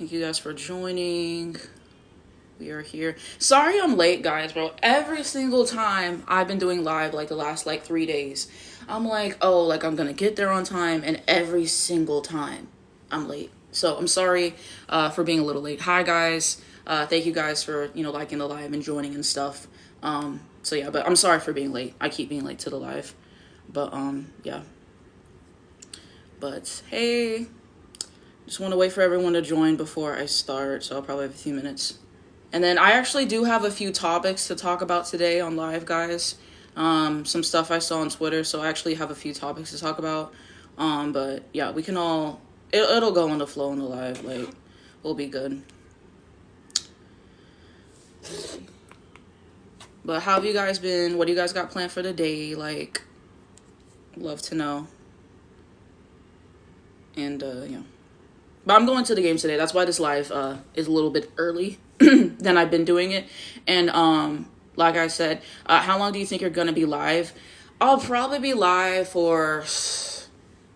Thank you guys for joining. We are here. Sorry I'm late, guys, bro. Every single time I've been doing live, like the last like 3 days, I'm like, oh, like I'm gonna get there on time, and every single time I'm late. So I'm sorry for being a little late. Hi, guys. Thank you guys for liking the live and joining and stuff. So yeah, but I'm sorry for being late. I keep being late to the live, but yeah. But hey, just want to wait for everyone to join before I start. So I'll probably have a few minutes. And then I actually do have a few topics to talk about today on live, guys. Some stuff I saw on Twitter, so I actually have a few topics to talk about. But yeah, we can all, it'll go on the flow in the live, like, we'll be good. But how have you guys been? What do you guys got planned for the day? Like, love to know. And, yeah. But I'm going to the game today. That's why this live is a little bit early than I've been doing it. And like I said, how long do you think you're going to be live? I'll probably be live for,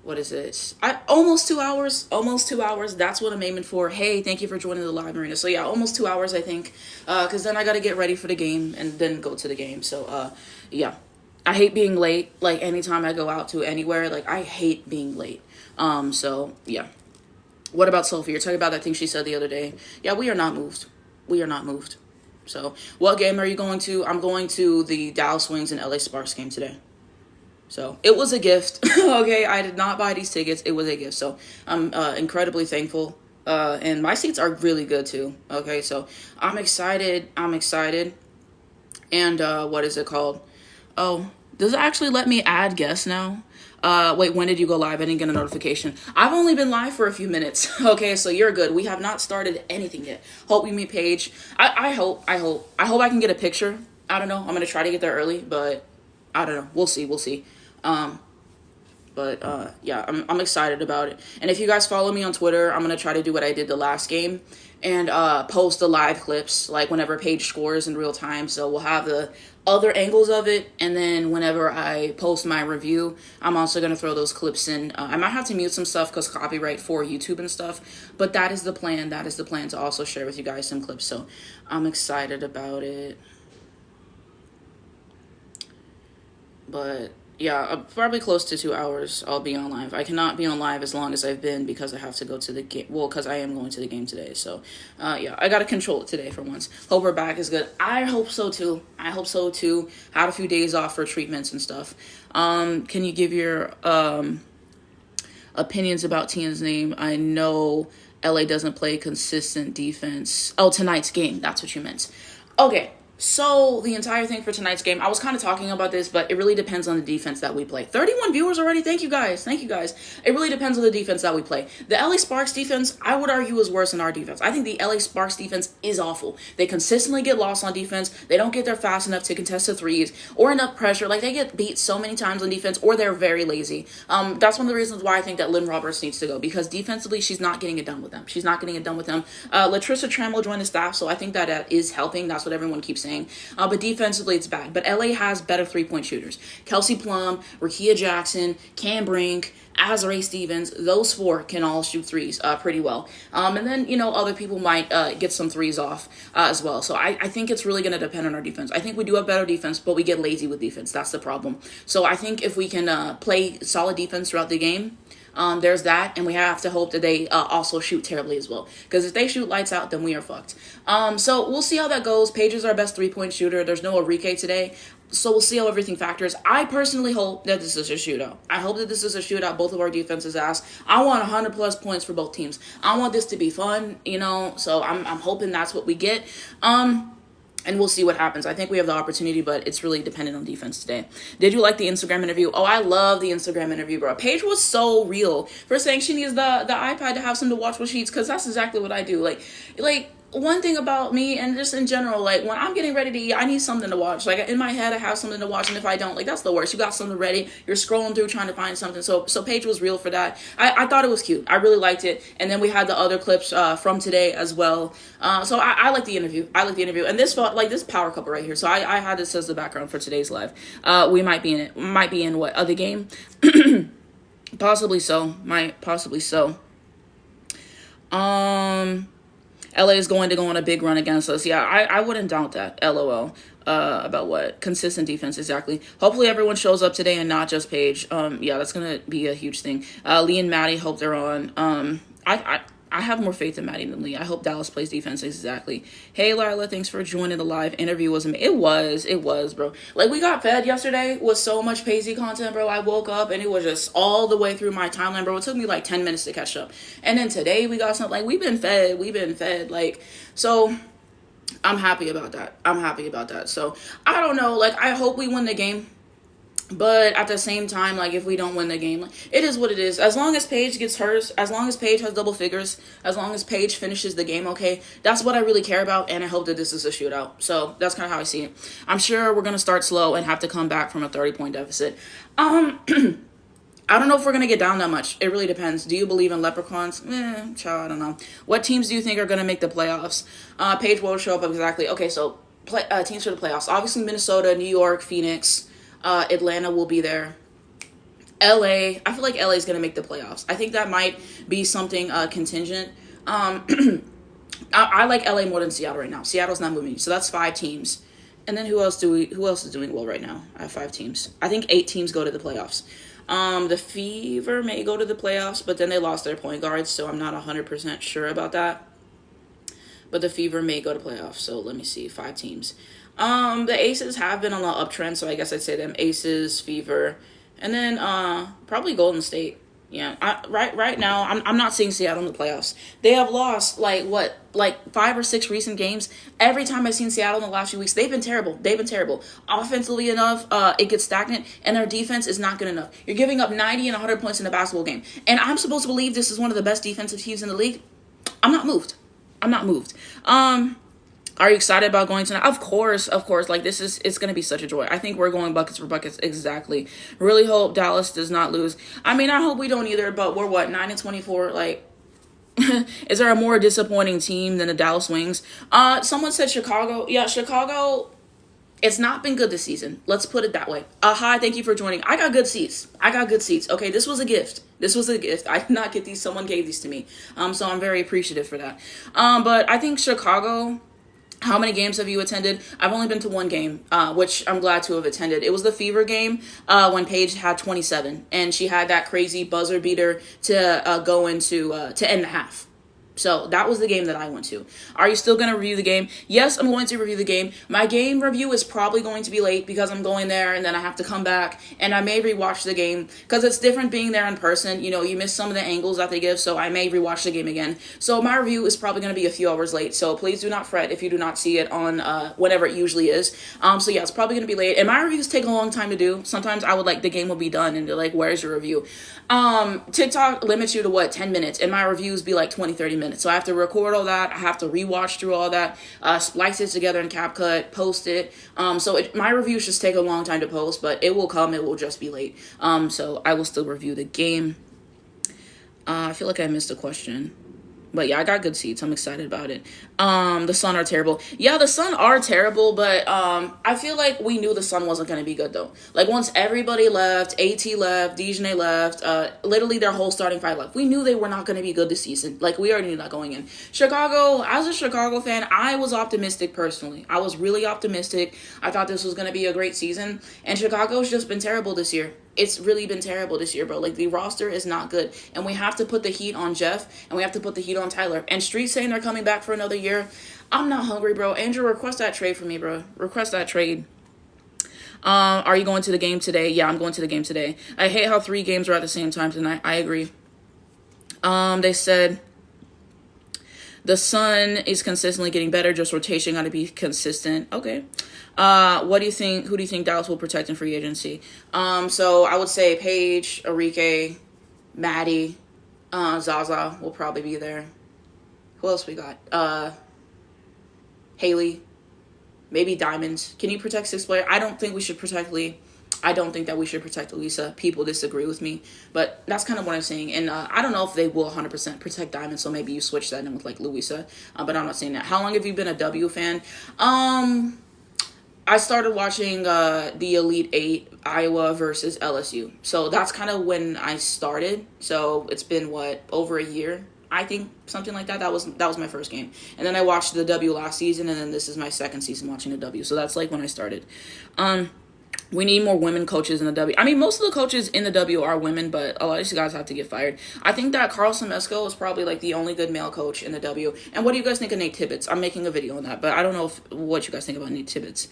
what is it? Almost 2 hours. Almost 2 hours. That's what I'm aiming for. Hey, thank you for joining the live, Marina. So yeah, almost 2 hours, I think. Because then I got to get ready for the game and then go to the game. So yeah. I hate being late. Like anytime I go out to anywhere, like I hate being late. So yeah. What about Sophie? You're talking about that thing she said the other day. Yeah, we are not moved. We are not moved. So, what game are you going to? I'm going to the Dallas Wings and LA Sparks game today. So, it was a gift. Okay, I did not buy these tickets. It was a gift. So, I'm incredibly thankful. And my seats are really good too. Okay, so I'm excited. I'm excited. And what is it called? Oh, does it actually let me add guests now? Wait, when did you go live? I didn't get a notification. I've only been live for a few minutes. Okay, so you're good. We have not started anything yet. Hope we meet Paige. I hope I can get a picture. I don't know. I'm gonna try to get there early, but I don't know. We'll see. But yeah, I'm excited about it. And if you guys follow me on Twitter, I'm gonna try to do what I did the last game and post the live clips like whenever Paige scores in real time. So we'll have the other angles of it, and then whenever I post my review, I'm also gonna throw those clips in. I might have to mute some stuff because copyright for YouTube and stuff, but that is the plan. That is the plan to also share with you guys some clips. So I'm excited about it. But yeah, probably close to 2 hours I'll be on live. I cannot be on live as long as I've been because I have to go to the game. Well, because I am going to the game today. So, yeah, I got to control it today for once. Hope her back is good. I hope so, too. I hope so, too. Had a few days off for treatments and stuff. Can you give your opinions about Tia's name? I know LA doesn't play consistent defense. Oh, tonight's game. That's what you meant. Okay. So, the entire thing for tonight's game, I was kind of talking about this, but it really depends on the defense that we play. 31 viewers already. Thank you guys. Thank you guys. It really depends on the defense that we play. The LA Sparks defense, I would argue, is worse than our defense. I think the LA Sparks defense is awful. They consistently get lost on defense. They don't get there fast enough to contest the threes or enough pressure. Like, they get beat so many times on defense, or they're very lazy. That's one of the reasons why I think that Lynn Roberts needs to go, because defensively, she's not getting it done with them. She's not getting it done with them. Latricia Trammell joined the staff, so I think that is helping. That's what everyone keeps saying. But defensively, it's bad. But LA has better three-point shooters. Kelsey Plum, Rakia Jackson, Cam Brink, Azrae Stevens, those four can all shoot threes pretty well. And then, other people might get some threes off as well. So I think it's really going to depend on our defense. I think we do have better defense, but we get lazy with defense. That's the problem. So I think if we can play solid defense throughout the game, there's that, and we have to hope that they also shoot terribly as well. Because if they shoot lights out, then we are fucked. So we'll see how that goes. Paige is our best three-point shooter. There's no Enrique today, so we'll see how everything factors. I personally hope that this is a shootout. I hope that this is a shootout. Both of our defenses ass. I want 100+ points for both teams. I want this to be fun, so I'm hoping that's what we get. And we'll see what happens. I think we have the opportunity, but it's really dependent on defense today. Did you like the Instagram interview? Oh, I love the Instagram interview, bro. Paige was so real for saying she needs the iPad to have something to watch with sheets, because that's exactly what I do. Like one thing about me, and just in general, like when I'm getting ready to eat, I need something to watch. Like in my head, I have something to watch, and if I don't, like that's the worst. You got something ready, you're scrolling through trying to find something. So Paige was real for that. I thought it was cute. I really liked it. And then we had the other clips from today as well. So I like the interview. And this felt like this power couple right here. So I had this as the background for today's live. We might be in it. Might be in what other game? Possibly so. Might possibly so. LA is going to go on a big run against us. Yeah, I wouldn't doubt that. LOL. About what? Consistent defense, exactly. Hopefully everyone shows up today and not just Paige. Yeah, that's gonna be a huge thing. Lee and Maddie, hope they're on. I have more faith in Maddie than Lee. I hope Dallas plays defense, exactly. Hey Lila, thanks for joining the live interview. It was, bro. Like, we got fed yesterday with so much Pazzi content, bro. I woke up and it was just all the way through my timeline, bro. It took me like 10 minutes to catch up. And then today we got something, like, we've been fed, like, so I'm happy about that. So I don't know, like, I hope we win the game. But at the same time, like, if we don't win the game, like, it is what it is. As long as Paige gets hers, as long as Paige has double figures, as long as Paige finishes the game okay, that's what I really care about, and I hope that this is a shootout. So that's kind of how I see it. I'm sure we're going to start slow and have to come back from a 30-point deficit. I don't know if we're going to get down that much. It really depends. Do you believe in leprechauns? Child, I don't know. What teams do you think are going to make the playoffs? Paige will show up, exactly. Okay, so teams for the playoffs. Obviously, Minnesota, New York, Phoenix. Atlanta will be there. LA, I feel like LA is going to make the playoffs. I think that might be something contingent. I like LA more than Seattle right now. Seattle's not moving, so that's 5 teams. And then who else is doing well right now? I have 5 teams. I think 8 teams go to the playoffs. The Fever may go to the playoffs, but then they lost their point guards, so I'm not 100% sure about that. But the Fever may go to playoffs, so let me see. 5 teams. The Aces have been on the uptrend, so I guess I'd say them. Aces, Fever, and then probably Golden State. Yeah, right now I'm not seeing Seattle in the playoffs. They have lost like 5 or 6 recent games. Every time I've seen Seattle in the last few weeks, they've been terrible. Offensively enough, it gets stagnant, and their defense is not good enough. You're giving up 90 and 100 points in a basketball game, and I'm supposed to believe this is one of the best defensive teams in the league. I'm not moved. Are you excited about going tonight? Of course. Like, it's going to be such a joy. I think we're going buckets for buckets. Exactly. Really hope Dallas does not lose. I mean, I hope we don't either, but we're 9-24. Like, is there a more disappointing team than the Dallas Wings? Someone said Chicago. Yeah, Chicago, it's not been good this season. Let's put it that way. Hi, thank you for joining. I got good seats. Okay, this was a gift. I did not get these. Someone gave these to me. So I'm very appreciative for that. But I think Chicago... How many games have you attended? I've only been to 1 game, which I'm glad to have attended. It was the Fever game when Paige had 27, and she had that crazy buzzer beater to go into to end the half. So that was the game that I went to. Are you still going to review the game? Yes, I'm going to review the game. My game review is probably going to be late because I'm going there and then I have to come back and I may rewatch the game because it's different being there in person. You know, you miss some of the angles that they give, so I may rewatch the game again. So my review is probably going to be a few hours late. So please do not fret if you do not see it on whenever it usually is. So yeah, it's probably going to be late. And my reviews take a long time to do. Sometimes I would the game will be done and they're like, where's your review? TikTok limits you to 10 minutes and my reviews be 20-30 minutes. So I have to record all that. I have to rewatch through all that, splice it together in CapCut, post it. So my reviews just take a long time to post, but it will come. It will just be late. So I will still review the game. I feel like I missed a question. But yeah, I got good seats. I'm excited about it. The Sun are terrible. Yeah, the Sun are terrible, but I feel like we knew the Sun wasn't going to be good, though. Like, once everybody left, AT left, Dejanay left, literally their whole starting 5 left. We knew they were not going to be good this season. Like, we already knew that going in. Chicago, as a Chicago fan, I was optimistic personally. I was really optimistic. I thought this was going to be a great season. And Chicago's just been terrible this year. It's really been terrible this year, bro. Like, the roster is not good. And we have to put the heat on Jeff, and we have to put the heat on Tyler. And Street saying they're coming back for another year. I'm not hungry, bro. Andrew, request that trade for me, bro. Request that trade. Are you going to the game today? Yeah, I'm going to the game today. I hate how 3 games are at the same time tonight. I agree. They said... The Sun is consistently getting better. Just rotation got to be consistent. Okay. What do you think? Who do you think Dallas will protect in free agency? So I would say Paige, Arike, Maddie, Zaza will probably be there. Who else we got? Haley, maybe Diamonds. Can you protect 6th player? I don't think we should protect Lee. I don't think that we should protect Elisa. People disagree with me, but that's kind of what I'm saying. And I don't know if they will 100% protect Diamond, so maybe you switch that in with Louisa. But I'm not saying that. How long have you been a W fan? I started watching the Elite 8, Iowa versus LSU. So that's kind of when I started. So it's been, over a year? I think something like that. That was my first game, and then I watched the W last season, and then this is my second season watching the W. So that's like when I started. We need more women coaches in the W. I mean, most of the coaches in the W are women, but a lot of these guys have to get fired. I think that Carl Semesco is probably like the only good male coach in the W. And what do you guys think of Nate Tibbetts? I'm making a video on that, but I don't know what you guys think about Nate Tibbetts.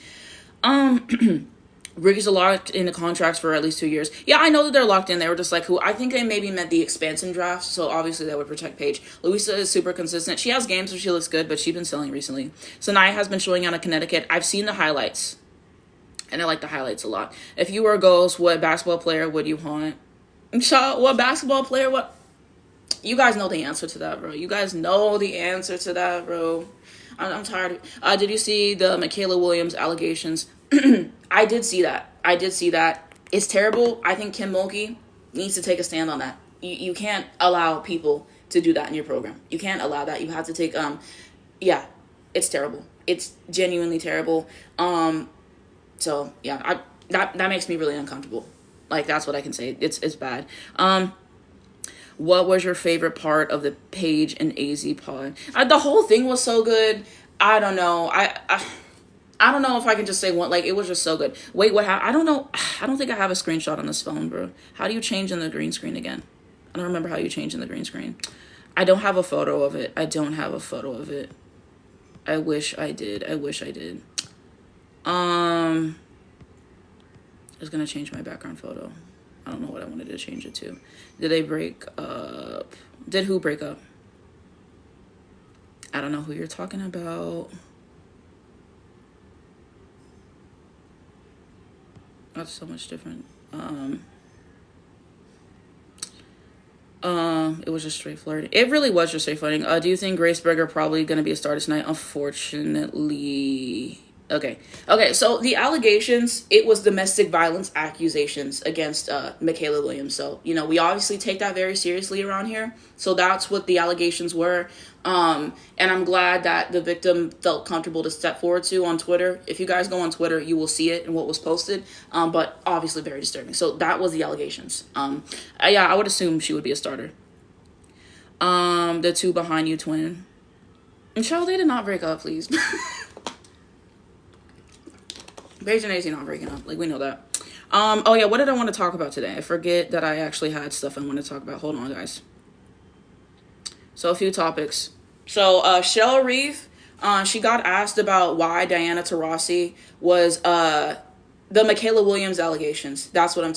Rookies are locked into contracts for at least 2 years. Yeah, I know that they're locked in. They were just like, who I think they maybe meant the expansion draft, so obviously that would protect Paige. Louisa is super consistent. She has games where she looks good, but she's been selling recently. Sanaya has been showing out of Connecticut. I've seen the highlights, and I like the highlights a lot. If you were a ghost, what basketball player would you haunt? What basketball player? What? You guys know the answer to that, bro. You guys know the answer to that, bro. I'm tired. Did you see the Michaela Williams allegations? I did see that. It's terrible. I think Kim Mulkey needs to take a stand on that. You can't allow people to do that in your program. You can't allow that. You have to take, yeah, it's terrible. It's genuinely terrible. So yeah, that makes me really uncomfortable. Like, that's what I can say. It's bad. What was your favorite part of the Paige and AZ pod? The whole thing was so good. I don't know. I don't know if I can just say one. Like, it was just so good. Wait, what happened? I don't know. I don't think I have a screenshot on this phone, bro. How do you change in the green screen again? I don't remember how you change in the green screen. I don't have a photo of it. I wish I did. I was gonna change my background photo. I don't know what I wanted to change it to. Did they break up? Did who break up? I don't know who you're talking about. That's so much different. It was just straight flirting. It really was just straight flirting. Do you think Grace Berger probably gonna be a starter tonight? Unfortunately. Okay, so the allegations, it was domestic violence accusations against Michaela Williams. So, you know, we obviously take that very seriously around here. So that's what the allegations were. And I'm glad that the victim felt comfortable to step forward to on Twitter. If you guys go on Twitter, you will see it and what was posted. But obviously very disturbing. So that was the allegations. Yeah, I would assume she would be a starter. The two behind you twin. And child, they did not break up, please. Paige and AZ not breaking up. Like, we know that. Oh yeah, what did I want to talk about today? I forget that I actually had stuff I want to talk about. Hold on, guys. So a few topics. So Shell Reeve, she got asked about why Diana Taurasi was the Michaela Williams allegations. That's what I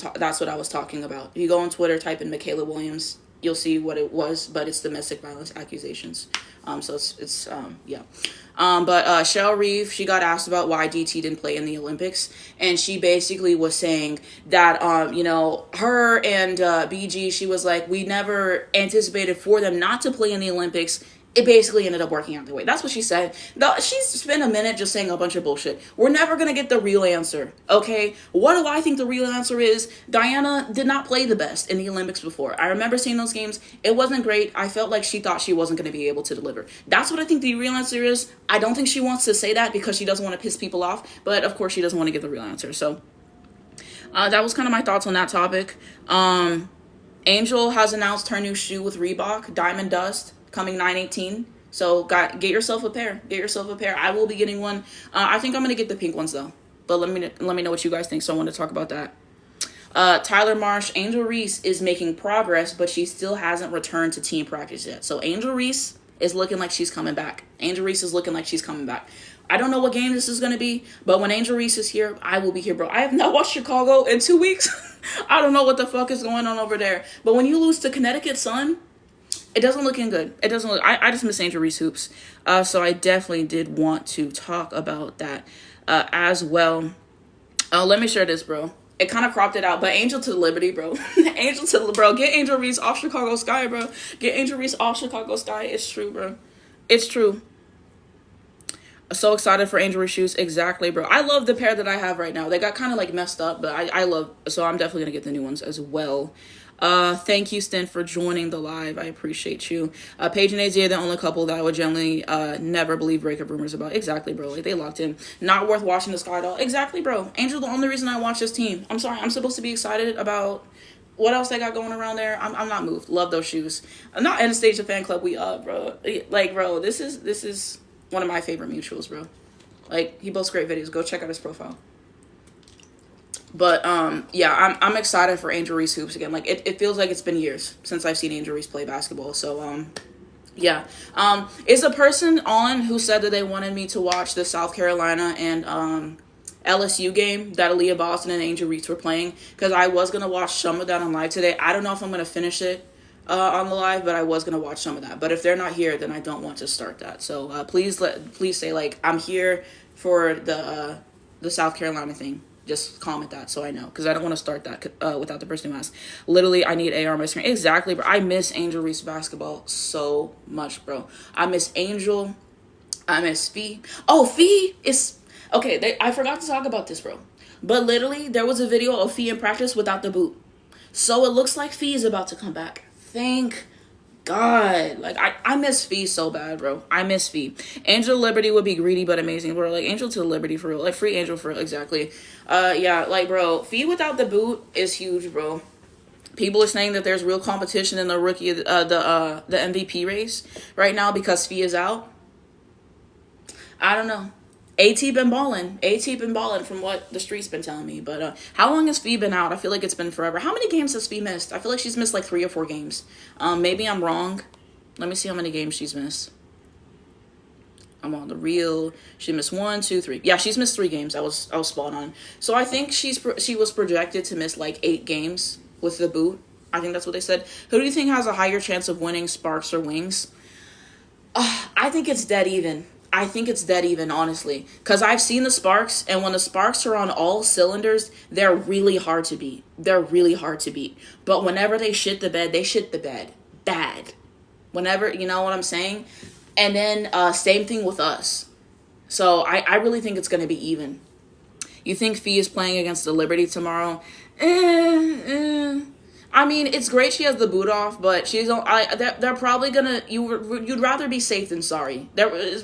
was talking about. If you go on Twitter, type in Michaela Williams, you'll see what it was, but it's domestic violence accusations. So it's yeah. But Shell Reeve, she got asked about why DT didn't play in the Olympics, and she basically was saying that, you know, her and BG, she was like, we never anticipated for them not to play in the Olympics. It basically ended up working out the way. That's what she said. She's spent a minute just saying a bunch of bullshit. We're never going to get the real answer, okay? What do I think the real answer is? Diana did not play the best in the Olympics before. I remember seeing those games. It wasn't great. I felt like she thought she wasn't going to be able to deliver. That's what I think the real answer is. I don't think she wants to say that because she doesn't want to piss people off, but of course she doesn't want to give the real answer. So that was kind of my thoughts on that topic. Angel has announced her new shoe with Reebok, Diamond Dust, coming 9/18. So get yourself a pair. I will be getting one. I think I'm gonna get the pink ones though. But let me know what you guys think. So I want to talk about that. Tyler Marsh, Angel Reese is making progress, but she still hasn't returned to team practice yet. So Angel Reese is looking like she's coming back. I don't know what game this is going to be, but when Angel Reese is here, I will be here, bro. I have not watched Chicago in 2 weeks. I don't know what the fuck is going on over there. But when you lose to Connecticut, son, it doesn't look good. I just miss Angel Reese hoops. So I definitely did want to talk about that as well. Let me share this, bro. It kind of cropped it out, but Angel to Liberty, bro. Get Angel Reese off Chicago Sky, bro. Get Angel Reese off Chicago Sky. It's true, bro. It's true. So excited for Angel Reese shoes. Exactly, bro. I love the pair that I have right now. They got kind of like messed up, but I love, so I'm definitely going to get the new ones as well. Thank you, Stin, for joining the live. I appreciate you. Paige and AZ are the only couple that I would generally never believe breakup rumors about. Exactly, bro. Like, they locked in. Not worth watching the Sky Doll. Exactly, bro. Angel, the only reason I watch this team. I'm sorry. I'm supposed to be excited about What else they got going around there? I'm not moved. Love those shoes. I'm not Anastasia fan club. We up, bro. Like, bro, this is one of my favorite mutuals, bro. Like, he posts great videos. Go check out his profile. But yeah, I'm excited for Angel Reese hoops again. Like, it feels like it's been years since I've seen Angel Reese play basketball. So yeah. Is a person on who said that they wanted me to watch the South Carolina and LSU game that Aaliyah Boston and Angel Reese were playing, because I was gonna watch some of that on live today. I don't know if I'm gonna finish it on the live, but I was gonna watch some of that. But if they're not here, then I don't want to start that. So please say, like, I'm here for the South Carolina thing. Just comment that so I know, because I don't want to start that without the person who asked. Literally, I need AR on my screen. Exactly, bro. I miss Angel Reese basketball so much, bro. I miss Angel. I miss Phee. Oh, Phee is... Okay, I forgot to talk about this, bro. But literally, there was a video of Phee in practice without the boot. So it looks like Phee is about to come back. Thank God. Like, I miss Phee so bad, bro. I miss Phee. Angel Liberty would be greedy but amazing, bro. Like, Angel to Liberty for real. Like, free Angel for real. Exactly. Yeah, like, bro, Phee without the boot is huge, bro. People are saying that there's real competition in the rookie, the MVP race right now because Phee is out. I don't know. AT been balling. AT been balling from what the streets been telling me. But how long has Phee been out? I feel like it's been forever. How many games has Phee missed? I feel like she's missed like 3 or 4 games. Maybe I'm wrong. Let me see how many games she's missed. I'm on the real. She missed 1, 2, 3. Yeah, she's missed 3 games. I was spot on. So I think she was projected to miss like 8 games with the boot. I think that's what they said. Who do you think has a higher chance of winning, Sparks or Wings? I think it's dead even. I think it's dead even, honestly. Because I've seen the Sparks, and when the Sparks are on all cylinders, they're really hard to beat. They're really hard to beat. But whenever they shit the bed, they shit the bed. Bad. Whenever, you know what I'm saying? And then, same thing with us. So, I really think it's going to be even. You think Phee is playing against the Liberty tomorrow? I mean, it's great she has the boot off, but they're probably gonna. You'd rather be safe than sorry.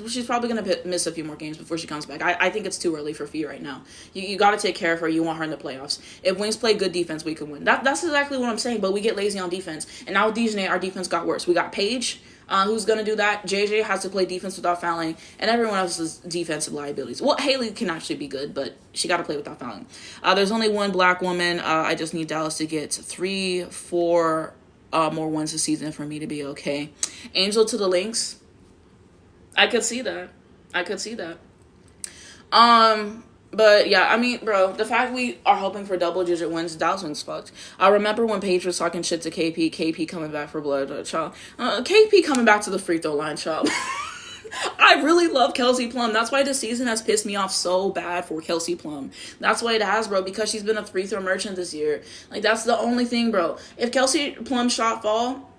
She's probably gonna miss a few more games before she comes back. I think it's too early for Phee right now. You got to take care of her. You want her in the playoffs. If Wings play good defense, we can win. That's exactly what I'm saying. But we get lazy on defense, and now with Dejanay, our defense got worse. We got Paige, who's going to do that. JJ has to play defense without fouling, and everyone else's defensive liabilities. Well, Haley can actually be good, but she got to play without fouling. There's only one black woman. I just need Dallas to get 3, 4 more wins this season for me to be okay. Angel to the Lynx. I could see that. But yeah, I mean, bro, the fact we are hoping for double-digit wins, Dallas Wings fucked. I remember when Paige was talking shit to KP coming back for blood, child. KP coming back to the free throw line, child. I really love Kelsey Plum. That's why this season has pissed me off so bad for Kelsey Plum. That's why it has, bro, because she's been a free throw merchant this year. Like, that's the only thing, bro. If Kelsey Plum shot fall,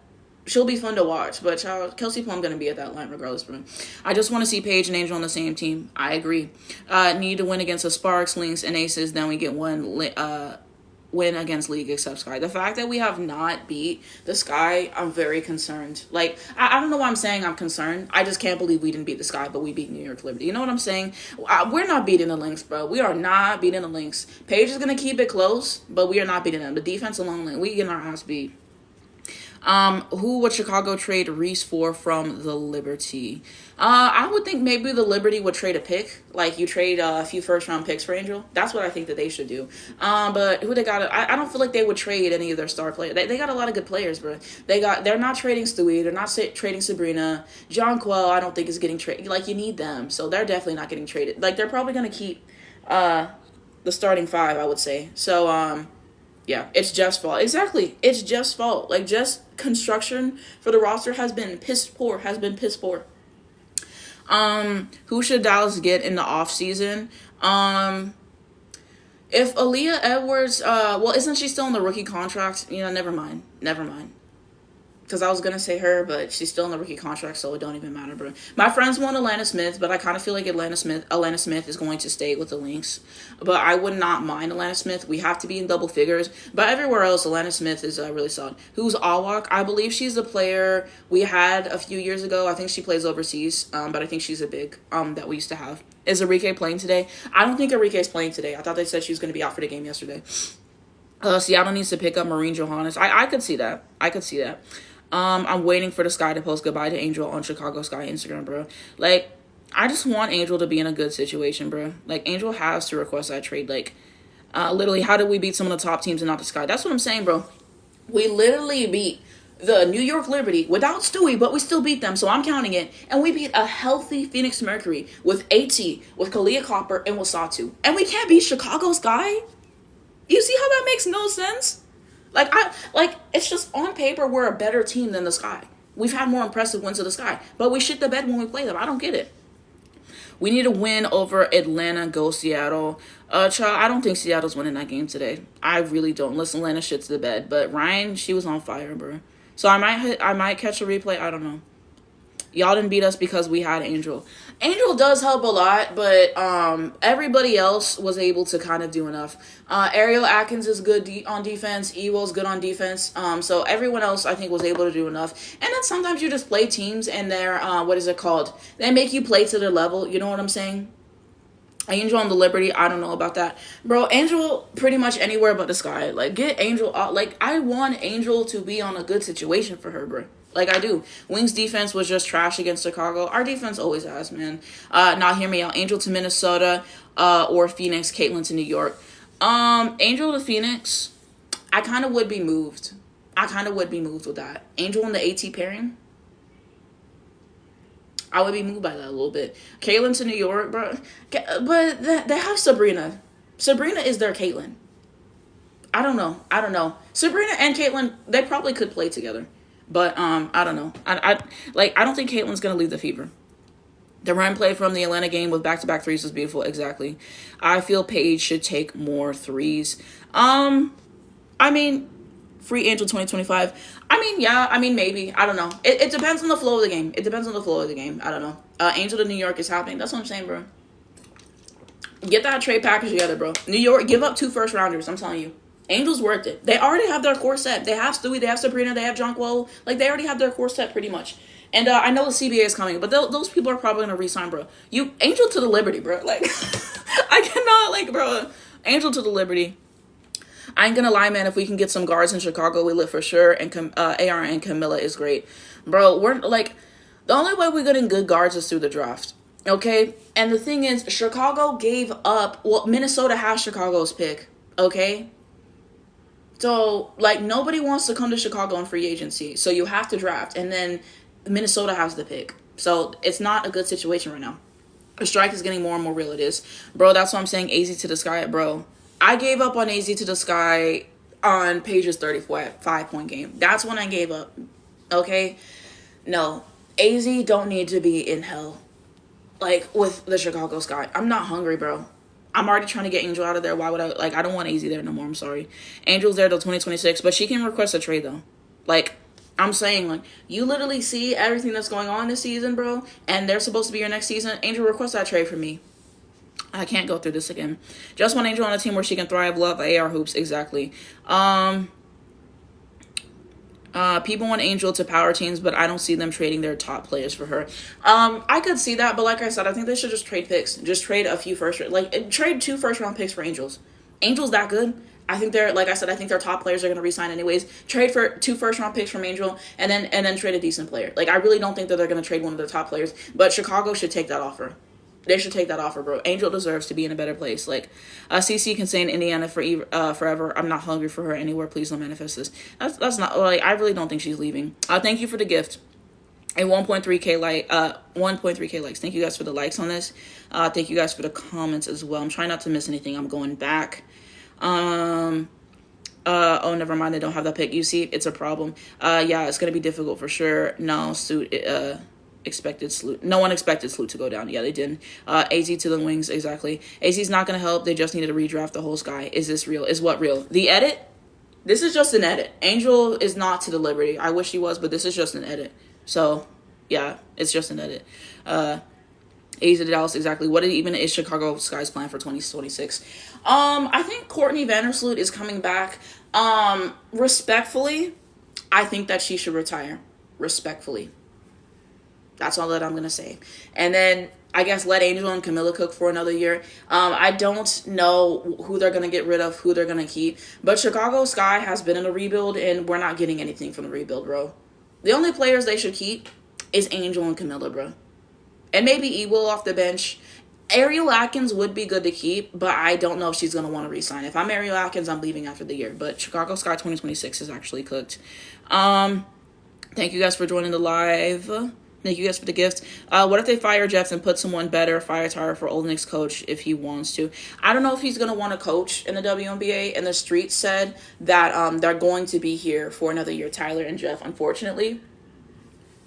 she'll be fun to watch, but child, Kelsey Plum gonna be at that line regardless, bro. I just want to see Paige and Angel on the same team. I agree. Need to win against the Sparks, Lynx, and Aces. Then we get one win against League except Sky. The fact that we have not beat the Sky, I'm very concerned. Like, I don't know why I'm saying I'm concerned. I just can't believe we didn't beat the Sky, but we beat New York Liberty. You know what I'm saying? We're not beating the Lynx, bro. We are not beating the Lynx. Paige is gonna keep it close, but we are not beating them. The defense alone, we getting our ass beat. Who would Chicago trade Reese for from the Liberty? I would think maybe the Liberty would trade a pick. Like, you trade a few first-round picks for Angel. That's what I think that they should do. But who they got? I don't feel like they would trade any of their star players. They got a lot of good players, bro. They're not trading Stewie. They're not trading Sabrina. John Quell, I don't think is getting traded. Like, you need them. So they're definitely not getting traded. Like, they're probably going to keep the starting 5, I would say. So, yeah, it's Jeff's fault. Exactly. It's Jeff's fault. Like, Jeff's construction for the roster has been piss poor. Who should Dallas get in the offseason? If Aaliyah Edwards, well, isn't she still in the rookie contract? You know, never mind. Because I was going to say her, but she's still in the rookie contract, so it don't even matter, bro. My friends want Atlanta Smith, but I kind of feel like Atlanta Smith is going to stay with the Lynx. But I would not mind Atlanta Smith. We have to be in double figures. But everywhere else, Atlanta Smith is really solid. Who's Awak? I believe she's the player we had a few years ago. I think she plays overseas, but I think she's a big that we used to have. Is Enrique playing today? I don't think Enrique's playing today. I thought they said she was going to be out for the game yesterday. Seattle needs to pick up Maureen Johannes. I could see that. I could see that. I'm waiting for the Sky to post goodbye to Angel on Chicago Sky Instagram, bro. Like, I just want Angel to be in a good situation, bro. Like, Angel has to request that trade. Like, literally, how did we beat some of the top teams and not the Sky? That's what I'm saying, bro. We literally beat the New York Liberty without Stewie, but we still beat them, so I'm counting it. And we beat a healthy Phoenix Mercury with AT, with Kalia Copper, and with Satu. And we can't beat Chicago Sky? You see how that makes no sense? Like it's just on paper we're a better team than the Sky. We've had more impressive wins of the Sky, but we shit the bed when we play them. I don't get it. We need a win over Atlanta. Go Seattle. Child, I don't think Seattle's winning that game today. I really don't. Unless Atlanta shits the bed. But Ryan, she was on fire, bro. So I might catch a replay. I don't know. Y'all didn't beat us because we had Angel. Angel does help a lot, but everybody else was able to kind of do enough. Ariel Atkins is good on defense. Ewo's good on defense. So everyone else, I think, was able to do enough. And then sometimes you just play teams and they're, what is it called? They make you play to their level. You know what I'm saying? Angel on the Liberty, I don't know about that. Bro, Angel pretty much anywhere but the Sky. Like, get Angel out. Like, I want Angel to be on a good situation for her, bro. Like, I do. Wings defense was just trash against Chicago. Our defense always has, man. Now, hear me out. Angel to Minnesota or Phoenix, Caitlin to New York. Angel to Phoenix, I kind of would be moved. I kind of would be moved with that. Angel in the AT pairing, I would be moved by that a little bit. Caitlin to New York, bro. But they have Sabrina. Sabrina is their Caitlin. I don't know. Sabrina and Caitlin, they probably could play together. But I don't know. I don't think Caitlin's gonna leave the Fever. The run play from the Atlanta game with back-to-back threes was beautiful. Exactly. I feel Paige should take more threes. I mean, free Angel 2025. I mean, yeah. I mean, maybe. I don't know. It depends on the flow of the game. It depends on the flow of the game. I don't know. Angel to New York is happening. That's what I'm saying, bro. Get that trade package together, bro. New York, give up 2 first-rounders. I'm telling you. Angel's worth it. They already have their core set. They have Stewie, they have Sabrina, they have Jonquil. Like, they already have their core set pretty much. And I know the CBA is coming, but those people are probably going to re-sign, bro. Angel to the Liberty, bro. Like, I cannot, like, bro. Angel to the Liberty. I ain't going to lie, man. If we can get some guards in Chicago, we live for sure. And AR and Camilla is great. Bro, we're, like, the only way we're getting good guards is through the draft. Okay? And the thing is, Chicago gave up. Well, Minnesota has Chicago's pick. Okay? So, like, nobody wants to come to Chicago in free agency. So you have to draft. And then Minnesota has the pick. So it's not a good situation right now. The strike is getting more and more real. It is. Bro, that's what I'm saying. AZ to the Sky. Bro, I gave up on AZ to the Sky on Paige's 35-point game. That's when I gave up. Okay? No. AZ don't need to be in hell. Like, with the Chicago Sky. I'm not hungry, bro. I'm already trying to get Angel out of there. Why would I? Like, I don't want AZ there no more. I'm sorry. Angel's there till 2026, but she can request a trade, though. Like, I'm saying, like, you literally see everything that's going on this season, bro, and they're supposed to be your next season. Angel, request that trade for me. I can't go through this again. Just want Angel on a team where she can thrive. Love AR hoops. Exactly. People want Angel to power teams, but I don't see them trading their top players for her. I could see that, but like I said, I think they should just trade picks. Just trade a few trade 2 first-round picks for Angels. Angels that good. I think they're, like I said, I think their top players are going to resign anyways. Trade for 2 first-round picks from Angel, and then trade a decent player. Like, I really don't think that they're going to trade one of their top players, but Chicago should take that offer. They should take that offer, bro. Angel deserves to be in a better place. Like, CC can stay in Indiana forever. I'm not hungry for her anywhere. Please don't manifest this. That's not, like, I really don't think she's leaving. Thank you for the gift. A 1.3K like, 1.3K likes. Thank you guys for the likes on this. Thank you guys for the comments as well. I'm trying not to miss anything. I'm going back. Oh, never mind. I don't have that pick. You see, it's a problem. Yeah, it's gonna be difficult for sure. No, expected Sloot. No one expected Sloot to go down. Yeah, they didn't. AZ to the Wings, exactly. AZ's not going to help. They just needed to redraft the whole Sky. Is this real? Is what real? The edit? This is just an edit. Angel is not to the Liberty. I wish he was, but this is just an edit. So, yeah, it's just an edit. AZ to Dallas, exactly. What even is Chicago Sky's plan for 2026? I think Courtney Vandersloot is coming back. Respectfully, I think that she should retire. Respectfully. That's all that I'm gonna say. And then I guess let Angel and Camilla cook for another year. I don't know who they're gonna get rid of, who they're gonna keep. But Chicago Sky has been in a rebuild, and we're not getting anything from the rebuild, bro. The only players they should keep is Angel and Camilla, bro. And maybe Ewell off the bench. Ariel Atkins would be good to keep, but I don't know if she's going to want to resign. If I'm Ariel Atkins, I'm leaving after the year. But Chicago Sky 2026 is actually cooked. Thank you guys for joining the live. Thank you guys for the gifts. What if they fire Jeff and put someone better, fire Tyra for Olenik's coach if he wants to? I don't know if he's going to want to coach in the WNBA. And the street said that they're going to be here for another year, Tyler and Jeff, unfortunately.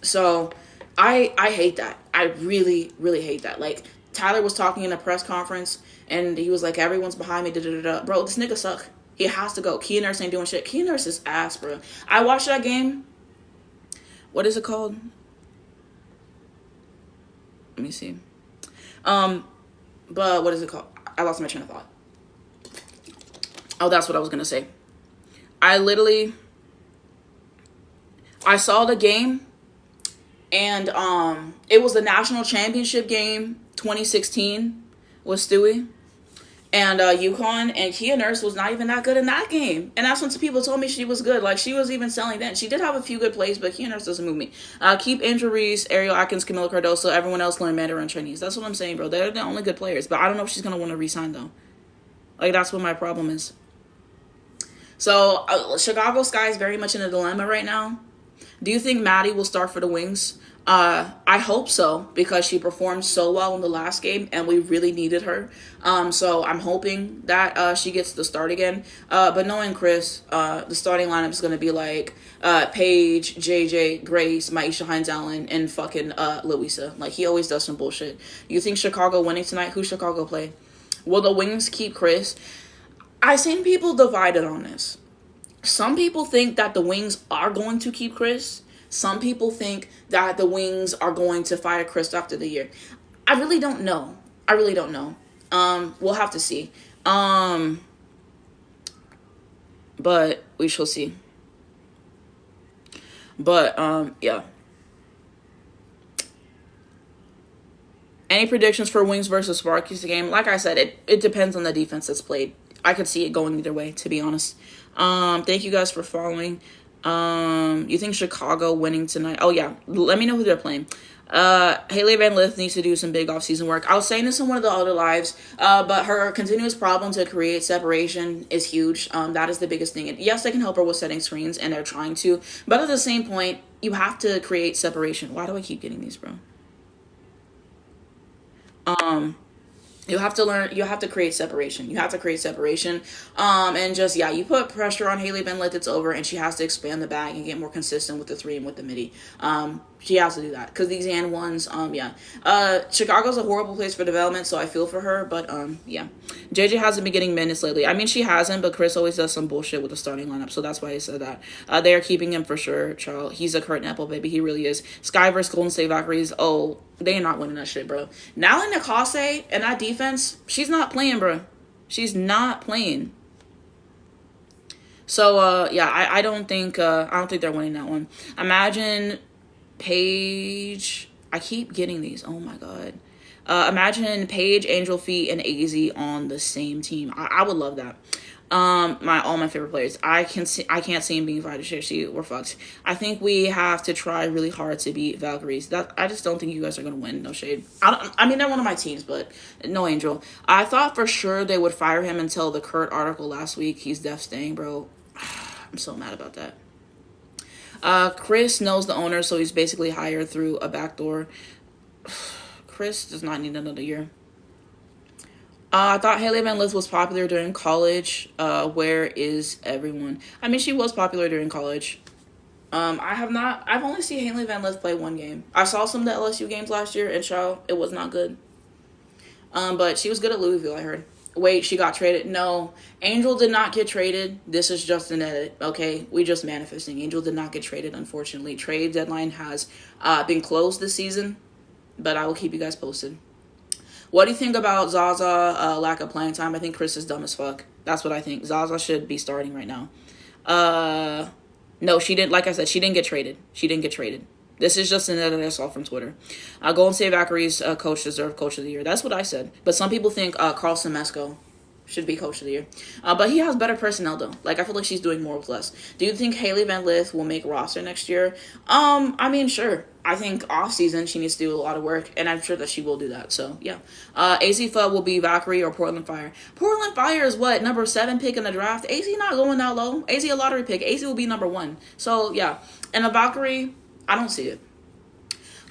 So I hate that. I really, really hate that. Like, Tyler was talking in a press conference, and he was like, everyone's behind me, da-da-da-da. Bro, this nigga suck. He has to go. Kia Nurse ain't doing shit. Kia Nurse is ass, bro. I watched that game. What is it called? Let me see. But what is it called? I lost my train of thought. Oh, that's what I was going to say. I saw the game, and it was the national championship game 2016 with Stewie and UConn, and Kia Nurse was not even that good in that game. And that's when some people told me she was good. Like, she was even selling then. She did have a few good plays, but Kia Nurse doesn't move me. Keep Angel Reese, Ariel Atkins, Camila Cardoso, everyone else learn Mandarin Chinese. That's what I'm saying, bro. They're the only good players. But I don't know if she's going to want to resign, though. Like, that's what my problem is. So, Chicago Sky is very much in a dilemma right now. Do you think Maddie will start for the Wings? I hope so, because she performed so well in the last game, and we really needed her. So I'm hoping that she gets the start again. But knowing Chris, the starting lineup is going to be like Paige, JJ, Grace, Maisha Hines-Allen, and fucking Louisa. Like, he always does some bullshit. You think Chicago winning tonight? Who Chicago play? Will the Wings keep Chris? I've seen people divided on this. Some people think that the Wings are going to keep Chris. Some people think that the Wings are going to fire Chris after the year. I really don't know. We'll have to see. But we shall see. But, yeah. Any predictions for Wings versus Sparky's game? Like I said, it depends on the defense that's played. I could see it going either way, to be honest. Thank you guys for following. You think Chicago winning tonight? Oh, yeah. Let me know who they're playing. Haley Van Lith needs to do some big offseason work. I was saying this in one of the other lives, but her continuous problem to create separation is huge. That is the biggest thing. And yes, they can help her with setting screens, and they're trying to. But at the same point, you have to create separation. Why do I keep getting these, bro? You have to create separation. And just, yeah, you put pressure on Haley Van Lith, it's over, and she has to expand the bag and get more consistent with the three and with the midi. She has to do that, because these and ones, yeah. Chicago's a horrible place for development, so I feel for her, but, yeah. JJ hasn't been getting minutes lately. I mean, she hasn't, but Chris always does some bullshit with the starting lineup, so that's why I said that. They are keeping him for sure, Charles. He's a Kurt Apple, baby. He really is. Sky versus Golden State Valkyries, oh, they ain't not winning that shit, bro. Natalie Nakase and that defense, she's not playing, bro. She's not playing. So, yeah, I don't think they're winning that one. Imagine Paige. I keep getting these. Oh, my God. Imagine Paige, Angel, Phee, and AZ on the same team. I would love that. All my favorite players. I can't see him being fired to shit. We're fucked. I think we have to try really hard to beat Valkyries. I just don't think you guys are gonna win. No shade. I mean, they're one of my teams, but no Angel. I thought for sure they would fire him until the Kurt article last week. He's def staying, bro. I'm so mad about that. Chris knows the owner, so he's basically hired through a backdoor. Chris does not need another year. I thought Haley Van Lith was popular during college. Where is everyone? I mean, she was popular during college. I've only seen Haley Van Lith play one game. I saw some of the LSU games last year, and it was not good. But she was good at Louisville, I heard. Wait, she got traded? No, Angel did not get traded. This is just an edit, okay? We just manifesting. Angel did not get traded, unfortunately. Trade deadline has been closed this season, but I will keep you guys posted. What do you think about Zaza lack of playing time? I think Chris is dumb as fuck. That's what I think. Zaza should be starting right now. No, she didn't. Like I said, she didn't get traded. This is just an edit I saw from Twitter. Golden State Valkyrie's coach deserved Coach of the Year. That's what I said. But some people think Carlson Mesco should be Coach of the Year. But he has better personnel, though. Like, I feel like she's doing more with less. Do you think Haley Van Lith will make roster next year? I mean, sure. I think off season she needs to do a lot of work, and I'm sure that she will do that. So, yeah. AZ Fudd will be Valkyrie or Portland Fire. Portland Fire is what? Number 7 pick in the draft? AZ not going that low. AZ a lottery pick. AZ will be number 1. So, yeah. And a Valkyrie, I don't see it.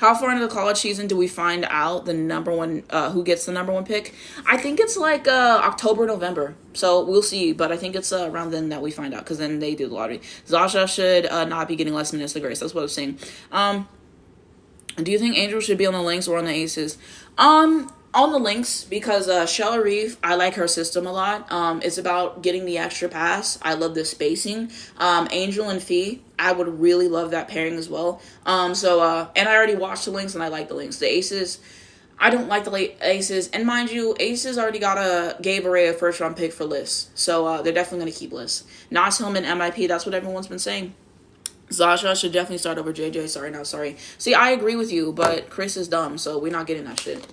How far into the college season do we find out the number one, who gets the number 1 pick? I think it's like October, November. So we'll see. But I think it's around then that we find out, because then they do the lottery. Zasha should not be getting less minutes than Grace. That's what I was saying. Do you think Angel should be on the Lynx or on the Aces? On the Lynx, because Shella Reeve, I like her system a lot. It's about getting the extra pass. I love the spacing. Angel and Phee, I would really love that pairing as well. And I already watched the Lynx, and I like the Lynx. The Aces, I don't like the late Aces. And mind you, Aces already gave away a first-round pick for Liz. So they're definitely going to keep Liz. Nas Hillman, MIP, that's what everyone's been saying. Zasha should definitely start over JJ. Sorry. See, I agree with you, but Chris is dumb, so we're not getting that shit.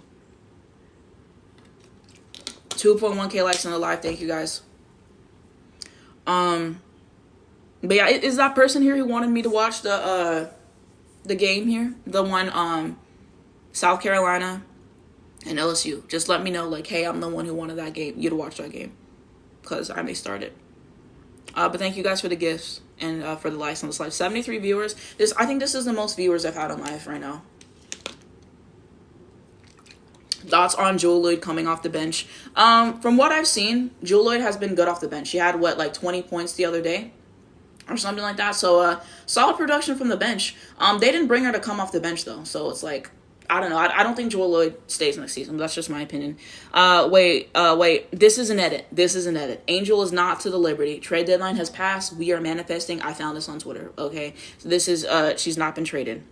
2.1k likes on the live. Thank you, guys. But yeah, is that person here who wanted me to watch the game here? The one, South Carolina and LSU. Just let me know, like, hey, I'm the one who wanted that game. You to watch that game, because I may start it. But thank you guys for the gifts and for the likes on this live. 73 viewers. I think this is the most viewers I've had on live right now. Thoughts on Jewel Lloyd coming off the bench? From what I've seen, Jewel Lloyd has been good off the bench. She had, what, like 20 points the other day? Or something like that. So, solid production from the bench. They didn't bring her to come off the bench, though. So, it's like, I don't know. I don't think Jewel Lloyd stays next season. That's just my opinion. Wait. This is an edit. Angel is not to the Liberty. Trade deadline has passed. We are manifesting. I found this on Twitter. Okay. So, this is, she's not been traded.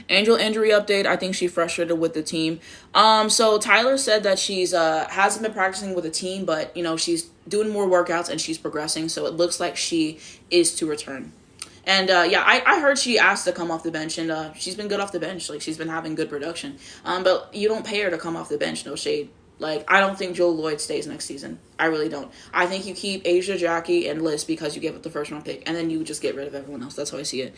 Angel injury update. I think she's frustrated with the team. So Tyler said that she's hasn't been practicing with the team, but you know, she's doing more workouts and she's progressing. So it looks like she is to return. And yeah, I heard she asked to come off the bench, and she's been good off the bench. Like, she's been having good production. But you don't pay her to come off the bench, no shade. Like, I don't think Joel Lloyd stays next season. I really don't. I think you keep Asia, Jackie, and Liz because you gave up the first round pick, and then you just get rid of everyone else. That's how I see it.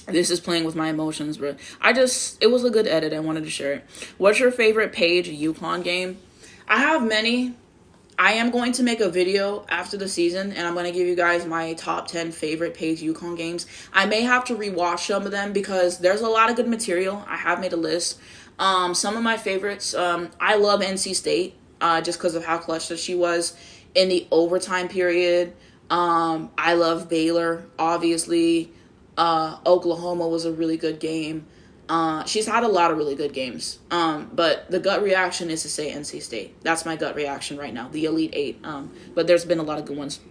This is playing with my emotions, but it was a good edit. I wanted to share it. What's your favorite Page UConn game? I have many. I am going to make a video after the season, and I'm going to give you guys my top 10 favorite Page UConn games. I may have to rewatch some of them because there's a lot of good material. I have made a list. Some of my favorites, I love NC State, just because of how clutch that she was in the overtime period. I love Baylor, obviously. Oklahoma was a really good game. She's had a lot of really good games. But the gut reaction is to say NC State. That's my gut reaction right now. The Elite Eight. But there's been a lot of good ones.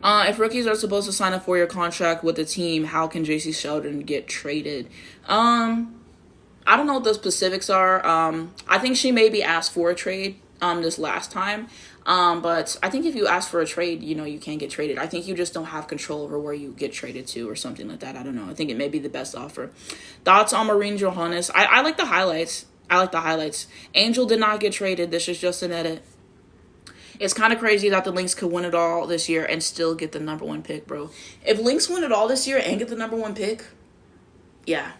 If rookies are supposed to sign a 4-year contract with the team, how can JC Sheldon get traded? I don't know what the specifics are. I think she maybe asked for a trade this last time. But I think if you ask for a trade, you know, you can't get traded. I think you just don't have control over where you get traded to or something like that. I don't know. I think it may be the best offer. Thoughts on Maureen Johannes? I like the highlights. Angel did not get traded. This is just an edit. It's kind of crazy that the Lynx could win it all this year and still get the number 1 pick, bro. If Lynx win it all this year and get the number 1 pick, yeah.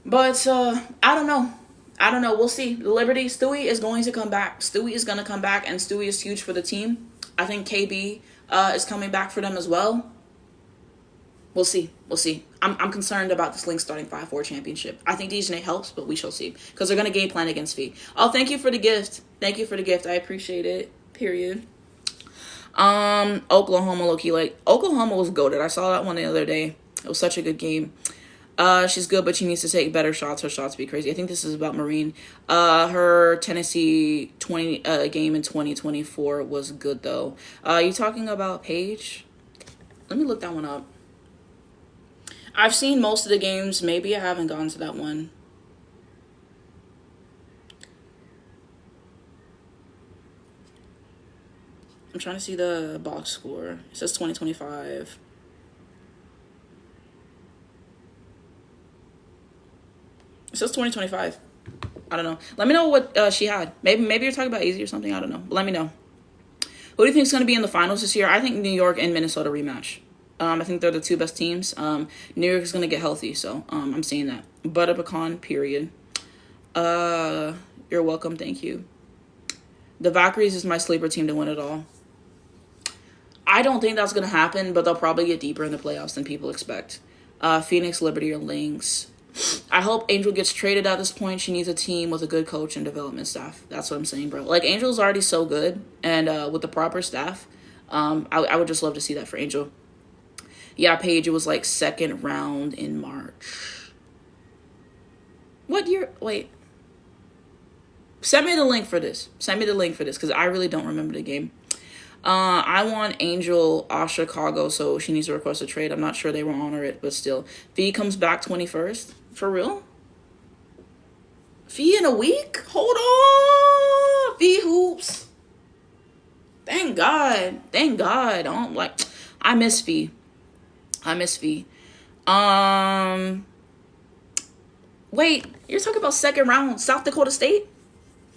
But I don't know. We'll see. Liberty, Stewie is going to come back. Stewie is going to come back, and Stewie is huge for the team. I think KB is coming back for them as well. We'll see. I'm concerned about this Lynx starting 5-4 championship. I think DJNA helps, but we shall see. Because they're going to game plan against Phee. Oh, thank you for the gift. I appreciate it. Period. Oklahoma, low-key. Like, Oklahoma was goated. I saw that one the other day. It was such a good game. She's good, but she needs to take better shots. Her shots be crazy. I think this is about Marine. Her Tennessee game in 2024 was good, though. You talking about Paige? Let me look that one up. I've seen most of the games. Maybe I haven't gone to that one. I'm trying to see the box score. It says 2025. It says 2025. I don't know. Let me know what she had. Maybe you're talking about AZ or something. I don't know. But let me know. Who do you think is going to be in the finals this year? I think New York and Minnesota rematch. I think they're the two best teams. New York is going to get healthy, so I'm seeing that. Butter pecan, period. You're welcome. Thank you. The Valkyries is my sleeper team to win it all. I don't think that's going to happen, but they'll probably get deeper in the playoffs than people expect. Phoenix, Liberty, or Lynx. I hope Angel gets traded at this point. She needs a team with a good coach and development staff. That's what I'm saying, bro. Like, Angel's already so good, and with the proper staff, I would just love to see that for Angel. Yeah, Paige, it was like second round in March. What year? Wait. Send me the link for this. Send me the link for this, because I really don't remember the game. I want Angel off Chicago, so she needs to request a trade. I'm not sure they will honor it, but still. Phee comes back 21st. For real? Phee in a week? Hold on. Phee hoops. Thank God. Thank God. I miss Phee. I miss Phee. Wait, you're talking about second round South Dakota State?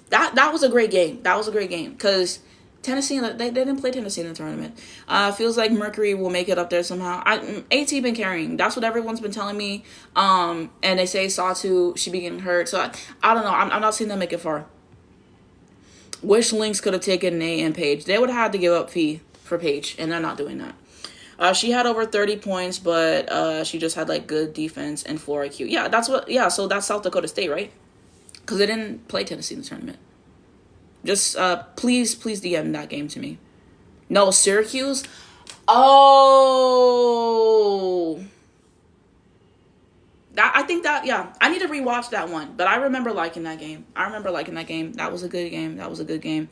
That was a great game. That was a great game. Because Tennessee, they didn't play Tennessee in the tournament. Feels like Mercury will make it up there somehow. AT been carrying. That's what everyone's been telling me. And they say Satu, she be getting hurt. So I don't know. I'm not seeing them make it far. Wish Lynx could have taken Nate and Paige. They would have had to give up Phee for Paige, and they're not doing that. She had over 30 points, but she just had like good defense and floor IQ. Yeah, so that's South Dakota State, right? Because they didn't play Tennessee in the tournament. Just please DM that game to me. No, Syracuse. Oh, I think I need to rewatch that one. But I remember liking that game. That was a good game.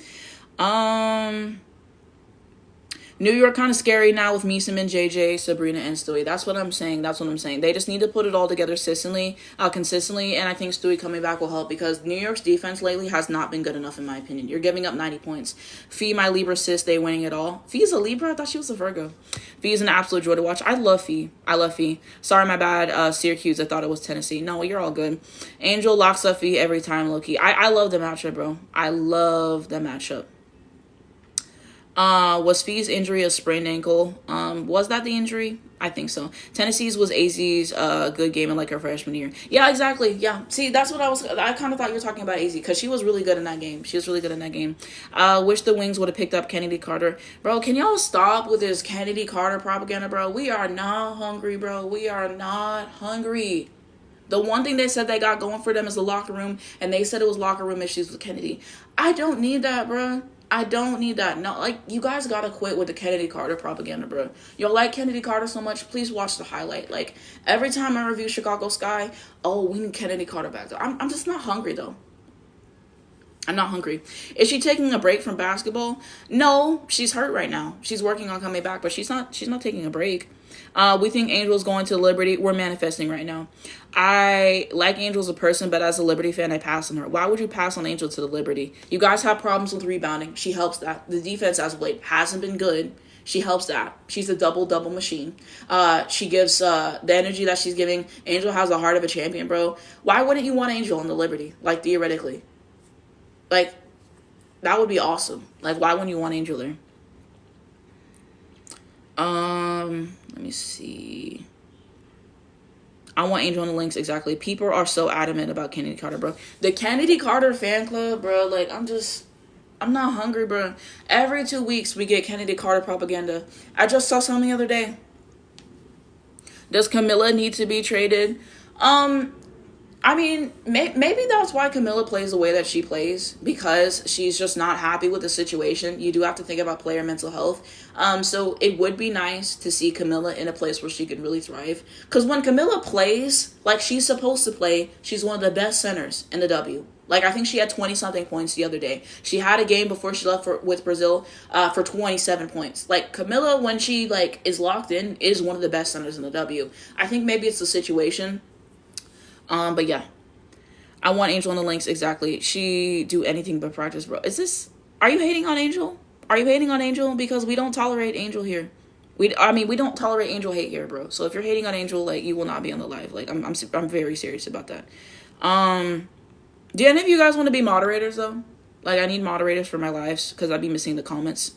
New York kind of scary now with Meeson and JJ, Sabrina, and Stewie. That's what I'm saying. They just need to put it all together consistently, and I think Stewie coming back will help because New York's defense lately has not been good enough in my opinion. You're giving up 90 points. Phee, my Libra sis, they winning it all. Phee's a Libra? I thought she was a Virgo. Phee's an absolute joy to watch. I love Phee. Sorry, my bad. Syracuse, I thought it was Tennessee. No, you're all good. Angel locks up Phee every time, low-key. I love the matchup, bro. I love the matchup. Was Phee's injury a sprained ankle? Was that the injury? I think so. Tennessee's was AZ's good game in like her freshman year. Yeah, exactly. Yeah. See, that's what I kind of thought you were talking about AZ because she was really good in that game. Wish the Wings would have picked up Kennedy Carter. Bro, can y'all stop with this Kennedy Carter propaganda, bro? We are not hungry, bro. We are not hungry. The one thing they said they got going for them is the locker room, and they said it was locker room issues with Kennedy. I don't need that, bro. I don't need that. No, like, you guys gotta quit with the Kennedy Carter propaganda, bro. Y'all like Kennedy Carter so much, please watch the highlight. Like, every time I review Chicago Sky, oh, we need Kennedy Carter back. I'm just not hungry, though. I'm not hungry. Is she taking a break from basketball? No, she's hurt right now. She's working on coming back, but she's not taking a break. We think Angel's going to Liberty. We're manifesting right now. I like Angel as a person, but as a Liberty fan, I pass on her. Why would you pass on Angel to the Liberty? You guys have problems with rebounding. She helps that. The defense as of late hasn't been good. She helps that. She's a double machine. She gives the energy that she's giving. Angel has the heart of a champion, bro. Why wouldn't you want Angel on the Liberty? Like, theoretically. Like, that would be awesome. Like, why wouldn't you want Angel there? Let me see. I want Angel on the Lynx, exactly. People are so adamant about Kennedy Carter, bro. The Kennedy Carter fan club, bro, like, I'm not hungry, bro. Every 2 weeks, we get Kennedy Carter propaganda. I just saw something the other day. Does Camilla need to be traded? I mean, maybe that's why Camilla plays the way that she plays, because she's just not happy with the situation. You do have to think about player mental health. So it would be nice to see Camilla in a place where she could really thrive. Because when Camilla plays like she's supposed to play, she's one of the best centers in the W. Like, I think she had 20-something points the other day. She had a game before she left with Brazil for 27 points. Like, Camilla, when she, like, is locked in, is one of the best centers in the W. I think maybe it's the situation. But yeah, I want Angel on the Lynx, exactly. She do anything but practice, bro. Are you hating on Angel? Because we don't tolerate Angel here. We don't tolerate Angel hate here, bro. So if you're hating on Angel, like, you will not be on the live. Like, I'm very serious about that. Do any of you guys want to be moderators though? Like, I need moderators for my lives because I'd be missing the comments.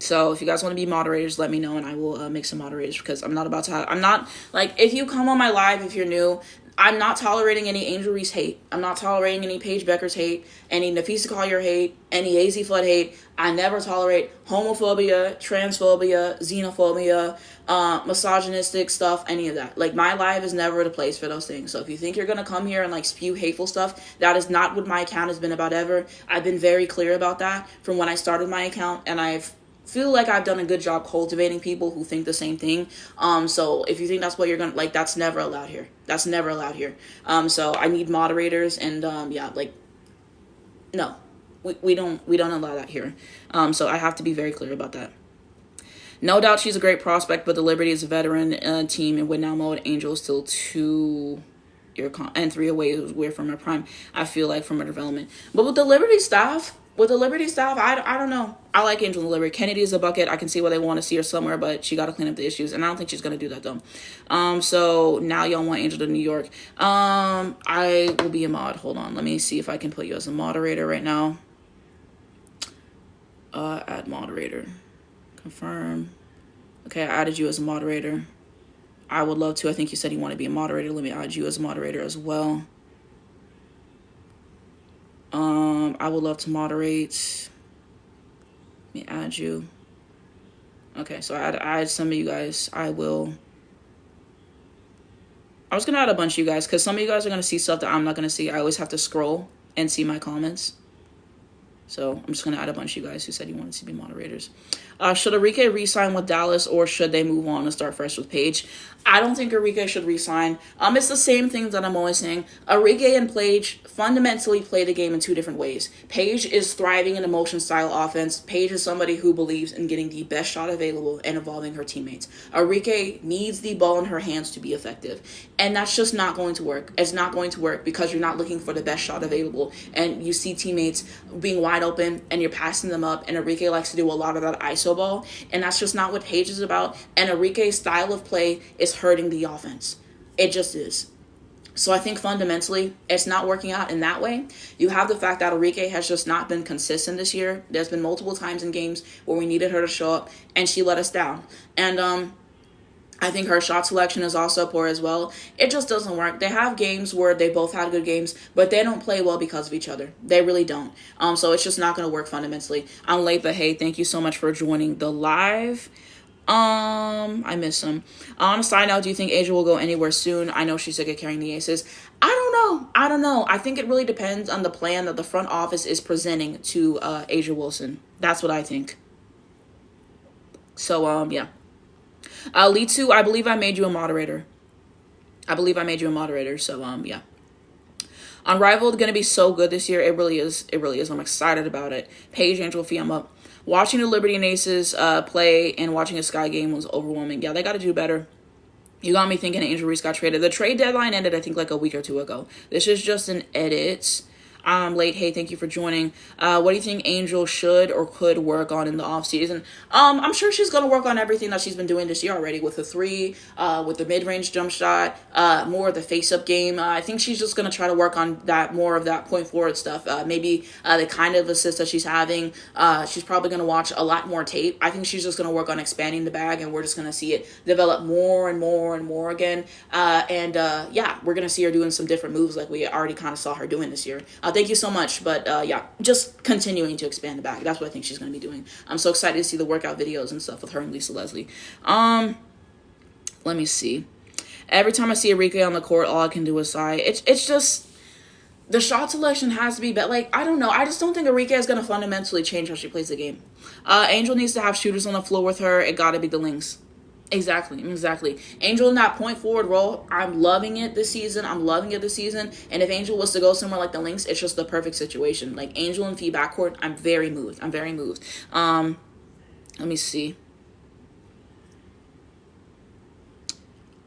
So if you guys want to be moderators, let me know and I will make some moderators, because I'm not about to I'm not, like, if you come on my live, if you're new, I'm not tolerating any Angel Reese hate. I'm not tolerating any Paige Becker's hate, any Nafisa Collier hate, any AZ Flood hate. I never tolerate homophobia, transphobia, xenophobia, misogynistic stuff, any of that. Like, my live is never the place for those things. So if you think you're going to come here and, like, spew hateful stuff, that is not what my account has been about ever. I've been very clear about that from when I started my account, and I've feel like I've done a good job cultivating people who think the same thing. So if you think that's what you're gonna, like, that's never allowed here. That's never allowed here. So I need moderators, and yeah, like, no, we don't allow that here. So I have to be very clear about that. No doubt she's a great prospect, but the Liberty is a veteran team in win now mode. Angel is still 2 year and 3 away from her prime, I feel like, from her development. But with the Liberty staff, I don't know. I like Angel and Liberty. Kennedy is a bucket. I can see why they want to see her somewhere, but she got to clean up the issues, and I don't think she's going to do that, though. So now y'all want Angel to New York. I will be a mod. Hold on. Let me see if I can put you as a moderator right now. Add moderator. Confirm. Okay, I added you as a moderator. I would love to. I think you said you want to be a moderator. Let me add you as a moderator as well. I would love to moderate. Let me add you. Okay, so I add some of you guys. I was going to add a bunch of you guys, because some of you guys are going to see stuff that I'm not going to see. I always have to scroll and see my comments. So I'm just going to add a bunch of you guys who said you wanted to be moderators. Should Enrique re-sign with Dallas, or should they move on and start fresh with Paige? I don't think Enrique should re-sign. It's the same thing that I'm always saying. Enrique and Paige fundamentally play the game in 2 different ways. Paige is thriving in a motion style offense. Paige is somebody who believes in getting the best shot available and involving her teammates. Enrique needs the ball in her hands to be effective. And that's just not going to work. It's not going to work because you're not looking for the best shot available. And you see teammates being wide open and you're passing them up. And Enrique likes to do a lot of that ISO ball. And that's just not what Paige is about. And Enrique's style of play is hurting the offense. It just is. So I think fundamentally it's not working out in that way. You have the fact that Enrique has just not been consistent this year. There's been multiple times in games where we needed her to show up and she let us down. And I think her shot selection is also poor as well. It just doesn't work. They have games where they both had good games, but they don't play well because of each other. They really don't. So it's just not going to work fundamentally. I'm late, but hey, thank you so much for joining the live. I miss him. On a side note, do you think Asia will go anywhere soon? I know she's sick of carrying the aces. I don't know. I think it really depends on the plan that the front office is presenting to Asia Wilson. That's what I think. So, yeah. Litu, I believe I made you a moderator. So, yeah. Unrivaled going to be so good this year. It really is. I'm excited about it. Paige, Angel, Phee, I'm up. Watching the Liberty and Aces play and watching a Sky game was overwhelming. Yeah, they got to do better. You got me thinking Angel Reese got traded. The trade deadline ended, I think, like a week or 2 ago. This is just an edit. Late. Hey, thank you for joining. What do you think Angel should or could work on in the offseason? I'm sure she's going to work on everything that she's been doing this year already, with the 3, with the mid-range jump shot, more of the face-up game. I think she's just going to try to work on that, more of that point forward stuff. Maybe the kind of assist that she's having. She's probably going to watch a lot more tape. I think she's just going to work on expanding the bag, and we're just going to see it develop more and more and more again. Yeah, we're going to see her doing some different moves like we already kind of saw her doing this year. Thank you so much. But yeah, just continuing to expand the bag. That's what I think she's going to be doing. I'm so excited to see the workout videos and stuff with her and Lisa Leslie. Let me see. Every time I see Enrique on the court, all I can do is sigh. It's just, the shot selection has to be better. Like, I don't know. I just don't think Enrique is going to fundamentally change how she plays the game. Angel needs to have shooters on the floor with her. It got to be the Lynx. Exactly. Angel in that point forward role, I'm loving it this season. And if Angel was to go somewhere like the Lynx, it's just the perfect situation. Like, Angel and Phee backcourt, I'm very moved. Let me see.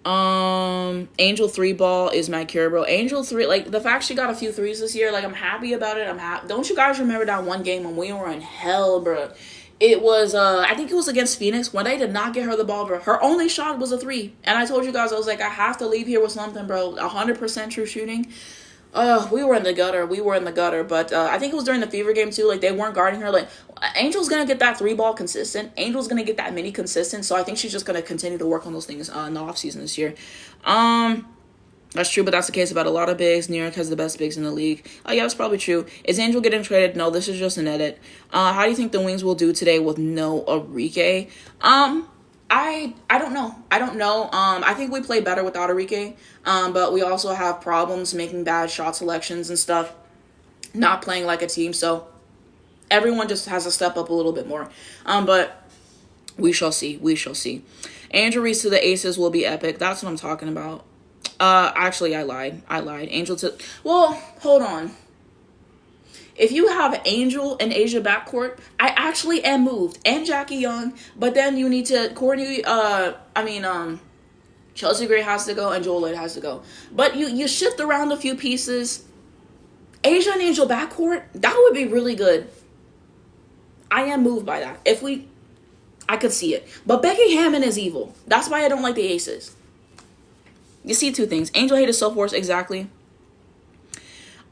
Angel 3 ball is my cure, bro. Angel 3, like, the fact she got a few threes this year, like, I'm happy about it. Don't you guys remember that one game when we were in hell, bro? It was I think it was against Phoenix when they did not get her the ball, bro. Her only shot was a three. And I told you guys, I was like, I have to leave here with something, bro. 100% true shooting. We were in the gutter. We were in the gutter. But I think it was during the Fever game too. Like, they weren't guarding her. Like, Angel's gonna get that three ball consistent. Angel's gonna get that mini consistent. So I think she's just gonna continue to work on those things in the offseason this year. That's true, but that's the case about a lot of bigs. New York has the best bigs in the league. Oh, yeah, that's probably true. Is Angel getting traded? No, this is just an edit. How do you think the Wings will do today with no Enrique? I don't know. I don't know. I think we play better without Enrique. But we also have problems making bad shot selections and stuff. Not playing like a team. So everyone just has to step up a little bit more. But we shall see. We shall see. Angel Reese to the Aces will be epic. That's what I'm talking about. Actually, I lied. Angel to... Well, hold on. If you have Angel and Asia backcourt, I actually am moved. And Jackie Young. But then you need to... Chelsea Gray has to go and Joel Lloyd has to go. But you shift around a few pieces. Asia and Angel backcourt, that would be really good. I am moved by that. I could see it. But Becky Hammond is evil. That's why I don't like the Aces. You see two things. Angel hated self-worth, exactly.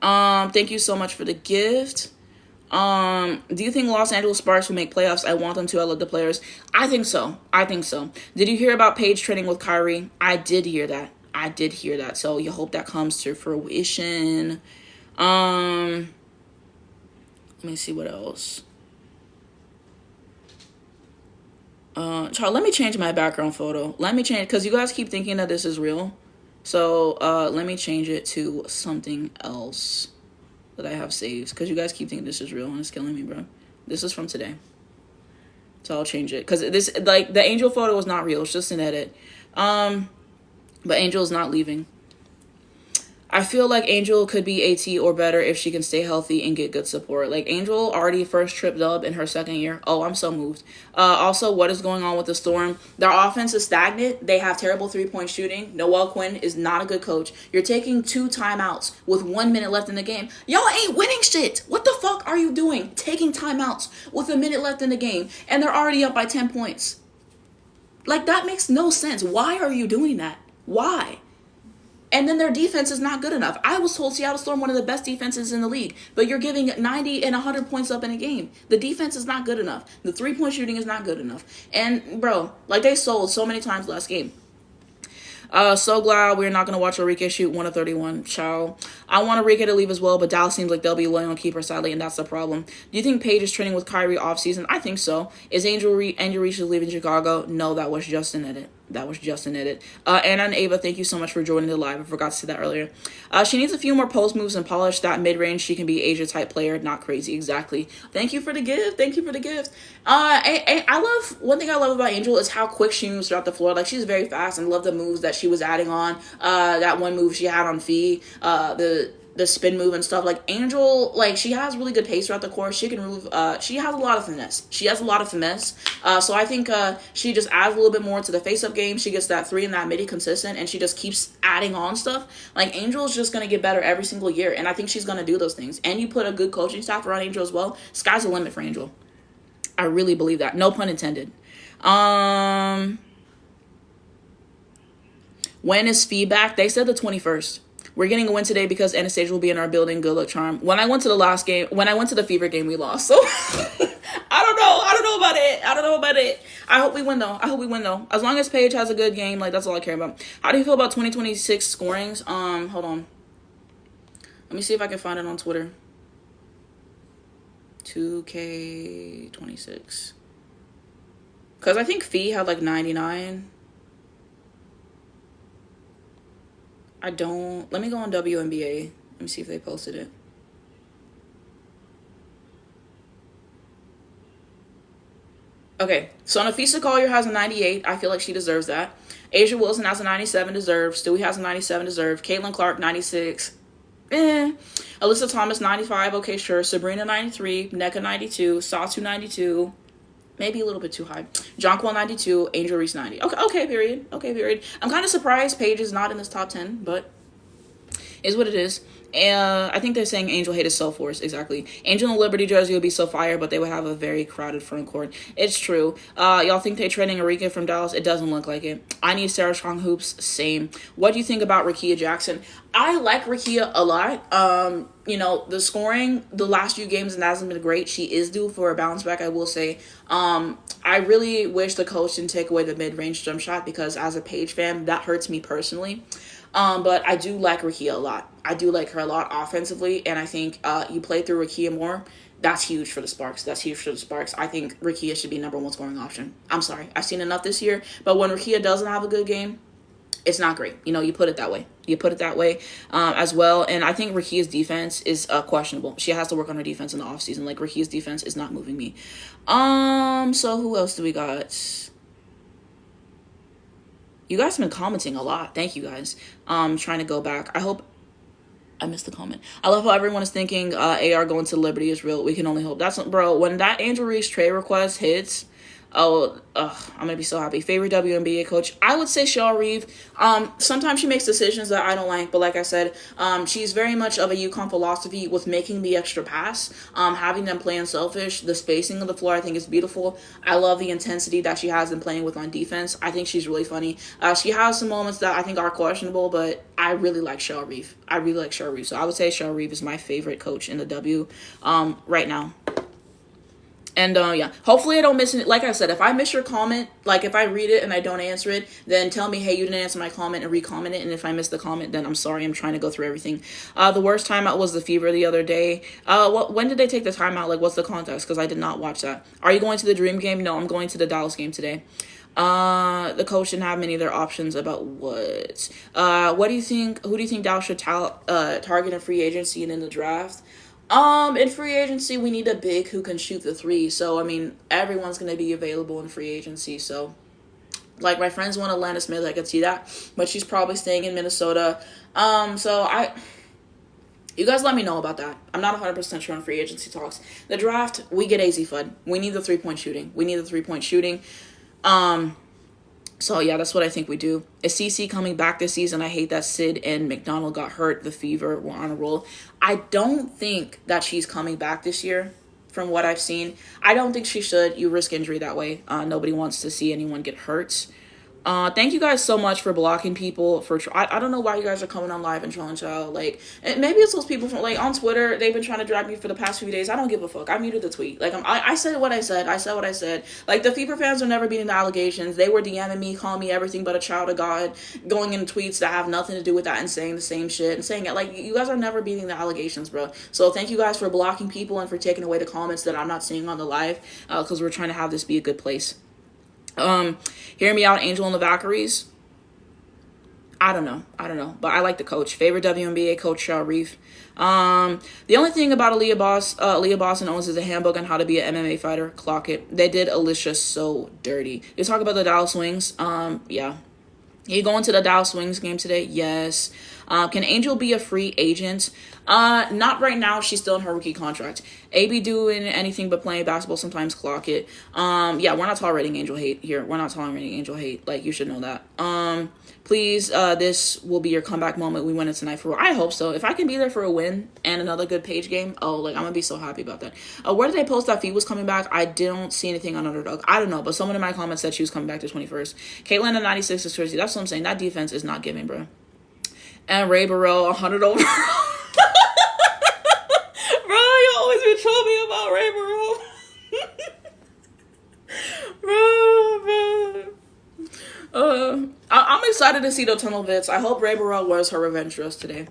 Thank you so much for the gift. Do you think Los Angeles Sparks will make playoffs? I want them to. I love the players. I think so. Did you hear about Paige training with Kyrie? I did hear that. So you hope that comes to fruition. Let me see what else. Child, let me change my background photo. Because you guys keep thinking that this is real. So, let me change it to something else that I have saved. Because you guys keep thinking this is real and it's killing me, bro. This is from today. So I'll change it. Because the Angel photo was not real. It's just an edit. But Angel's not leaving. I feel like Angel could be AT or better if she can stay healthy and get good support. Like, Angel already first trip dub in her second year. Oh, I'm so moved. Also, what is going on with the Storm? Their offense is stagnant. They have terrible three-point shooting. Noelle Quinn is not a good coach. You're taking 2 timeouts with 1 minute left in the game. Y'all ain't winning shit. What the fuck are you doing? Taking timeouts with 1 minute left in the game. And they're already up by 10 points. Like, that makes no sense. Why are you doing that? Why? And then their defense is not good enough. I was told Seattle Storm one of the best defenses in the league, but you're giving 90 and 100 points up in a game. The defense is not good enough. The three-point shooting is not good enough. And, bro, like, they sold so many times last game. So glad we're not going to watch Enrique shoot 1 of 31. Ciao. I want Enrique to leave as well, but Dallas seems like they'll be loyal and keep her sadly, and that's the problem. Do you think Paige is training with Kyrie offseason? I think so. Is Angel Reese leaving Chicago? No, that was just an edit. Anna and Ava, thank you so much for joining the live. I forgot to say that earlier. She needs a few more post moves and polish that mid-range. She can be Asia type player, not crazy. Exactly. Thank you for the gift. I love, one thing I love about Angel is how quick she moves throughout the floor. Like, she's very fast, and love the moves that she was adding on. That one move she had on Phee, the spin move and stuff. Like, Angel, like, she has really good pace throughout the course. She can move. She has a lot of finesse. So I think she just adds a little bit more to the face-up game. She gets that 3 and that midi consistent, and she just keeps adding on stuff. Like, Angel's just going to get better every single year, and I think she's going to do those things. And you put a good coaching staff around Angel as well, sky's the limit for Angel. I really believe that. No pun intended. When is Phee back? They said the 21st. We're getting a win today because Anastasia will be in our building. Good luck, charm. When I went to the Fever game, we lost. So I don't know about it. I hope we win though. As long as Paige has a good game, like, that's all I care about. How do you feel about 2026 scorings? Hold on. Let me see if I can find it on Twitter. 2K26. Because I think Phee had like 99. Let me go on WNBA. Let me see if they posted it. Okay, so Nafisa Collier has a 98. I feel like she deserves that. Asia Wilson has a 97, deserved. Stewie has a 97, deserved. Caitlin Clark, 96. Alyssa Thomas, 95. Okay, sure. Sabrina, 93. Neka, 92. Satu, 92. Maybe a little bit too high. Jonquil, 92. Angel Reese, 90. Okay, period. I'm kind of surprised Paige is not in this top 10, but Is what it is. I think they're saying Angel hate is so forced. Exactly. Angel and Liberty jersey would be so fire, but they would have a very crowded front court. It's true. Y'all think they're trading Arika from Dallas? It doesn't look like it. I need Sarah Strong hoops. Same. What do you think about Rakia Jackson? I like Rakia a lot. You know, the scoring the last few games hasn't been great. She is due for a bounce back, I will say. I really wish the coach didn't take away the mid-range jump shot, because as a Paige fan, that hurts me personally. But I do like Rakia a lot. I do like her a lot offensively, and I think you play through Rakia more. That's huge for the Sparks. That's huge for the Sparks. I think Rakia should be #1 scoring option. I'm sorry. I've seen enough this year, but when Rakia doesn't have a good game, it's not great. You know, you put it that way. You put it that way as well. And I think Rakia's defense is questionable. She has to work on her defense in the offseason. Like, Rakia's defense is not moving me. So who else do we got? You guys have been commenting a lot. Thank you guys. Trying to go back. I hope I missed the comment. I love how everyone is thinking AR going to Liberty is real. We can only hope. That's, bro, when that Angel Reese trade request hits, I'm gonna be so happy. Favorite WNBA coach? I would say Cheryl Reeve. Sometimes she makes decisions that I don't like, but like I said, she's very much of a UConn philosophy with making the extra pass, having them play unselfish. The spacing of the floor, I think, is beautiful. I love the intensity that she has in playing with on defense. I think she's really funny. She has some moments that I think are questionable, but I really like Cheryl Reeve. I really like Cheryl Reeve. So I would say Cheryl Reeve is my favorite coach in the W right now. And, yeah, hopefully I don't miss it. Like I said, if I miss your comment, like if I read it and I don't answer it, then tell me, hey, you didn't answer my comment, and re-comment it. And if I miss the comment, then I'm sorry. I'm trying to go through everything. The worst timeout was the Fever the other day. When did they take the timeout? Like, what's the context? Because I did not watch that. Are you going to the Dream game? No, I'm going to the Dallas game today. The coach didn't have many other options about what. What do you think? Who do you think Dallas should target in free agency and in the draft? In free agency, we need a big who can shoot the three. So, I mean, everyone's going to be available in free agency. So, like, my friends want Atlanta Smith. I could see that. But she's probably staying in Minnesota. You guys let me know about that. I'm not 100% sure on free agency talks. The draft, we get AZ Fudd. We need the three-point shooting. So, yeah, that's what I think we do. Is CC coming back this season? I hate that Sid and McDonald got hurt. The Fever were on a roll. I don't think that she's coming back this year from what I've seen. I don't think she should. You risk injury that way. Nobody wants to see anyone get hurt. Thank you guys so much for blocking people. I don't know why you guys are coming on live and trolling child. Like, maybe it's those people from, like, on Twitter. They've been trying to drag me for the past few days. I don't give a fuck. I muted the tweet. Like, I said what I said. I said what I said. Like, the Fever fans are never beating the allegations. They were DMing me, calling me everything but a child of God, going in tweets that have nothing to do with that and saying the same shit and saying it. Like, you guys are never beating the allegations, bro. So thank you guys for blocking people and for taking away the comments that I'm not seeing on the live, because we're trying to have this be a good place. Hear me out, Angel and the Valkyries. I don't know, but I like the coach. Favorite WNBA coach, Cheryl Reeve. The only thing about Aaliyah Boston owns is a handbook on how to be an MMA fighter. Clock it. They did Alicia so dirty. You talk about the Dallas Wings. Yeah. You going to the Dallas Wings game today? Yes. Can Angel be a free agent? Not right now. She's still in her rookie contract. AB doing anything but playing basketball sometimes. Clock it. Yeah, we're not tolerating Angel hate here. We're not tolerating Angel hate. Like, you should know that. Please, this will be your comeback moment. We win it tonight for real. I hope so. If I can be there for a win and another good Page game, I'm gonna be so happy about that. Where did they post that Phee was coming back? I don't see anything on Underdog. I don't know, but someone in my comments said she was coming back to 21st. Caitlin at 96 is crazy. That's what I'm saying. That defense is not giving, bro. And Ray Burrell, 100 overall. Bro, you always been trolling me about Ray Burrell. Bro. I'm excited to see the tunnel vids. I hope Ray Burrell wears her revenge dress today.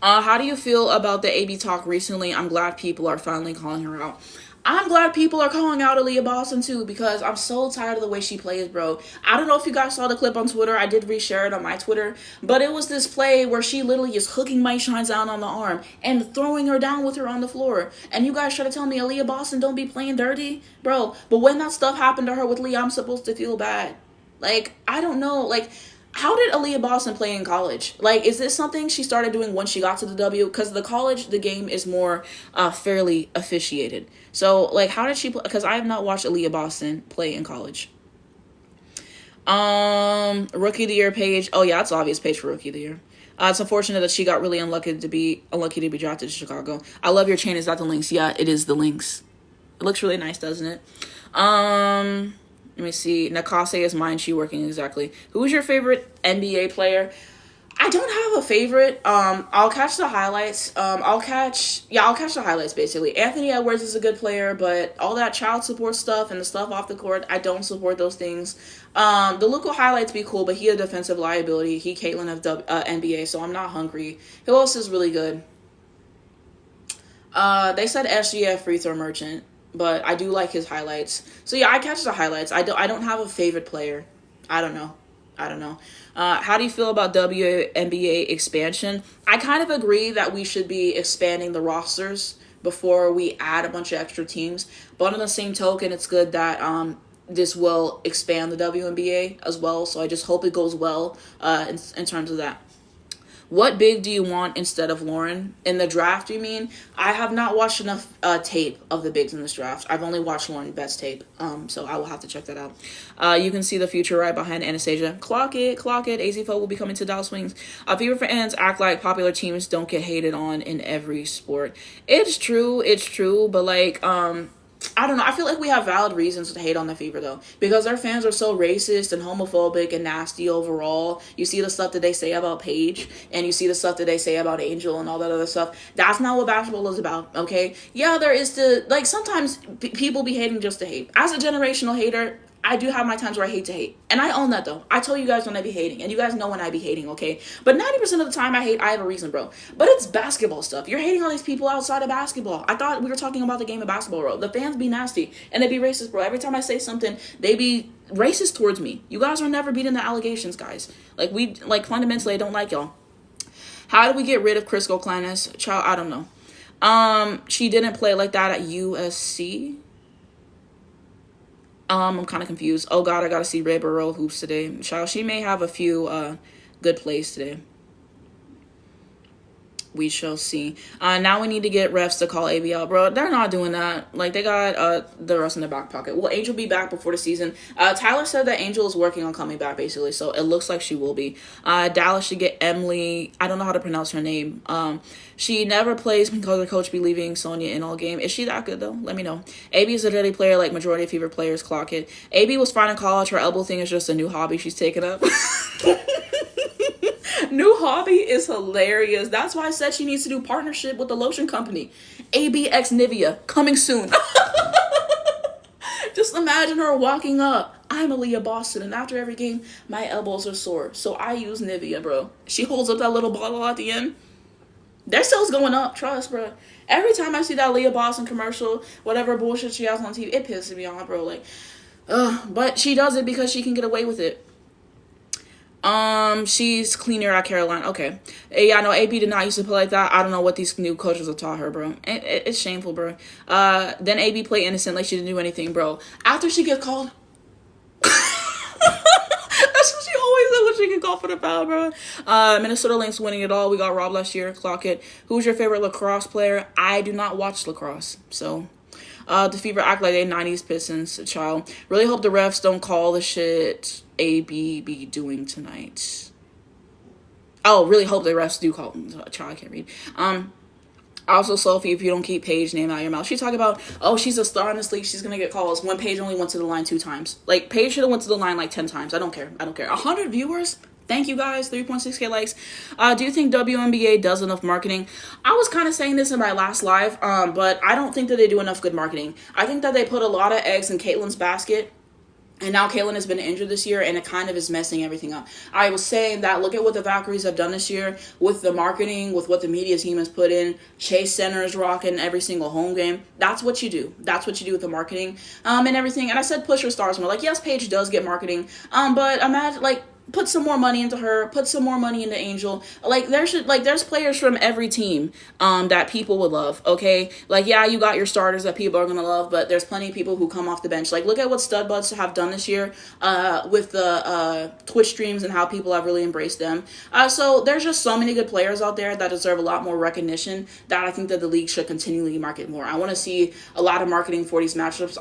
How do you feel about the AB talk recently? I'm glad people are finally calling her out. I'm glad people are calling out Aaliyah Boston too, because I'm so tired of the way she plays, bro. I don't know if you guys saw the clip on Twitter. I did reshare it on my Twitter. But it was this play where she literally is hooking Mike Shines down on the arm and throwing her down with her on the floor. And you guys try to tell me Aaliyah Boston don't be playing dirty? Bro, but when that stuff happened to her with Lee, I'm supposed to feel bad. Like, I don't know. Like, how did Aaliyah Boston play in college? Like, is this something she started doing once she got to the W? Because the game is more fairly officiated. So, like, how did she play? Because I have not watched Aaliyah Boston play in college. Rookie of the Year page. Oh, yeah, it's obvious page for Rookie of the Year. It's unfortunate that she got really unlucky to be drafted to Chicago. I love your chain. Is that the Lynx? Yeah, it is the Lynx. It looks really nice, doesn't it? Let me see. Nakase is mine. She working exactly. Who is your favorite NBA player? I don't have a favorite. I'll catch the highlights. I'll catch the highlights basically. Anthony Edwards is a good player, but all that child support stuff and the stuff off the court, I don't support those things. The Luka highlights be cool, but he a defensive liability. He Caitlyn of NBA, so I'm not hungry. Who else is really good? They said SGF free throw merchant, but I do like his highlights. So yeah, I catch the highlights. I don't have a favorite player. I don't know. How do you feel about WNBA expansion? I kind of agree that we should be expanding the rosters before we add a bunch of extra teams. But on the same token, it's good that this will expand the WNBA as well. So I just hope it goes well in terms of that. What big do you want instead of Lauren? In the draft, you mean? I have not watched enough tape of the bigs in this draft. I've only watched Lauren Best tape, so I will have to check that out. You can see the future right behind Anastasia. Clock it. AZ Folk will be coming to Dallas Wings. Fever fans act like popular teams don't get hated on in every sport. It's true, but like, I don't know. I feel like we have valid reasons to hate on the Fever, though, because their fans are so racist and homophobic and nasty overall. You see the stuff that they say about Paige, and you see the stuff that they say about Angel and all that other stuff. That's not what basketball is about, okay? Yeah, there is sometimes people be hating just to hate. As a generational hater, I do have my times where I hate to hate. And I own that, though. I tell you guys when I be hating. And you guys know when I be hating, okay? But 90% of the time I hate, I have a reason, bro. But it's basketball stuff. You're hating on these people outside of basketball. I thought we were talking about the game of basketball, bro. The fans be nasty. And they be racist, bro. Every time I say something, they be racist towards me. You guys are never beating the allegations, guys. Fundamentally, I don't like y'all. How do we get rid of Crisco Clanis? Child, I don't know. She didn't play like that at USC. I'm kind of confused. Oh God, I gotta see Red Burrow hoops today. Child, she may have a few good plays today. We shall see. Now we need to get refs to call ABL, bro. They're not doing that. Like, they got the rest in their back pocket. Will Angel be back before the season? Tyler said that Angel is working on coming back, basically, so it looks like she will be. Dallas should get Emily. I don't know how to pronounce her name. She never plays because her coach be leaving Sonya in all game. Is she that good, though? Let me know. AB is a dirty player like majority of Fever players. Clock it. AB was fine in college. Her elbow thing is just a new hobby she's taken up. New hobby is hilarious. That's why I said she needs to do partnership with the lotion company. ABX Nivea, coming soon. Just imagine her walking up. I'm Aaliyah Boston, and after every game, my elbows are sore. So I use Nivea, bro. She holds up that little bottle at the end. Their sales going up, trust, bro. Every time I see that Aaliyah Boston commercial, whatever bullshit she has on TV, it pisses me off, bro. Like, but she does it because she can get away with it. She's cleaner at Carolina. Okay. Yeah, no, AP did not used to play like that. I don't know what these new coaches have taught her, bro. It's shameful, bro. Then AB play innocent like she didn't do anything, bro. After she gets called. That's what she always said when she get called for the foul, bro. Minnesota Lynx winning it all. We got robbed last year. Clock it. Who's your favorite lacrosse player? I do not watch lacrosse, so... the Fever act like they 90s Pistons, child. Really hope the refs don't call the shit AB be doing tonight. Oh, really hope the refs do call. Child, I can't read. Also, Sophie, if you don't keep Paige name out of your mouth. She's talking about, oh, she's a star in this league. She's going to get calls when Paige only went to the line 2 times. Like, Paige should have went to the line like 10 times. I don't care. 100 viewers? Thank you guys. 3.6k likes. Do you think WNBA does enough marketing? I was kind of saying this in my last live, but I don't think that they do enough good marketing. I think that they put a lot of eggs in Caitlyn's basket. And now Caitlyn has been injured this year, and it kind of is messing everything up. I was saying that look at what the Valkyries have done this year with the marketing, with what the media team has put in. Chase Center is rocking every single home game. That's what you do. That's what you do with the marketing and everything. And I said push her stars more. Like, yes, Paige does get marketing, but imagine, like, put some more money into her, put some more money into Angel. Like, there's players from every team that people would love, okay? Like, yeah, you got your starters that people are gonna love, but there's plenty of people who come off the bench. Like, look at what Stud Buds have done this year with the Twitch streams and how people have really embraced them. So there's just so many good players out there that deserve a lot more recognition that I think that the league should continually market more. I want to see a lot of marketing for these matchups.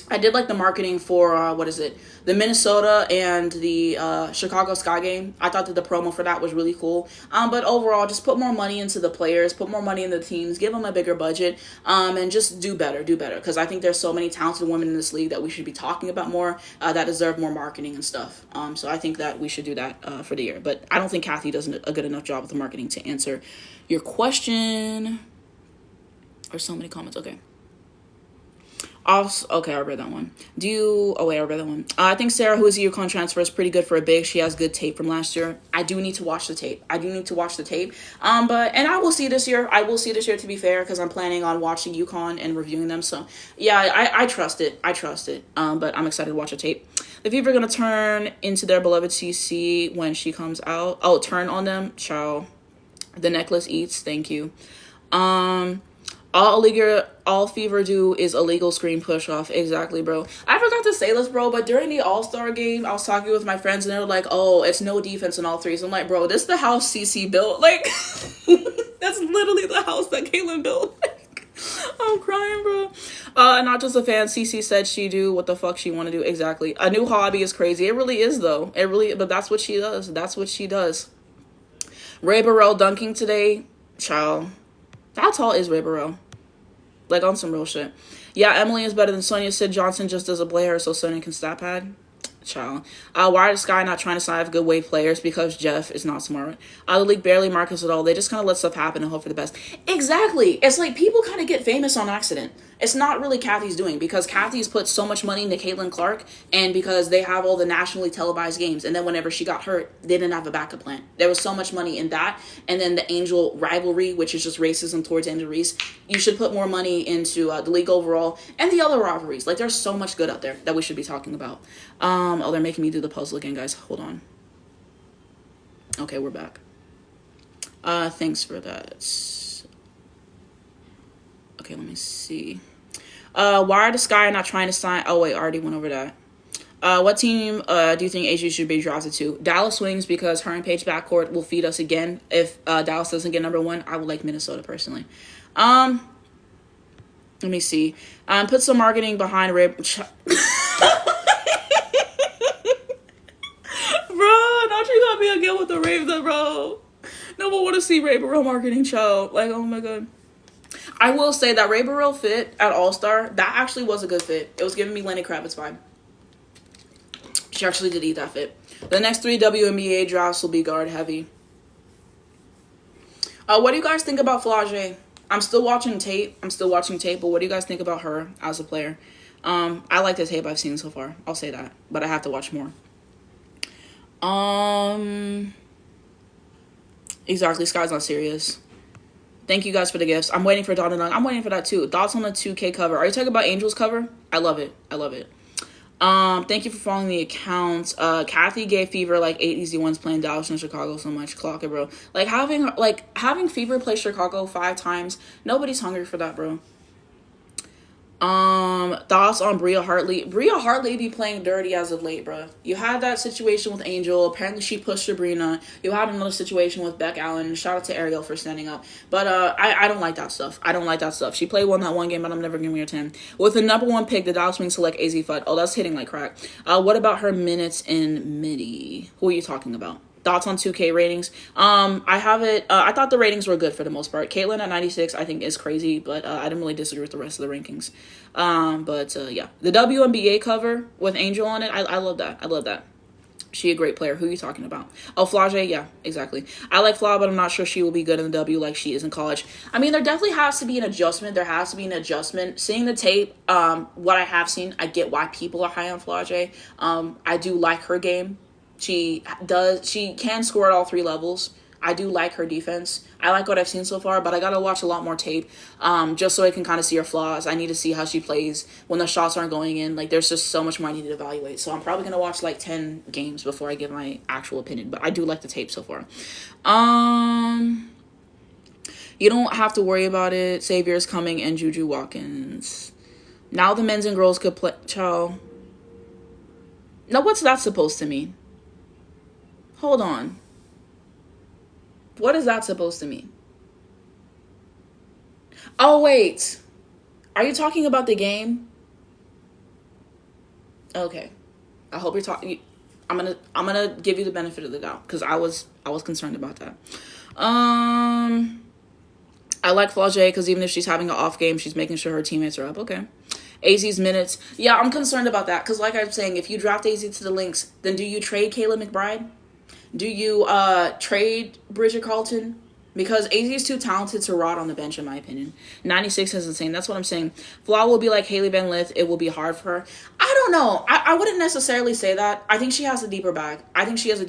I did like the marketing for what is it, the Minnesota and the Chicago Sky game. I thought that the promo for that was really cool. But overall, just put more money into the players, put more money in the teams, give them a bigger budget, and just do better, do better. Because I think there's so many talented women in this league that we should be talking about more, that deserve more marketing and stuff. So I think that we should do that for the year. But I don't think Kathy does a good enough job with the marketing to answer your question. Or so many comments. Okay. Also, okay, I read that one. I read that one. I think Sarah, who is a UConn transfer, is pretty good for a big. She has good tape from last year. I do need to watch the tape. And I will see this year. To be fair, because I'm planning on watching UConn and reviewing them. So, yeah, I trust it. But I'm excited to watch the tape. The Fever are going to turn into their beloved CC when she comes out. Oh, turn on them. Ciao. The necklace eats. Thank you. All Fever do is illegal screen push off. Exactly, bro. I forgot to say this, bro, but during the All-Star game, I was talking with my friends and they were like, oh, it's no defense in all threes. I'm like, bro, this is the house CC built. Like, that's literally the house that Caitlyn built. I'm crying, bro. Not just a fan. CC said she do what the fuck she want to do. Exactly. A new hobby is crazy. It really is, though. But that's what she does. Ray Burrell dunking today. Child. How tall is Ray Burrell? Like, on some real shit. Yeah, Emily is better than Sonya. Sid Johnson just doesn't play her so Sonya can stat pad. Child. Why are the Sky not trying to sign good wave players? Because Jeff is not smart. The league barely markets at all. They just kind of let stuff happen and hope for the best. Exactly. It's like people kind of get famous on accident. It's not really Kathy's doing, because Kathy's put so much money into Caitlin Clark, and because they have all the nationally televised games. And then whenever she got hurt, they didn't have a backup plan. There was so much money in that. And then the Angel rivalry, which is just racism towards Angel Reese. You should put more money into the league overall and the other rivalries. Like, there's so much good out there that we should be talking about. Oh, they're making me do the puzzle again, guys. Hold on. Okay, we're back. Thanks for that. Okay, let me see. Why are the Sky not trying to sign? Oh, wait, I already went over that. What team do you think AJ should be drafted to? Dallas Wings, because her and Paige backcourt will feed us again. If Dallas doesn't get number one, I would like Minnesota personally. Let me see. Put some marketing behind Ray. Bro, don't you got me again with the Ravens, bro. No one want to see Ray Burrell marketing, child. Like, oh my god. I will say that Ray Burrell fit at All-Star, that actually was a good fit. It was giving me Lenny Kravitz vibe. She actually did eat that fit. The next 3 WNBA drafts will be guard heavy. What do you guys think about Flage? I'm still watching tape, but what do you guys think about her as a player? I like the tape I've seen so far. I'll say that, but I have to watch more. Exactly, Sky's not serious. Thank you guys for the gifts. I'm waiting for Dot and Dunk. I'm waiting for that too. Dots on the 2K cover. Are you talking about Angels cover? I love it. Thank you for following the account. Kathy gave Fever like 8 easy ones playing Dallas and Chicago so much. Clock it, bro. Like having Fever play Chicago 5 times. Nobody's hungry for that, bro. Thoughts on Bria Hartley. Bria Hartley be playing dirty as of late, bro. You had that situation with Angel. Apparently she pushed Sabrina. You had another situation with Beck Allen. Shout out to Ariel for standing up. But I don't like that stuff. She played that one game, but I'm never giving her 10. With the number 1 pick, the Dallas Wings select AZ Fudd. Oh, that's hitting like crack. What about her minutes in midi? Who are you talking about? Thoughts on 2K ratings? I have it. I thought the ratings were good for the most part. Caitlyn at 96, I think is crazy, but I didn't really disagree with the rest of the rankings. Yeah, the WNBA cover with Angel on it, I love that. She a great player. Who are you talking about? Oh, Flage, yeah, exactly. I like Fla, but I'm not sure she will be good in the W like she is in college. I mean, there definitely has to be an adjustment. Seeing the tape, what I have seen, I get why people are high on Flage. I do like her game. She can score at all 3 levels. I do like her defense. I like what I've seen so far, but I gotta watch a lot more tape, just so I can kind of see her flaws. I need to see how she plays when the shots aren't going in. Like, there's just so much more I need to evaluate. So I'm probably gonna watch like 10 games before I give my actual opinion. But I do like the tape so far. You don't have to worry about it. Xavier's coming and Juju Watkins. Now the men's and girls could play. Ciao. Now what's that supposed to mean? Hold on. What is that supposed to mean? Oh, wait. Are you talking about the game? Okay. I hope you're talking. I'm gonna give you the benefit of the doubt because I was concerned about that. I like Flau'jae because even if she's having an off game, she's making sure her teammates are up. Okay. AZ's minutes. Yeah, I'm concerned about that because, like I'm saying, if you draft AZ to the Lynx, then do you trade Kayla McBride? Do you trade Bridget Carlton? Because AZ is too talented to rot on the bench, in my opinion. 96 is insane. That's what I'm saying. Flaw will be like Haley Van Lith. It will be hard for her. I don't know. I wouldn't necessarily say that. I think she has a deeper bag. She has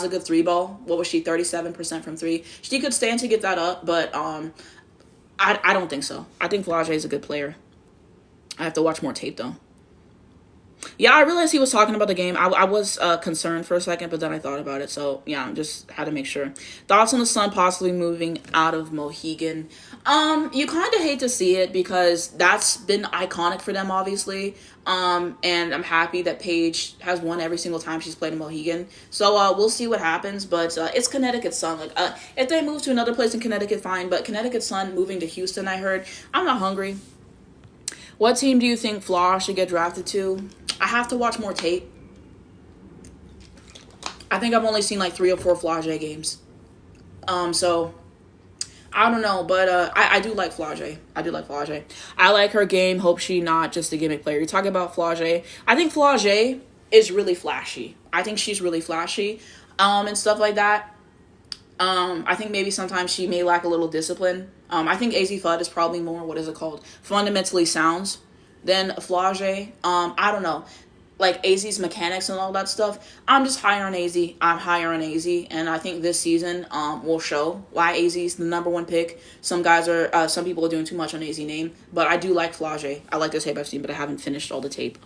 a good three ball. What was she? 37% from three. She could stand to get that up, but I don't think so. I think Flau'jae is a good player. I have to watch more tape, though. Yeah, I realized he was talking about the game. I was concerned for a second, but then I thought about it. So, yeah, just had to make sure. Thoughts on the Sun possibly moving out of Mohegan? You kind of hate to see it because that's been iconic for them, obviously. And I'm happy that Paige has won every single time she's played in Mohegan. So, we'll see what happens. But it's Connecticut Sun. Like, if they move to another place in Connecticut, fine. But Connecticut Sun moving to Houston, I heard. I'm not hungry. What team do you think Flaw should get drafted to? I have to watch more tape. I think I've only seen like 3 or 4 Flau'jae games. So I don't know, but I do like Flau'jae. I like her game. Hope she not just a gimmick player. You're talking about Flau'jae. I think Flau'jae is really flashy. I think she's really flashy, and stuff like that. I think maybe sometimes she may lack a little discipline. I think AZ Fudd is probably more, fundamentally sounds than Flau'jae. I don't know. Like AZ's mechanics and all that stuff. I'm just higher on AZ. I'm higher on AZ. And I think this season will show why AZ is the number 1 pick. Some people are doing too much on AZ name. But I do like Flau'jae. I like the tape I've seen, but I haven't finished all the tape.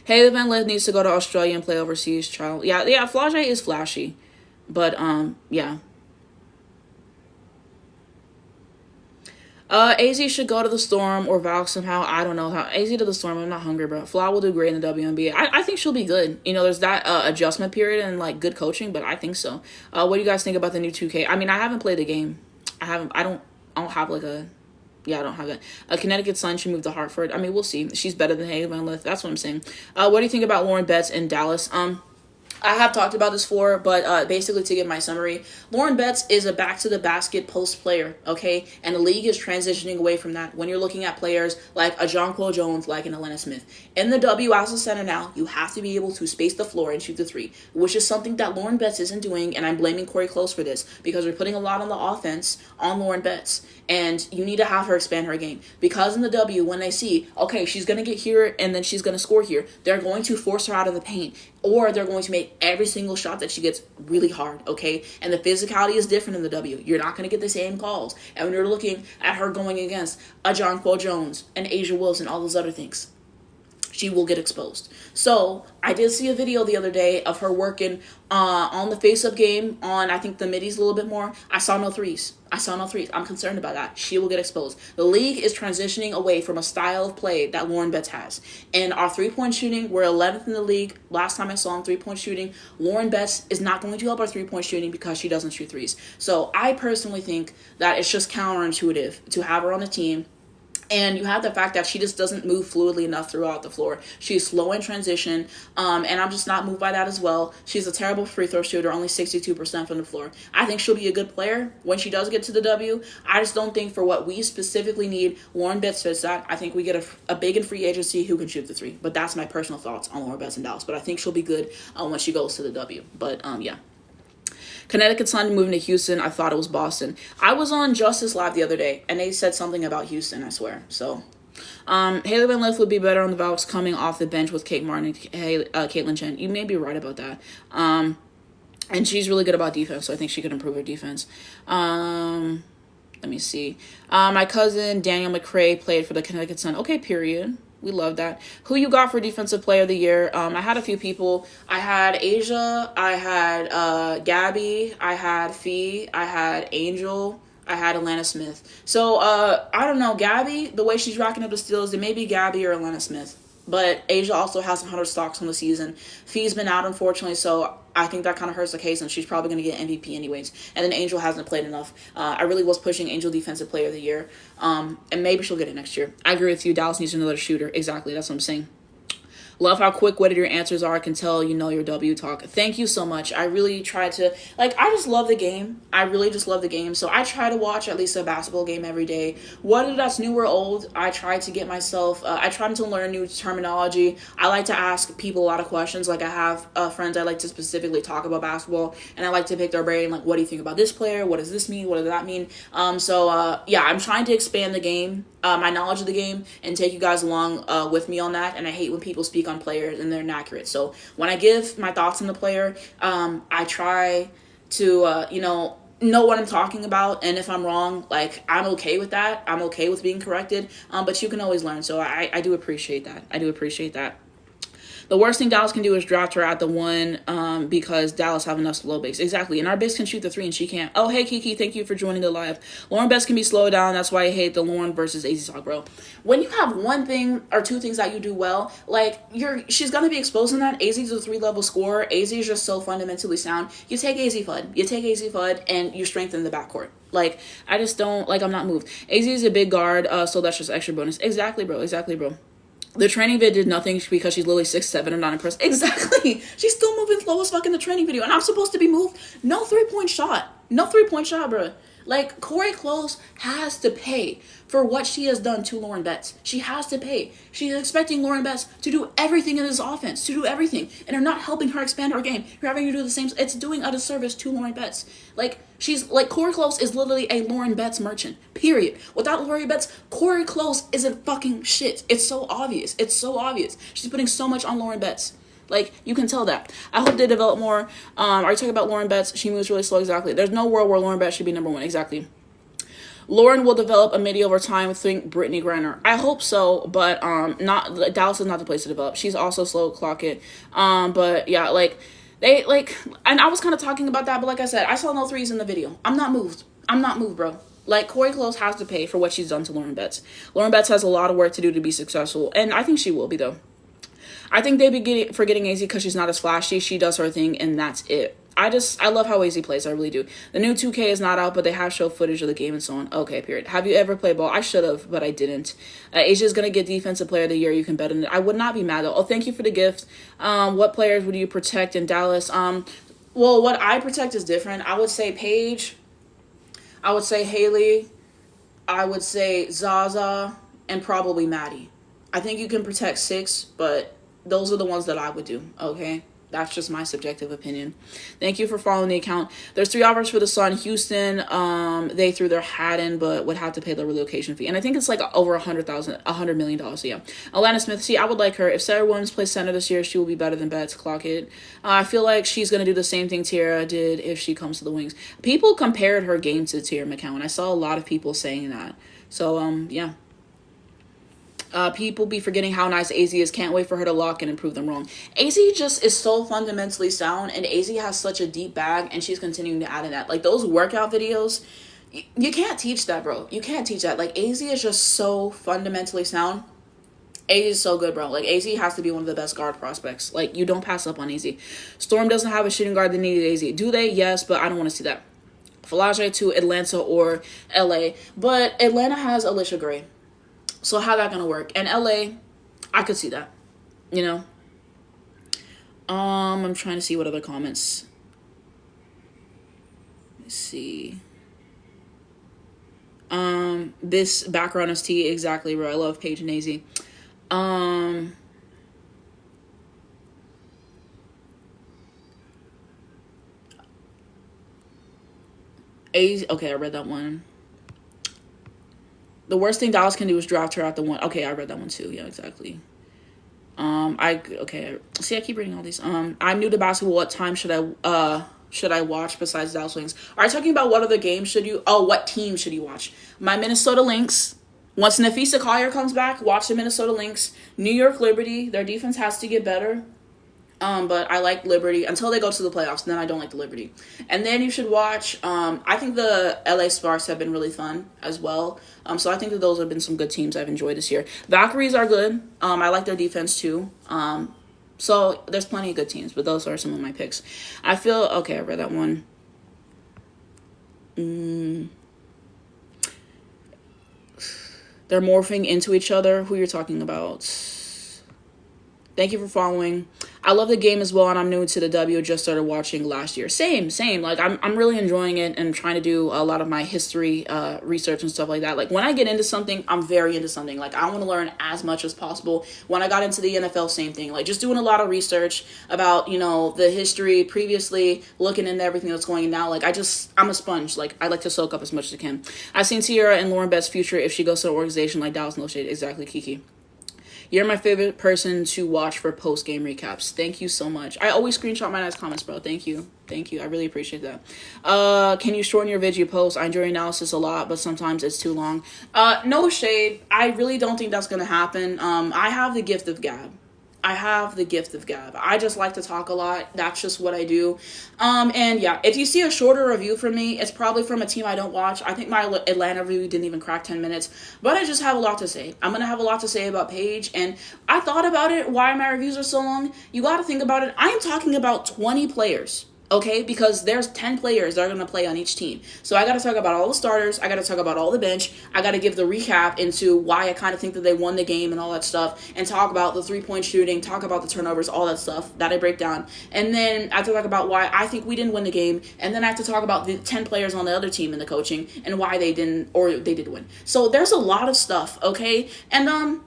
Haley Van Lith needs to go to Australia and play overseas. Yeah, Flau'jae is flashy. But, yeah. AZ should go to the Storm or Valk somehow. I don't know how. AZ to the Storm. I'm not hungry, bro. Flaw will do great in the WNBA. I think she'll be good. You know, there's that adjustment period and, like, good coaching, but I think so. What do you guys think about the new 2K? I mean, I haven't played the game. I don't have, like, I don't have it. Connecticut Sun should move to Hartford. I mean, we'll see. She's better than Haley Van Lith. That's what I'm saying. What do you think about Lauren Betts in Dallas? I have talked about this before, but basically to give my summary, Lauren Betts is a back-to-the-basket post player, okay? And the league is transitioning away from that when you're looking at players like a Jonquil Jones, like an Elena Smith. In the W as a center now, you have to be able to space the floor and shoot the 3, which is something that Lauren Betts isn't doing, and I'm blaming Corey Close for this because we're putting a lot on the offense on Lauren Betts, and you need to have her expand her game. Because in the W, when they see, okay, she's going to get here and then she's going to score here, they're going to force her out of the paint, or they're going to make every single shot that she gets really hard, okay? And the physicality is different in the W. You're not going to get the same calls. And when you're looking at her going against a Jonquil Jones, an Asia Wilson, all those other things, she will get exposed. So I did see a video the other day of her working on the face-up game on, I think, the middies a little bit more. I saw no threes. I'm concerned about that. She will get exposed. The league is transitioning away from a style of play that Lauren Betts has. And our three-point shooting, we're 11th in the league. Last time I saw him three-point shooting, Lauren Betts is not going to help our three-point shooting because she doesn't shoot threes. So I personally think that it's just counterintuitive to have her on the team. And you have the fact that she just doesn't move fluidly enough throughout the floor. She's slow in transition, and I'm just not moved by that as well. She's a terrible free throw shooter, only 62% from the floor. I think she'll be a good player when she does get to the W. I just don't think for what we specifically need, Lauren Betts fits that. I think we get a big and free agency who can shoot the 3. But that's my personal thoughts on Lauren Betts in Dallas. But I think she'll be good when she goes to the W. But, yeah. Connecticut Sun moving to Houston. I thought it was Boston. I was on Justice Live the other day, and they said something about Houston, I swear. So, Haley Van Lith would be better on the Valks coming off the bench with Kate Martin and Caitlin Chen. You may be right about that. And she's really good about defense, so I think she could improve her defense. Let me see. My cousin Daniel McCray played for the Connecticut Sun. Okay, period. We love that. Who you got for Defensive Player of the Year? I had a few people. I had Asia. I had Gabby. I had Phee. I had Angel. I had Atlanta Smith. So, I don't know. Gabby, the way she's racking up the steals, it may be Gabby or Atlanta Smith. But Asia also has 100 stocks on the season. Fee's been out, unfortunately, so I think that kind of hurts the case, and she's probably going to get MVP anyways. And then Angel hasn't played enough. I really was pushing Angel Defensive Player of the Year, and maybe she'll get it next year. I agree with you. Dallas needs another shooter. Exactly. That's what I'm saying. Love how quick-witted your answers are. I can tell you know your W talk. Thank you so much. I really try to, like, I just love the game. I really just love the game. So I try to watch at least a basketball game every day. Whether that's new or old, I try to get myself, I try to learn new terminology. I like to ask people a lot of questions. Like, I have friends I like to specifically talk about basketball, and I like to pick their brain. Like, what do you think about this player? What does this mean? What does that mean? Yeah, I'm trying to expand the game, my knowledge of the game, and take you guys along with me on that. And I hate when people speak on players and they're inaccurate. So when I give my thoughts on the player, I try to know what I'm talking about. And if I'm wrong, like, I'm okay with that. I'm okay with being corrected. But you can always learn. So I do appreciate that. I do appreciate that. The worst thing Dallas can do is draft her at the 1 because Dallas have enough slow bigs. Exactly. And our bigs can shoot the 3 and she can't. Oh, hey, Kiki. Thank you for joining the live. Lauren Best can be slowed down. That's why I hate the Lauren versus AZ talk, bro. When you have one thing or two things that you do well, like, she's going to be exposing that. AZ is a 3-level scorer. AZ is just so fundamentally sound. You take AZ FUD. You take AZ FUD and you strengthen the backcourt. Like, I just don't, like, I'm not moved. AZ is a big guard, so that's just extra bonus. Exactly, bro. Exactly, bro. The training vid did nothing because she's literally 6'7". I'm not impressed. Exactly. She's still moving slow as fuck in the training video. And I'm supposed to be moved. No 3-point shot. No 3-point shot, bro. Like, Corey Close has to pay for what she has done to Lauren Betts. She has to pay. She's expecting Lauren Betts to do everything in this offense, to do everything. And you're not helping her expand her game. You're having her do the same. It's doing a disservice to Lauren Betts. Like, Corey Close is literally a Lauren Betts merchant. Period. Without Lauren Betts, Corey Close isn't fucking shit. It's so obvious. It's so obvious. She's putting so much on Lauren Betts. Like, you can tell that. I hope they develop more. Are you talking about Lauren Betts? She moves really slow. Exactly. There's no world where Lauren Betts should be number 1. Exactly. Lauren will develop a midi over time. Think Brittany Griner. I hope so, but not Dallas is not the place to develop. She's also slow. Clock it. But yeah, like, they, like, and I was kind of talking about that, but like I said, I saw no 3s in the video. I'm not moved. I'm not moved, bro. Like, Corey Close has to pay for what she's done to Lauren Betts. Lauren Betts has a lot of work to do to be successful, and I think she will be, though. I think they be forgetting AZ because she's not as flashy. She does her thing, and that's it. I love how AZ plays. I really do. The new 2K is not out, but they have show footage of the game and so on. Okay, period. Have you ever played ball? I should have, but I didn't. Asia's going to get Defensive Player of the Year. You can bet on it. I would not be mad, though. Oh, thank you for the gift. What players would you protect in Dallas? Well, what I protect is different. I would say Paige. I would say Haley. I would say Zaza. And probably Maddie. I think you can protect 6, but those are the ones that I would do, okay? That's just my subjective opinion. Thank you for following the account. There's 3 offers for the Sun. Houston, they threw their hat in, but would have to pay the relocation fee. And I think it's like over $100 million. So yeah. Alana Smith, see, I would like her. If Sarah Williams plays center this year, she will be better than Betts. Clock it. I feel like she's going to do the same thing Tiara did if she comes to the Wings. People compared her game to Tiara McCowan. I saw a lot of people saying that. So, yeah. People be forgetting how nice AZ is. Can't wait for her to lock and prove them wrong. AZ just is so fundamentally sound, and AZ has such a deep bag, and she's continuing to add in that. Like, those workout videos, you can't teach that, bro. You can't teach that. Like, AZ is just so fundamentally sound. AZ is so good, bro. Like, AZ has to be one of the best guard prospects. Like, you don't pass up on AZ. Storm doesn't have a shooting guard that needed AZ. Do they? Yes, but I don't want to see that. Falage to Atlanta or LA. But Atlanta has Alicia Gray. So how that gonna work? And LA, I could see that, you know. I'm trying to see what other comments. Let's see. This background is T, exactly, bro. I love Paige and AZ. Okay, I read that one. The worst thing Dallas can do is draft her at the 1. Okay, I read that one too. Yeah, exactly. Okay. See, I keep reading all these. I'm new to basketball. What time should I watch besides Dallas Wings? Are you talking about what other games should you? Oh, what team should you watch? My Minnesota Lynx. Once Nafisa Collier comes back, watch the Minnesota Lynx. New York Liberty. Their defense has to get better. But I like Liberty until they go to the playoffs. And then I don't like the Liberty. And then you should watch. I think the LA Sparks have been really fun as well. So I think that those have been some good teams I've enjoyed this year. Valkyries are good. I like their defense too. So there's plenty of good teams, but those are some of my picks. I feel okay. I read that one. They're morphing into each other. Who you're talking about? Thank you for following. I love the game as well, and I'm new to the W. Just started watching last year. Same. Like I'm really enjoying it and trying to do a lot of my history research and stuff like that. Like when I get into something, I'm very into something. Like I want to learn as much as possible. When I got into the NFL, same thing. Like just doing a lot of research about the history previously, looking into everything that's going on now. Like I'm a sponge. Like I like to soak up as much as I can. I've seen Tiara and Lauren Best's future if she goes to an organization like Dallas. No shade. Exactly, Kiki. You're my favorite person to watch for post-game recaps. Thank you so much. I always screenshot my nice comments, bro. Thank you. I really appreciate that. Can you shorten your video posts? I enjoy analysis a lot, but sometimes it's too long. No shade. I really don't think that's going to happen. I have the gift of gab. I just like to talk a lot. That's just what I do. And yeah, if you see a shorter review from me, it's probably from a team I don't watch. I think my Atlanta review didn't even crack 10 minutes, but I just have a lot to say. I'm going to have a lot to say about Paige, and I thought about it, why my reviews are so long. You got to think about it. I am talking about 20 players. Okay, because there's 10 players that are going to play on each team. So I got to talk about all the starters. I got to talk about all the bench. I got to give the recap into why I kind of think that they won the game and all that stuff. And talk about the three-point shooting, talk about the turnovers, all that stuff that I break down. And then I have to talk about why I think we didn't win the game. And then I have to talk about the 10 players on the other team in the coaching and why they didn't, or they did win. So there's a lot of stuff, okay? And,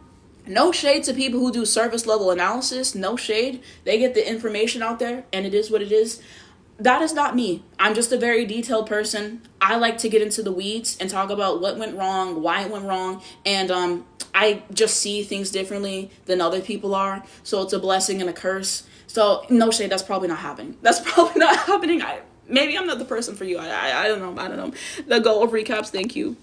no shade to people who do service level analysis. No shade. They get the information out there and it is what it is. That is not me. I'm just a very detailed person. I like to get into the weeds and talk about what went wrong, why it went wrong, and I just see things differently than other people are. So it's a blessing and a curse. So no shade, that's probably not happening. Maybe I'm not the person for you. I don't know. The goal of recaps, thank you.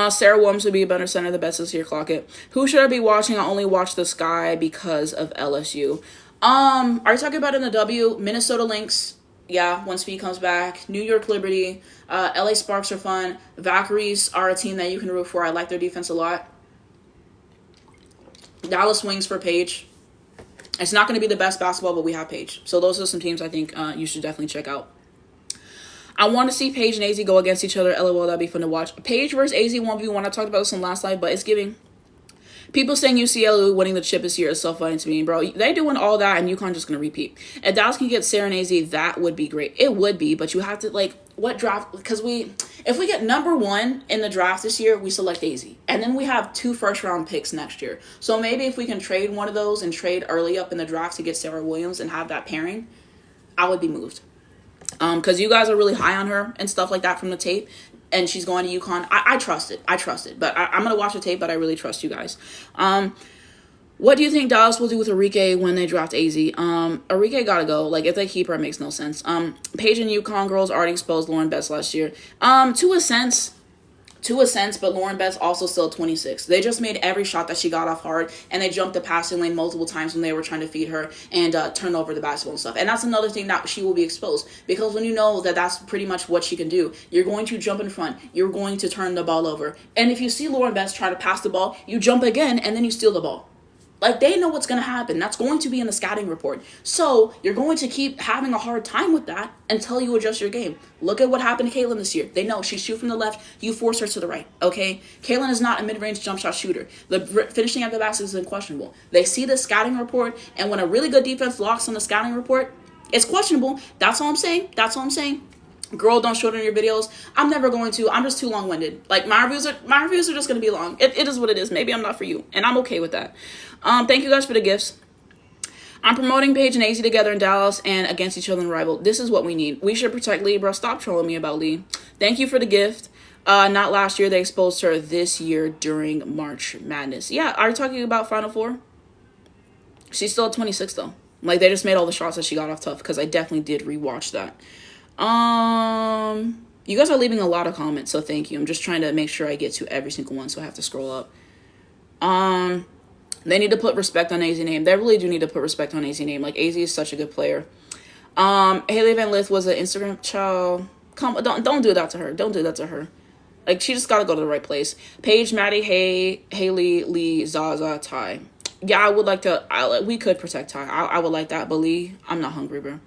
Sarah Williams would be a better center. The best is here. Clock it. Who should I be watching? I only watch the Sky because of LSU. Are you talking about in the W? Minnesota Lynx, yeah, once Phee comes back. New York Liberty, LA Sparks are fun. Valkyries are a team that you can root for. I like their defense a lot. Dallas Wings for Paige. It's not going to be the best basketball, but we have Paige. So those are some teams I think you should definitely check out. I want to see Paige and AZ go against each other. LOL, that'd be fun to watch. Paige versus AZ 1v1. I talked about this on last live, but it's giving. People saying UCLA winning the chip this year is so funny to me, bro. They doing all that, and UConn just going to repeat. If Dallas can get Sarah and AZ, that would be great. It would be, but you have to, like, what draft? Because if we get number 1 in the draft this year, we select AZ. And then we have 2 first-round picks next year. So maybe if we can trade one of those and trade early up in the draft to get Sarah Williams and have that pairing, I would be moved. Because you guys are really high on her and stuff like that from the tape. And she's going to UConn. I trust it. But I'm going to watch the tape, but I really trust you guys. What do you think Dallas will do with Enrique when they draft AZ? Enrique got to go. Like, if they keep her, it makes no sense. Paige and UConn girls already exposed Lauren Best last year. To a sense, but Lauren Best also still 26. They just made every shot that she got off hard, and they jumped the passing lane multiple times when they were trying to feed her and turn over the basketball and stuff. And that's another thing that she will be exposed, because when you know that that's pretty much what she can do, you're going to jump in front, you're going to turn the ball over. And if you see Lauren Best try to pass the ball, you jump again, and then you steal the ball. Like, they know what's going to happen. That's going to be in the scouting report. So you're going to keep having a hard time with that until you adjust your game. Look at what happened to Caitlin this year. They know she shoots from the left. You force her to the right, okay? Caitlin is not a mid-range jump shot shooter. The finishing at the basket is questionable. They see the scouting report, and when a really good defense locks on the scouting report, it's questionable. That's all I'm saying. Girl, don't shorten your videos. I'm never going to. I'm just too long-winded. Like, my reviews are just going to be long. It is what it is. Maybe I'm not for you, and I'm okay with that. Thank you guys for the gifts. I'm promoting Paige and AZ together in Dallas and against each other in rival. This is what we need. We should protect Lee, bro. Stop trolling me about Lee. Thank you for the gift. Not last year. They exposed her this year during March Madness. Yeah, are you talking about Final Four? She's still at 26, though. Like, they just made all the shots that she got off tough, because I definitely did rewatch that. You guys are leaving a lot of comments, so thank you. I'm just trying to make sure I get to every single one, so I have to scroll up. They need to put respect on AZ's name. They really do need to put respect on AZ's name. Like, AZ is such a good player. Haley Van Lith was an Instagram child. Don't do that to her. Don't do that to her. Like, she just gotta go to the right place. Paige, Maddie, Haley, Lee, Zaza, Ty. Yeah, I would like to. We could protect Ty. I would like that, but Lee, I'm not hungry, bro.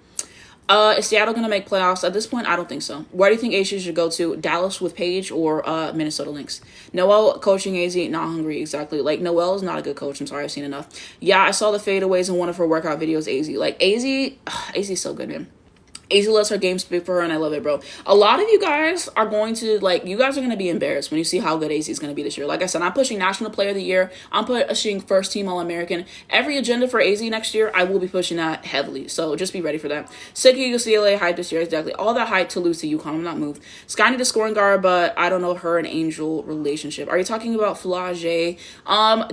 Is Seattle gonna make playoffs? At this point, I don't think so. Where do you think AC should go to? Dallas with Paige or Minnesota Lynx? Noel coaching AZ, not hungry, exactly. Like, Noel is not a good coach. I'm sorry, I've seen enough. Yeah, I saw the fadeaways in one of her workout videos, AZ. Like, AZ is so good, man. AZ lets her game speak for her, and I love it, bro. A lot of you guys are going to, like, you guys are going to be embarrassed when you see how good AZ is going to be this year. Like I said, I'm pushing National Player of the Year. I'm pushing First Team All-American. Every agenda for AZ next year, I will be pushing that heavily. So just be ready for that. Sick of UCLA hype this year, exactly. All that hype to lose to UConn. I'm not moved. Sky need a scoring guard, but I don't know her and Angel relationship. Are you talking about Flage?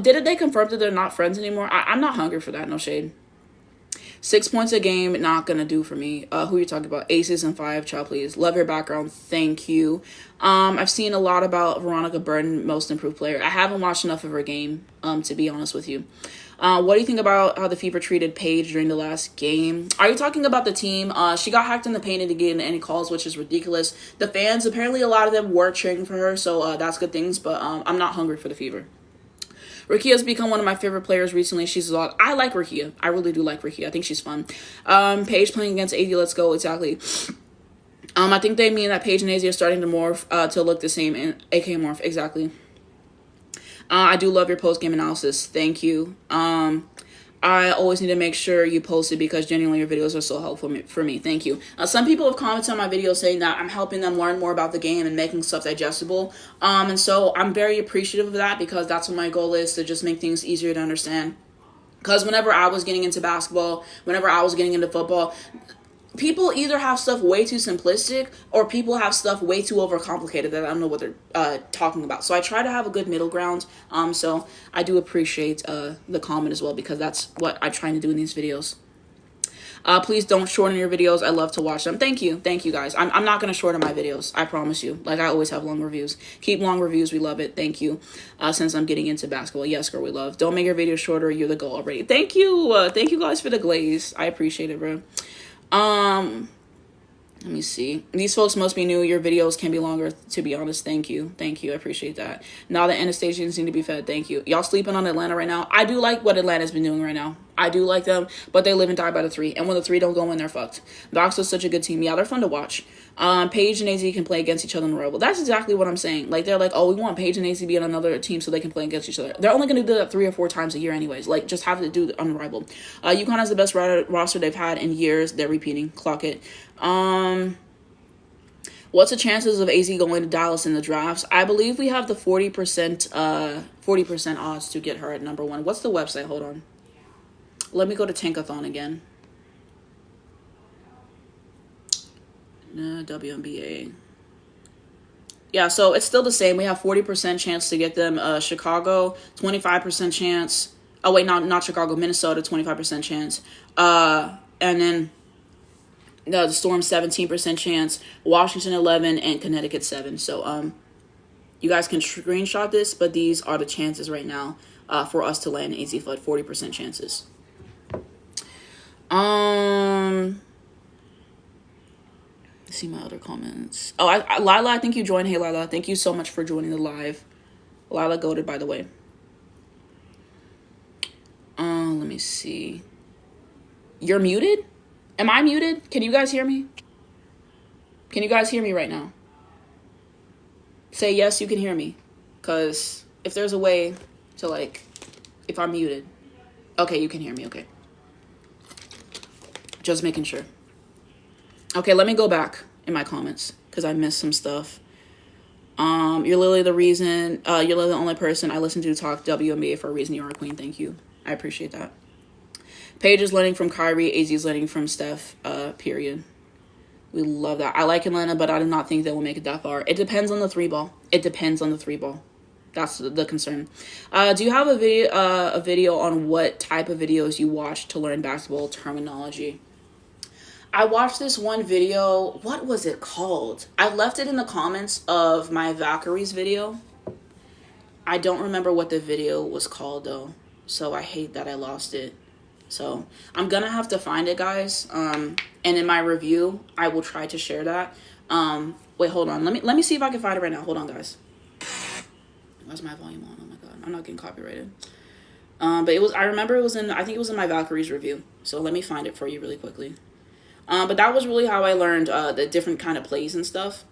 Didn't they confirm that they're not friends anymore? I'm not hungry for that. No shade. 6 points a game, not gonna do for me. Who you talking about? Aces and 5, child, please. Love your background, thank you. I've seen a lot about Veronica Burton, most improved player. I haven't watched enough of her game, to be honest with you. What do you think about how the Fever treated Paige during the last game? Are you talking about the team? She got hacked in the paint and didn't get any calls, which is ridiculous. The fans, apparently a lot of them were cheering for her, so that's good things, but I'm not hungry for the Fever. Rakia has become one of my favorite players recently. She's a lot. I like Rakia. I really do like Rakia. I think she's fun. Paige playing against AD. Let's go. Exactly. I think they mean that Paige and AD are starting to morph to look the same in AK morph. Exactly. I do love your post-game analysis. Thank you. I always need to make sure you post it because genuinely your videos are so helpful for me. Thank you. Some people have commented on my videos saying that I'm helping them learn more about the game and making stuff digestible. And so I'm very appreciative of that because that's what my goal is, to just make things easier to understand. Because whenever I was getting into basketball, whenever I was getting into football, people either have stuff way too simplistic or people have stuff way too overcomplicated that I don't know what they're talking about. So I try to have a good middle ground. So I do appreciate the comment as well because that's what I'm trying to do in these videos. Please don't shorten your videos. I love to watch them. Thank you. Thank you, guys. I'm not going to shorten my videos. I promise you. Like, I always have long reviews. Keep long reviews. We love it. Thank you. Since I'm getting into basketball. Yes, girl, we love. Don't make your videos shorter. You're the goal already. Thank you. Thank you, guys, for the glaze. I appreciate it, bro. Let me see. These folks must be new. Your videos can be longer, to be honest. Thank you. Thank you. I appreciate that. Now the Anastasians need to be fed. Thank you. Y'all sleeping on Atlanta right now? I do like what Atlanta's been doing right now. I do like them, but they live and die by the 3. And when the 3 don't go in, they're fucked. The Ox is such a good team. Yeah, they're fun to watch. Paige and AZ can play against each other in the rival. That's exactly what I'm saying. Like, they're like, oh, we want Paige and AZ to be on another team so they can play against each other. They're only going to do that 3 or 4 times a year anyways. Like, just have to do the unrivaled. UConn has the best roster they've had in years. They're repeating. Clock it. What's the chances of AZ going to Dallas in the drafts? I believe we have the 40% odds to get her at number 1. What's the website? Hold on. Let me go to Tankathon again. WNBA. Yeah, so it's still the same. We have 40% chance to get them. Chicago, 25% chance. Oh, wait, not Chicago. Minnesota, 25% chance. And then the Storm, 17% chance. Washington, 11, and Connecticut, 7. So, you guys can screenshot this, but these are the chances right now for us to land AZ Flood. 40% chances. Let's see my other comments. Oh, Lila, I think you joined. Hey, Lila, thank you so much for joining the live. Lila goated, by the way. Let me see. You're muted? Am I muted? Can you guys hear me? Can you guys hear me right now? Say yes, you can hear me. Because if there's a way to, like, if I'm muted. Okay, you can hear me. Okay. Just making sure. Okay, let me go back in my comments because I missed some stuff. You're literally the reason, you're literally the only person I listen to talk WNBA for a reason. You are a queen. Thank you. I appreciate that. Paige is learning from Kyrie. AZ is learning from Steph, period. We love that. I like Atlanta, but I do not think they will make it that far. It depends on the 3 ball. It depends on the 3 ball. That's the concern. Do you have a video on what type of videos you watch to learn basketball terminology? I watched this one video. What was it called? I left it in the comments of my Valkyries video. I don't remember what the video was called, though. So I hate that I lost it. So I'm going to have to find it, guys. And in my review, I will try to share that. Wait, hold on. Let me see if I can find it right now. Hold on, guys. Why's my volume on? Oh, my God. I'm not getting copyrighted. But I remember it was in, I think it was in my Valkyries review. So let me find it for you really quickly. But that was really how I learned the different kind of plays and stuff.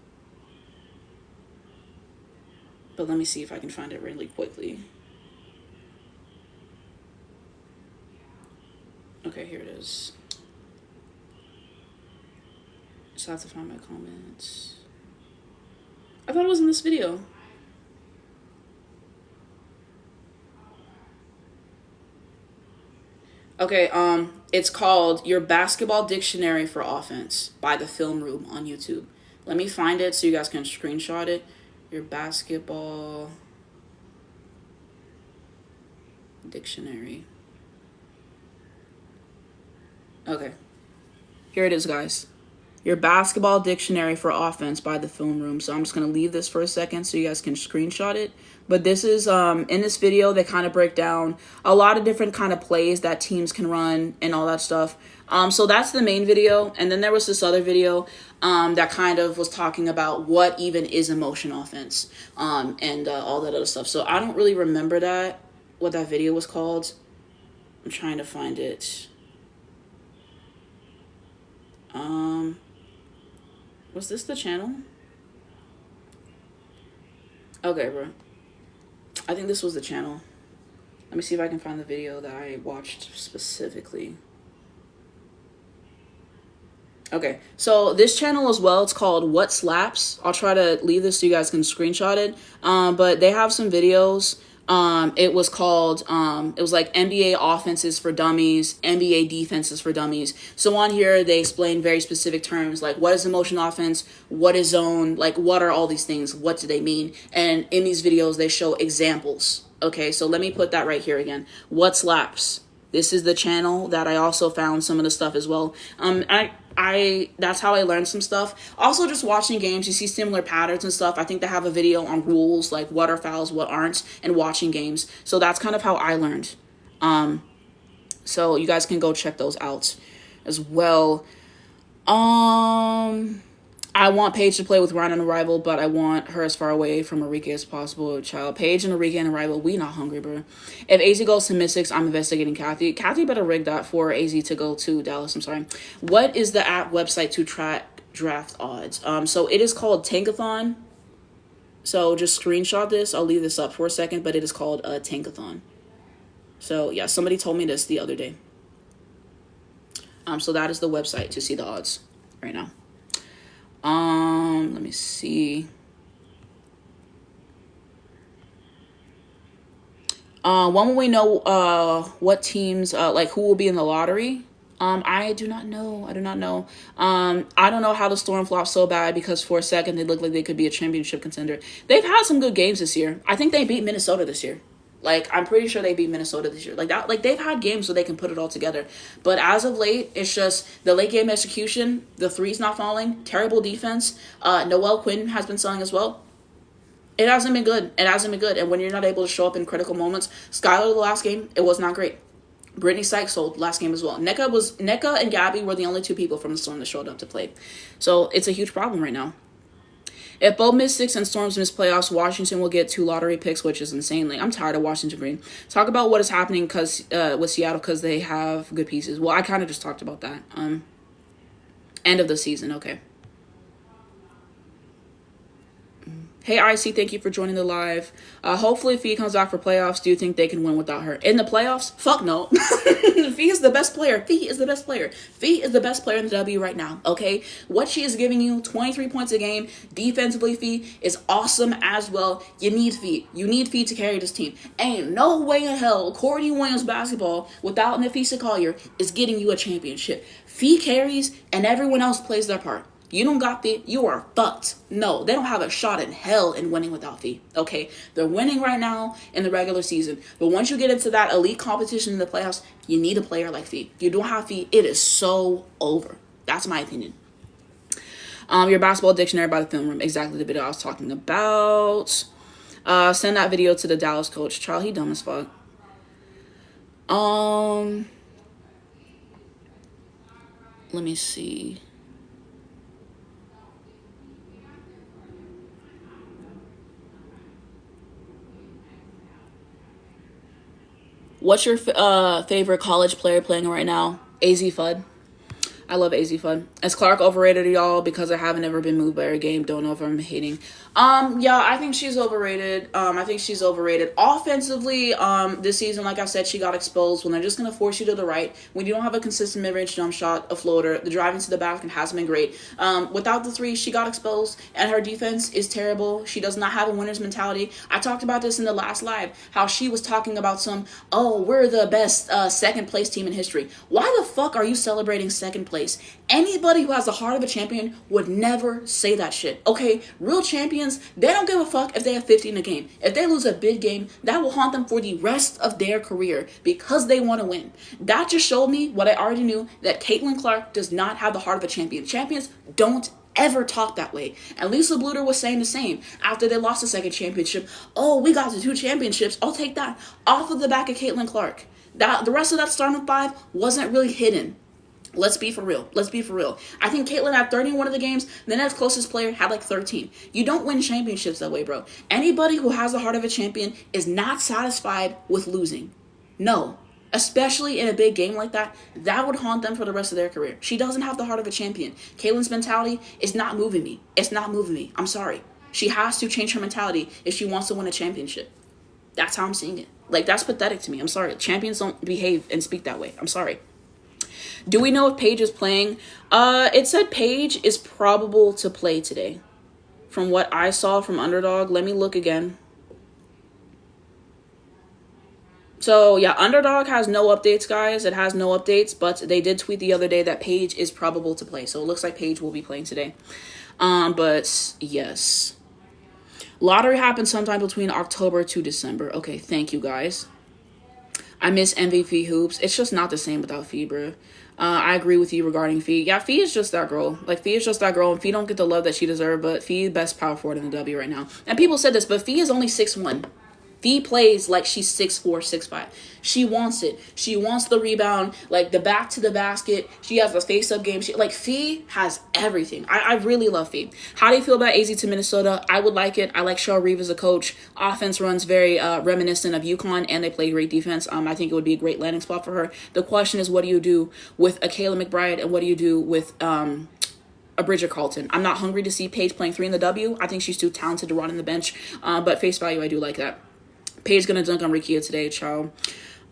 But let me see if I can find it really quickly. Okay, here it is. Just have to find my comments. I thought it was in this video. Okay, it's called Your Basketball Dictionary for Offense by the Film Room on YouTube. Let me find it so you guys can screenshot it. Your Basketball Dictionary. Okay. Here it is, guys. Your Basketball Dictionary for Offense by the Film Room. So I'm just going to leave this for a second so you guys can screenshot it. But this is, in this video, they kind of break down a lot of different kind of plays that teams can run and all that stuff. So that's the main video. And then there was this other video that kind of was talking about what even is a motion offense and all that other stuff. So I don't really remember what that video was called. I'm trying to find it. Was this the channel? Okay, bro. I think this was the channel. Let me see if I can find the video that I watched specifically. Okay, so this channel as well, it's called What Slaps. I'll try to leave this so you guys can screenshot it. But they have some videos. It was called, it was like NBA offenses for dummies, NBA defenses for dummies. So on here, they explain very specific terms, like what is a motion offense, what is zone, like what are all these things, what do they mean? And in these videos, they show examples. Okay, so let me put that right here again. What Slaps? This is the channel that I also found some of the stuff as well. That's how I learned some stuff. Also, just watching games, you see similar patterns and stuff. I think they have a video on rules, like what are fouls, what aren't, and watching games. So that's kind of how I learned. So you guys can go check those out as well. I want Paige to play with Ryan and Arrival, but I want her as far away from Enrique as possible. Child, Paige and Enrique and Arrival, we not hungry, bro. If AZ goes to Mystics, I'm investigating Kathy. Kathy better rig that for AZ to go to Dallas. I'm sorry. What is the app website to track draft odds? So it is called Tankathon. So just screenshot this. I'll leave this up for a second, but it is called Tankathon. So yeah, somebody told me this the other day. So that is the website to see the odds right now. Let me see. When will we know what teams like who will be in the lottery? I do not know. I do not know. I don't know how the Storm flopped so bad because for a second they looked like they could be a championship contender. They've had some good games this year. I think they beat Minnesota this year. Like, I'm pretty sure they beat Minnesota this year. Like, that, like they've had games so they can put it all together. But as of late, it's just the late game execution, the threes not falling, terrible defense. Noel Quinn has been selling as well. It hasn't been good. It hasn't been good. And when you're not able to show up in critical moments, Skylar, the last game, it was not great. Brittany Sykes sold last game as well. Nneka and Gabby were the only two people from the Storm that showed up to play. So it's a huge problem right now. If both Mystics and Storms miss playoffs, Washington will get 2 lottery picks, which is insane. Like, I'm tired of Washington Green. Talk about what is happening with Seattle because they have good pieces. Well, I kind of just talked about that. End of the season. Okay. Hey, IC, thank you for joining the live. Hopefully, Phee comes back for playoffs. Do you think they can win without her? In the playoffs? Fuck no. Phee is the best player. Phee is the best player. Phee is the best player in the W right now, okay? What she is giving you, 23 points a game. Defensively, Phee is awesome as well. You need Phee. You need Phee to carry this team. Ain't no way in hell Courtney Williams basketball without Nafisa Collier is getting you a championship. Phee carries and everyone else plays their part. You don't got Phee, you are fucked. No, they don't have a shot in hell in winning without Phee, okay? They're winning right now in the regular season. But once you get into that elite competition in the playoffs, you need a player like Phee. You don't have Phee, it is so over. That's my opinion. Your Basketball Dictionary by the Film Room. Exactly the video I was talking about. Send that video to the Dallas coach. Child, he dumb as fuck. Let me see. What's your favorite college player playing right now? AZ Fudd. I love AZ Fun. Is Clark overrated, y'all? Because I haven't ever been moved by her game. Don't know if I'm hating. Yeah, I think she's overrated. I think she's overrated. Offensively, this season, like I said, she got exposed when they're just gonna force you to the right. When you don't have a consistent mid-range jump shot, a floater, the driving to the basket hasn't been great. Without the three, she got exposed, and her defense is terrible. She does not have a winner's mentality. I talked about this in the last live, how she was talking about we're the best second place team in history. Why the fuck are you celebrating second place? Anybody who has the heart of a champion would never say that shit. Okay, real champions, they don't give a fuck if they have 50 in a game. If they lose a big game, that will haunt them for the rest of their career because they want to win. That just showed me what I already knew, that Caitlin Clark does not have the heart of a champion. Champions don't ever talk that way. And Lisa Bluter was saying the same after they lost the second championship. Oh, we got the 2 championships. I'll take that. Off of the back of Caitlin Clark. The rest of that starting 5 wasn't really hidden. Let's be for real. I think Caitlyn had 30 in one of the games. The next closest player had like 13. You don't win championships that way, bro. Anybody who has the heart of a champion is not satisfied with losing. No. Especially in a big game like that, that would haunt them for the rest of their career. She doesn't have the heart of a champion. Caitlyn's mentality is not moving me. It's not moving me. I'm sorry. She has to change her mentality if she wants to win a championship. That's how I'm seeing it. Like, that's pathetic to me. I'm sorry. Champions don't behave and speak that way. I'm sorry. Do we know if Paige is playing? It said Paige is probable to play today. From what I saw from Underdog. Let me look again. So, yeah, Underdog has no updates, guys. It has no updates, but they did tweet the other day that Paige is probable to play. So, it looks like Paige will be playing today. But, yes. Lottery happens sometime between October to December. Okay, thank you, guys. I miss MVP hoops. It's just not the same without Phee, bro. I agree with you regarding Phee. Yeah, Phee is just that girl. Like, Phee is just that girl, and Phee don't get the love that she deserves, but Phee best power forward in the W right now. And people said this, but Phee is only 6'1". Phee plays like she's 6'4", 6'5". She wants it. She wants the rebound, like the back to the basket. She has the face-up game. Phee has everything. I really love Phee. How do you feel about AZ to Minnesota? I would like it. I like Cheryl Reeve as a coach. Offense runs very reminiscent of UConn, and they play great defense. I think it would be a great landing spot for her. The question is, what do you do with a Kayla McBride, and what do you do with a Bridget Carlton? I'm not hungry to see Paige playing 3 in the W. I think she's too talented to run in the bench, but face value, I do like that. Paige gonna dunk on Rikia today, child.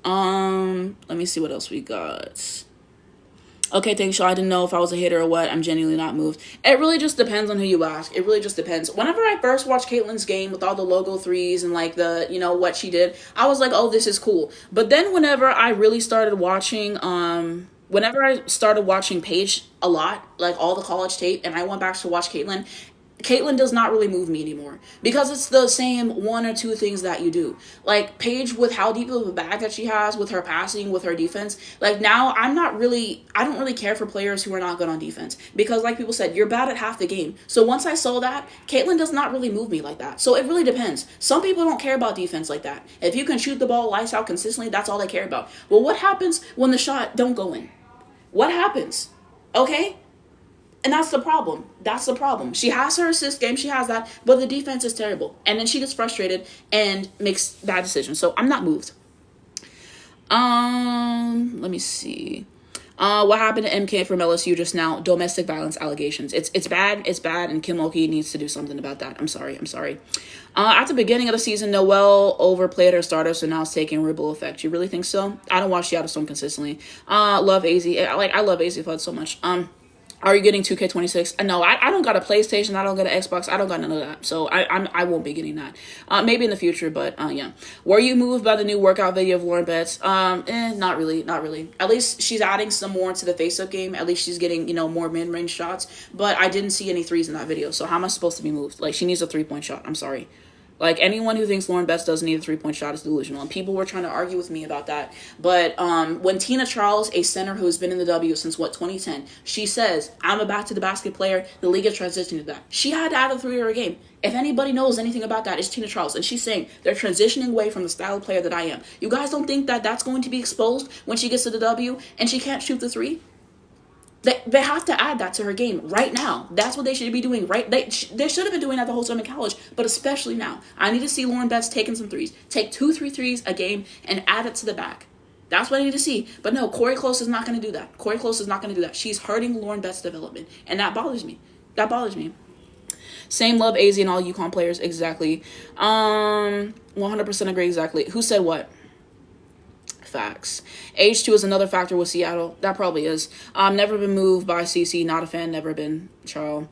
Let me see what else we got. Okay, thanks, y'all. I didn't know if I was a hater or what. I'm genuinely not moved. It really just depends on who you ask. It really just depends. Whenever I first watched Caitlyn's game with all the logo threes and like the, what she did, I was like, oh, this is cool. But then whenever I really started watching, Paige a lot, like all the college tape, and I went back to watch Caitlyn does not really move me anymore because it's the same 1 or 2 things that you do. Like Paige, with how deep of a bag that she has, with her passing, with her defense, like now I don't really care for players who are not good on defense because like people said, you're bad at half the game. So once I saw that, Caitlyn does not really move me like that. So it really depends. Some people don't care about defense like that. If you can shoot the ball lights out consistently, that's all they care about. Well, what happens when the shot don't go in? What happens? Okay? And that's the problem. She has her assist game. She has that. But the defense is terrible. And then she gets frustrated and makes bad decisions. So I'm not moved. Let me see. What happened to MK from LSU just now? Domestic violence allegations. It's bad. It's bad. And Kim Mulkey needs to do something about that. I'm sorry. At the beginning of the season, Noelle overplayed her starter, so now it's taking ripple effect. You really think so? I don't watch Yellowstone consistently. Love AZ. I love AZ Flood so much. Are you getting 2K26? No, I don't got a PlayStation. I don't got an Xbox. I don't got none of that. So I won't be getting that. Maybe in the future, but yeah. Were you moved by the new workout video of Lauren Betts? Not really. At least she's adding some more to the face-up game. At least she's getting, more mid-range shots. But I didn't see any threes in that video. So how am I supposed to be moved? Like, she needs a 3-point shot. I'm sorry. Like, anyone who thinks Lauren Betts doesn't need a 3-point shot is delusional. And people were trying to argue with me about that. But when Tina Charles, a center who's been in the W since, 2010, she says, I'm a back-to-the-basket player, the league is transitioning to that. She had to add a 3 or a game. If anybody knows anything about that, it's Tina Charles. And she's saying they're transitioning away from the style of player that I am. You guys don't think that that's going to be exposed when she gets to the W and she can't shoot the 3? They have to add that to her game right now. That's what they should be doing, right? They should have been doing that the whole time in college, but especially now. I need to see Lauren Betts taking some threes. Take 2-3 threes a game and add it to the back. That's what I need to see. But no, Corey Close is not going to do that. Corey Close is not going to do that. She's hurting Lauren Bett's development. And that bothers me. That bothers me. Same love AZ and all UConn players. Exactly. 100% agree exactly. Who said what? Facts. Age 2 is another factor with Seattle. That probably is. Never been moved by CC. Not a fan. Never been. Charles.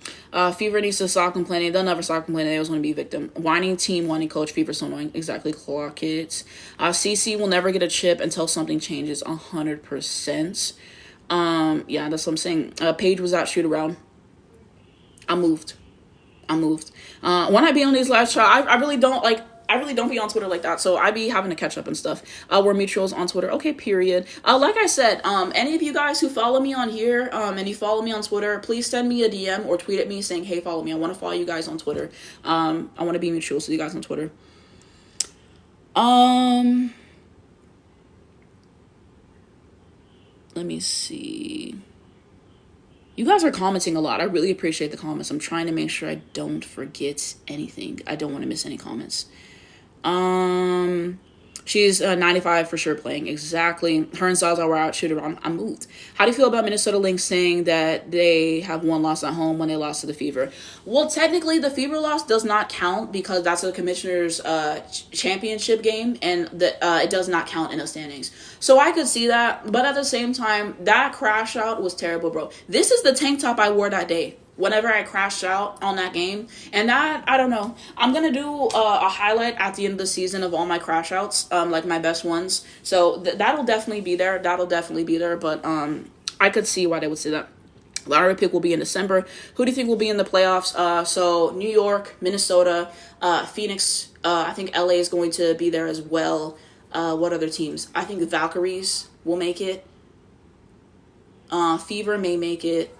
Fever needs to stop complaining. They'll never stop complaining. They always want to be a victim. Whining team, whining coach. Fever so annoying. Exactly. Clock kids. CC will never get a chip until something changes. 100%. Yeah, that's what I'm saying. Paige was at shoot around. I moved. When I be on these live chat, I really don't be on Twitter like that, so I be having to catch up and stuff. We're mutuals on Twitter. Okay, period. Like I said, any of you guys who follow me on here, and you follow me on Twitter, please send me a DM or tweet at me saying, hey, follow me. I want to follow you guys on Twitter. I want to be mutuals with you guys on Twitter. Let me see. You guys are commenting a lot. I really appreciate the comments. I'm trying to make sure I don't forget anything. I don't want to miss any comments. She's 95 for sure playing. Exactly. Her and Zaza were out shoot around. I moved. How do you feel about Minnesota Lynx saying that they have one loss at home when they lost to the Fever? Well, technically the Fever loss does not count because that's a commissioner's championship game, and it does not count in the standings. So I could see that, but at the same time, that crash out was terrible, bro. This is the tank top I wore that day whenever I crashed out on that game. And that, I don't know. I'm going to do a highlight at the end of the season of all my crash outs, like my best ones. So that'll definitely be there. But I could see why they would say that. Lottery pick will be in December. Who do you think will be in the playoffs? So New York, Minnesota, Phoenix. I think LA is going to be there as well. What other teams? I think the Valkyries will make it. Fever may make it.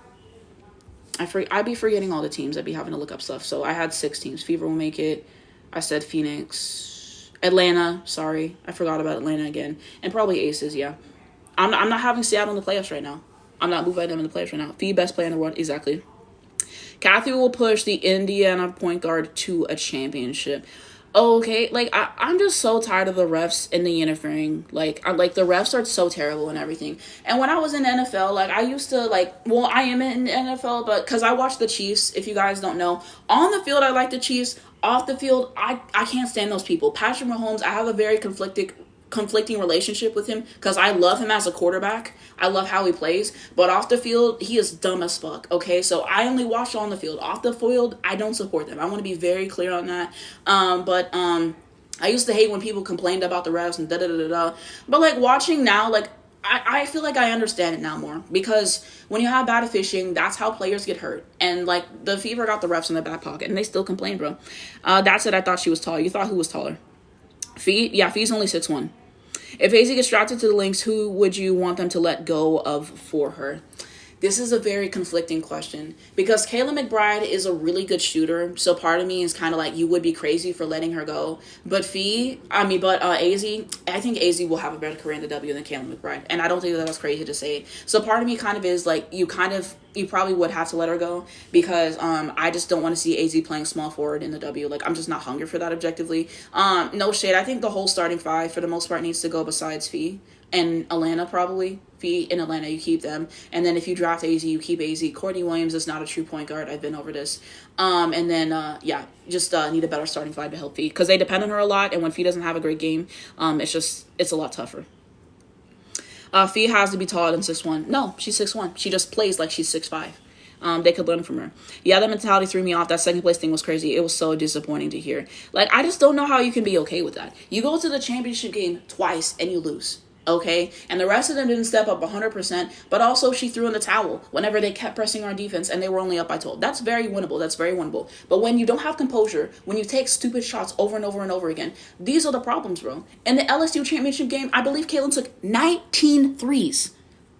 I'd be forgetting all the teams. I'd be having to look up stuff. So I had 6 teams. Fever will make it. I said Phoenix. Atlanta. Sorry. I forgot about Atlanta again. And probably Aces, yeah. I'm not having Seattle in the playoffs right now. I'm not moving them in the playoffs right now. Phee, best player in the world. Exactly. Kathy will push the Indiana point guard to a championship. Okay, like I'm just so tired of the refs and the interfering. Like the refs are so terrible and everything. And when I was in the NFL, like I used to I am in the NFL, but because I watch the Chiefs, if you guys don't know, on the field I like the Chiefs. Off the field, I can't stand those people. Patrick Mahomes, I have a very conflicting relationship with him because I love him as a quarterback. I love how he plays, but off the field, he is dumb as fuck, okay? So I only watch on the field. Off the field, I don't support them. I want to be very clear on that. But I used to hate when people complained about the refs and da-da-da-da-da. But, like, watching now, like, I feel like I understand it now more because when you have bad officiating, that's how players get hurt. And, like, the Fever got the refs in their back pocket, and they still complain, bro. That said, I thought she was tall. You thought who was taller? Phee? Yeah, Fee's only 6'1". If AZ gets drafted to the Lynx, who would you want them to let go of for her? This is a very conflicting question because Kayla McBride is a really good shooter. So part of me is kind of like, you would be crazy for letting her go. But AZ, I think AZ will have a better career in the W than Kayla McBride. And I don't think that was crazy to say. So part of me kind of is like, you probably would have to let her go because I just don't want to see AZ playing small forward in the W. Like, I'm just not hungry for that objectively. No shade. I think the whole starting 5 for the most part needs to go besides Phee and Atlanta probably. Phee and Atlanta, you keep them. And then if you draft AZ, you keep AZ. Courtney Williams is not a true point guard. I've been over this. And then, just need a better starting 5 to help Phee because they depend on her a lot. And when Phee doesn't have a great game, it's a lot tougher. Phee has to be taller than 6'1". No, she's 6'1". She just plays like she's 6'5". They could learn from her. Yeah, that mentality threw me off. That second place thing was crazy. It was so disappointing to hear. Like, I just don't know how you can be okay with that. You go to the championship game twice and you lose. Okay, and the rest of them didn't step up 100%, but also she threw in the towel whenever they kept pressing our defense and they were only up by 12. That's very winnable. But when you don't have composure, when you take stupid shots over and over and over again, these are the problems, bro. In the LSU championship game, I believe Caitlin took 19 threes.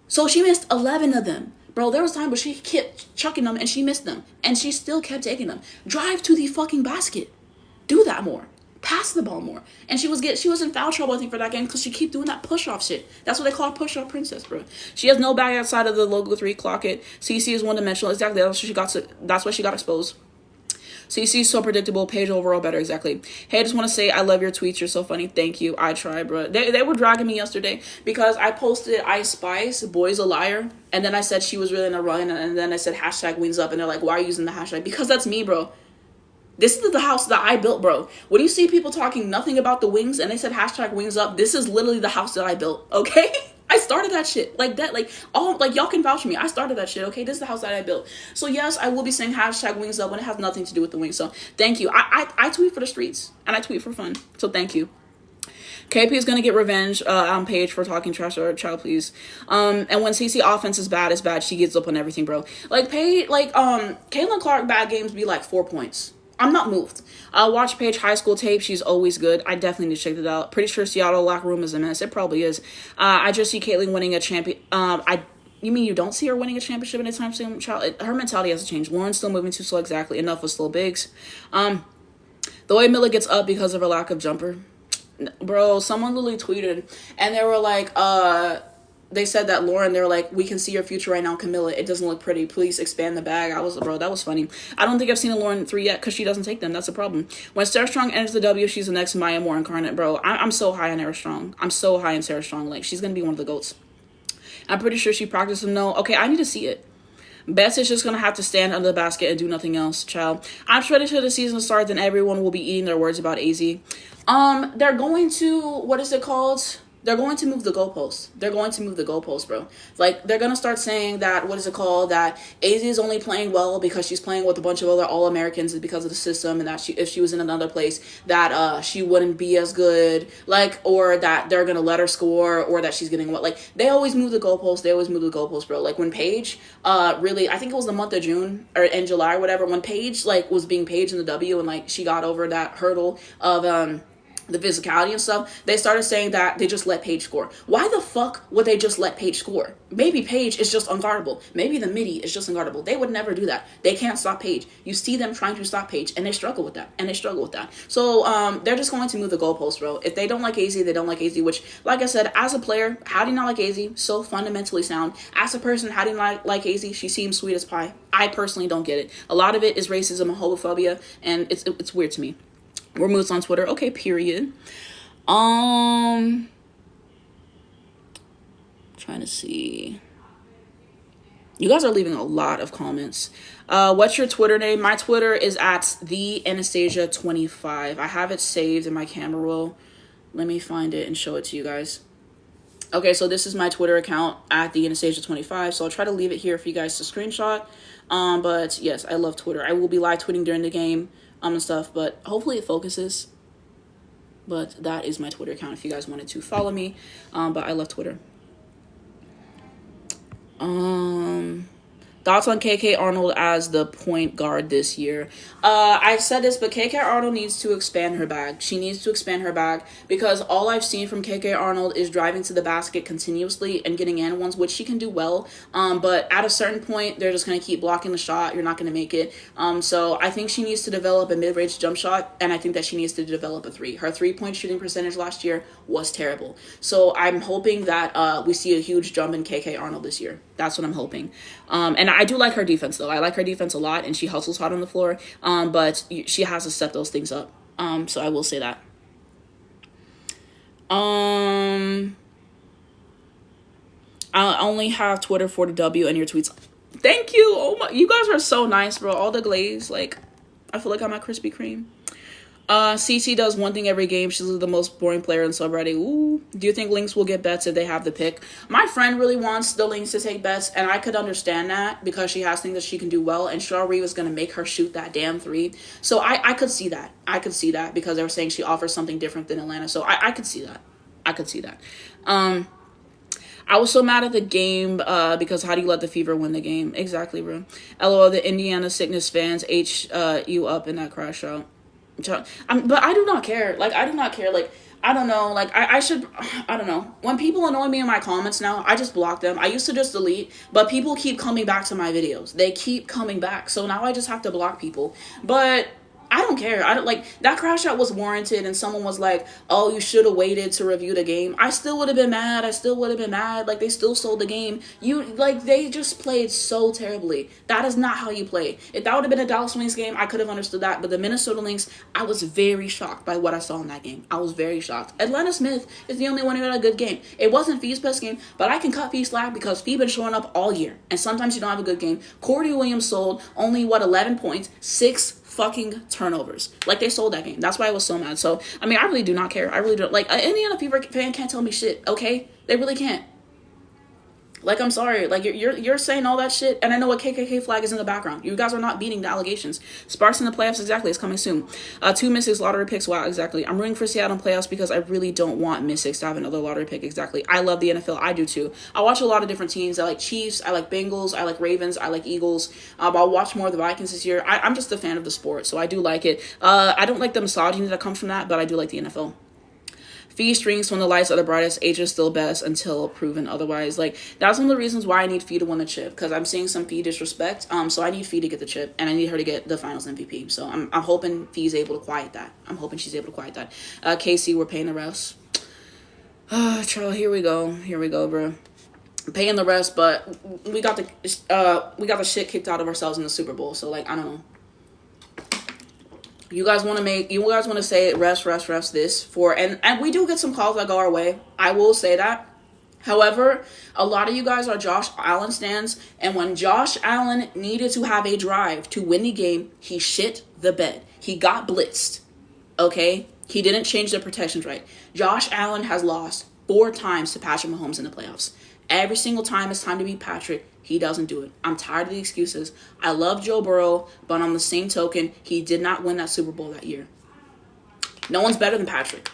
So she missed 11 of them. Bro, there was time where she kept chucking them and she missed them. And she still kept taking them. Drive to the fucking basket. Do that more. Pass the ball more. And she was in foul trouble, I think, for that game because she keep doing that push-off shit. That's what they call push-off princess, bro. She has no bag outside of the logo 3, clock it. CC is one-dimensional. Exactly. That's why she got exposed. CC's so predictable. Paige overall better. Exactly. Hey, I just want to say I love your tweets. You're so funny. Thank you. I try, bro. They were dragging me yesterday because I posted Ice Spice, Boy's a Liar. And then I said she was really in a run. And then I said hashtag wings up. And they're like, why are you using the hashtag? Because that's me, bro. This is the house that I built, bro. When you see people talking nothing about the wings and they said hashtag wings up, this is literally the house that I built, okay? I started that shit like that. Like, all, like, y'all can vouch for me. I started that shit, okay? This is the house that I built. So yes, I will be saying hashtag wings up when it has nothing to do with the wings. So thank you. I tweet for the streets and I tweet for fun. So thank you. KP is gonna get revenge on Paige for talking trash to her child, please. And when CC offense is bad, it's bad. She gets up on everything, bro. Like Paige, like Caitlin Clark bad games be like 4 points. I'm not moved. Watch Paige high school tape. She's always good. I definitely need to check that out. Pretty sure Seattle locker room is a mess. It probably is. I just see Caitlin winning a champion. You mean you don't see her winning a championship anytime soon, child? Her mentality hasn't changed. Lauren's still moving too slow. Exactly. Enough with slow bigs. The way Miller gets up because of her lack of jumper. Bro, someone literally tweeted and they were like, they said that Lauren, they were like, we can see your future right now, Camilla. It doesn't look pretty. Please expand the bag. Bro, that was funny. I don't think I've seen a Lauren 3 yet because she doesn't take them. That's a problem. When Sarah Strong enters the W, she's the next Maya Moore incarnate, bro. I'm so high on Sarah Strong. I'm so high on Sarah Strong. Like, she's going to be one of the GOATs. I'm pretty sure she practiced them, though. Okay, I need to see it. Bess is just going to have to stand under the basket and do nothing else, child. I'm sure until the season starts, then everyone will be eating their words about AZ. They're going to, what is it called? They're going to move the goalposts. They're going to move the goalposts, bro. Like, they're going to start saying that, what is it called? That AZ is only playing well because she's playing with a bunch of other All-Americans because of the system, and that if she was in another place, that she wouldn't be as good, like, or that they're going to let her score, or that she's getting what. Like, they always move the goalposts. They always move the goalposts, bro. Like, when Paige, really, I think it was the month of June, or in July, or whatever, when Paige, like, was being Paige in the W, and, like, she got over that hurdle of, the physicality and stuff, they started saying that they just let Paige score. Why the fuck would they just let Paige score? Maybe Paige is just unguardable. Maybe the midi is just unguardable. They would never do that. They can't stop Paige. You see them trying to stop Paige, and they struggle with that. So they're just going to move the goalposts, bro. If they don't like AZ, they don't like AZ, which, like I said, as a player, how do you not like AZ? So fundamentally sound. As a person, how do you not like AZ? She seems sweet as pie. I personally don't get it. A lot of it is racism and homophobia, and it's weird to me. We're moods on Twitter. Okay, period. Trying to see. You guys are leaving a lot of comments. What's your Twitter name? My Twitter is at the Anastasia25. I have it saved in my camera roll. Let me find it and show it to you guys. Okay, so this is my Twitter account at the Anastasia25. So I'll try to leave it here for you guys to screenshot. But yes, I love Twitter. I will be live tweeting during the game. And stuff, but hopefully it focuses. But that is my Twitter account if you guys wanted to follow me. But I love Twitter. Thoughts on KK Arnold as the point guard this year? I said this, but KK Arnold needs to expand her bag. She needs to expand her bag because all I've seen from KK Arnold is driving to the basket continuously and getting and ones, which she can do well. But at a certain point, they're just going to keep blocking the shot. You're not going to make it. So I think she needs to develop a mid-range jump shot, and I think that she needs to develop a three. Her three-point shooting percentage last year was terrible. So I'm hoping that we see a huge jump in KK Arnold this year. That's what I'm hoping. And I do like her defense, though. I like her defense a lot, and she hustles hard on the floor. But she has to step those things up. So I will say that. I only have Twitter for the W and your tweets. Thank you. Oh my, you guys are so nice, bro. All the glaze, like, I feel like I'm at Krispy Kreme. CC does one thing every game. She's the most boring player in subreddit. Ooh. Do you think Lynx will get bets if they have the pick? My friend really wants the Lynx to take bets, and I could understand that because she has things that she can do well, and Shaw Reeve is going to make her shoot that damn three. So I could see that. I could see that because they were saying she offers something different than Atlanta. So I could see that. I could see that. I was so mad at the game because how do you let the Fever win the game? Exactly, bro. LOL, the Indiana Sickness fans you up in that crash out. But I do not care. Like, I do not care. Like, I don't know. Like, I don't know. When people annoy me in my comments now, I just block them. I used to just delete, but people keep coming back to my videos. They keep coming back. So now I just have to block people. But I don't care. I don't like that crash out was warranted, and someone was like, "Oh, you should have waited to review the game." I still would have been mad. I still would have been mad. Like they still sold the game. They just played so terribly. That is not how you play. If that would have been a Dallas Wings game, I could have understood that. But the Minnesota Lynx, I was very shocked by what I saw in that game. I was very shocked. Atlanta Smith is the only one who had a good game. It wasn't Fee's best game, but I can cut Phee slack because Phee been showing up all year, and sometimes you don't have a good game. Cordy Williams sold only 11 points, 6 fucking turnovers. Like they sold that game. That's why I was so mad. So I mean, I really do not care. I really don't like Indiana Fever fan can't tell me shit. Okay, they really can't. Like I'm sorry. Like you're saying all that shit, and I know a KKK flag is in the background. You guys are not beating the allegations. Sparks in the playoffs, exactly. It's coming soon. 2 Mystics lottery picks. Wow, exactly. I'm rooting for Seattle in playoffs because I really don't want Mystics to have another lottery pick. Exactly. I love the NFL. I do too. I watch a lot of different teams. I like Chiefs. I like Bengals. I like Ravens. I like Eagles. I'll watch more of the Vikings this year. I'm just a fan of the sport, so I do like it. I don't like the misogyny that comes from that, but I do like the NFL. Phee strings when the lights are the brightest, age is still best until proven otherwise. Like, that's one of the reasons why I need Phee to win the chip, because I'm seeing some Phee disrespect. So I need Phee to get the chip, and I need her to get the finals MVP. So I'm hoping Fee's able to quiet that. I'm hoping she's able to quiet that. KC, we're paying the rest. Charlie, here we go, bro. Paying the rest, but we got the shit kicked out of ourselves in the Super Bowl. So like, I don't know. You guys want to say rest this for, and we do get some calls that go our way. I will say that. However, a lot of you guys are Josh Allen stans, and when Josh Allen needed to have a drive to win the game, he shit the bed. He got blitzed. Okay? He didn't change the protections right. Josh Allen has lost 4 times to Patrick Mahomes in the playoffs. Every single time it's time to beat Patrick, he doesn't do it. I'm tired of the excuses. I love Joe Burrow, but on the same token, he did not win that Super Bowl that year. No one's better than Patrick.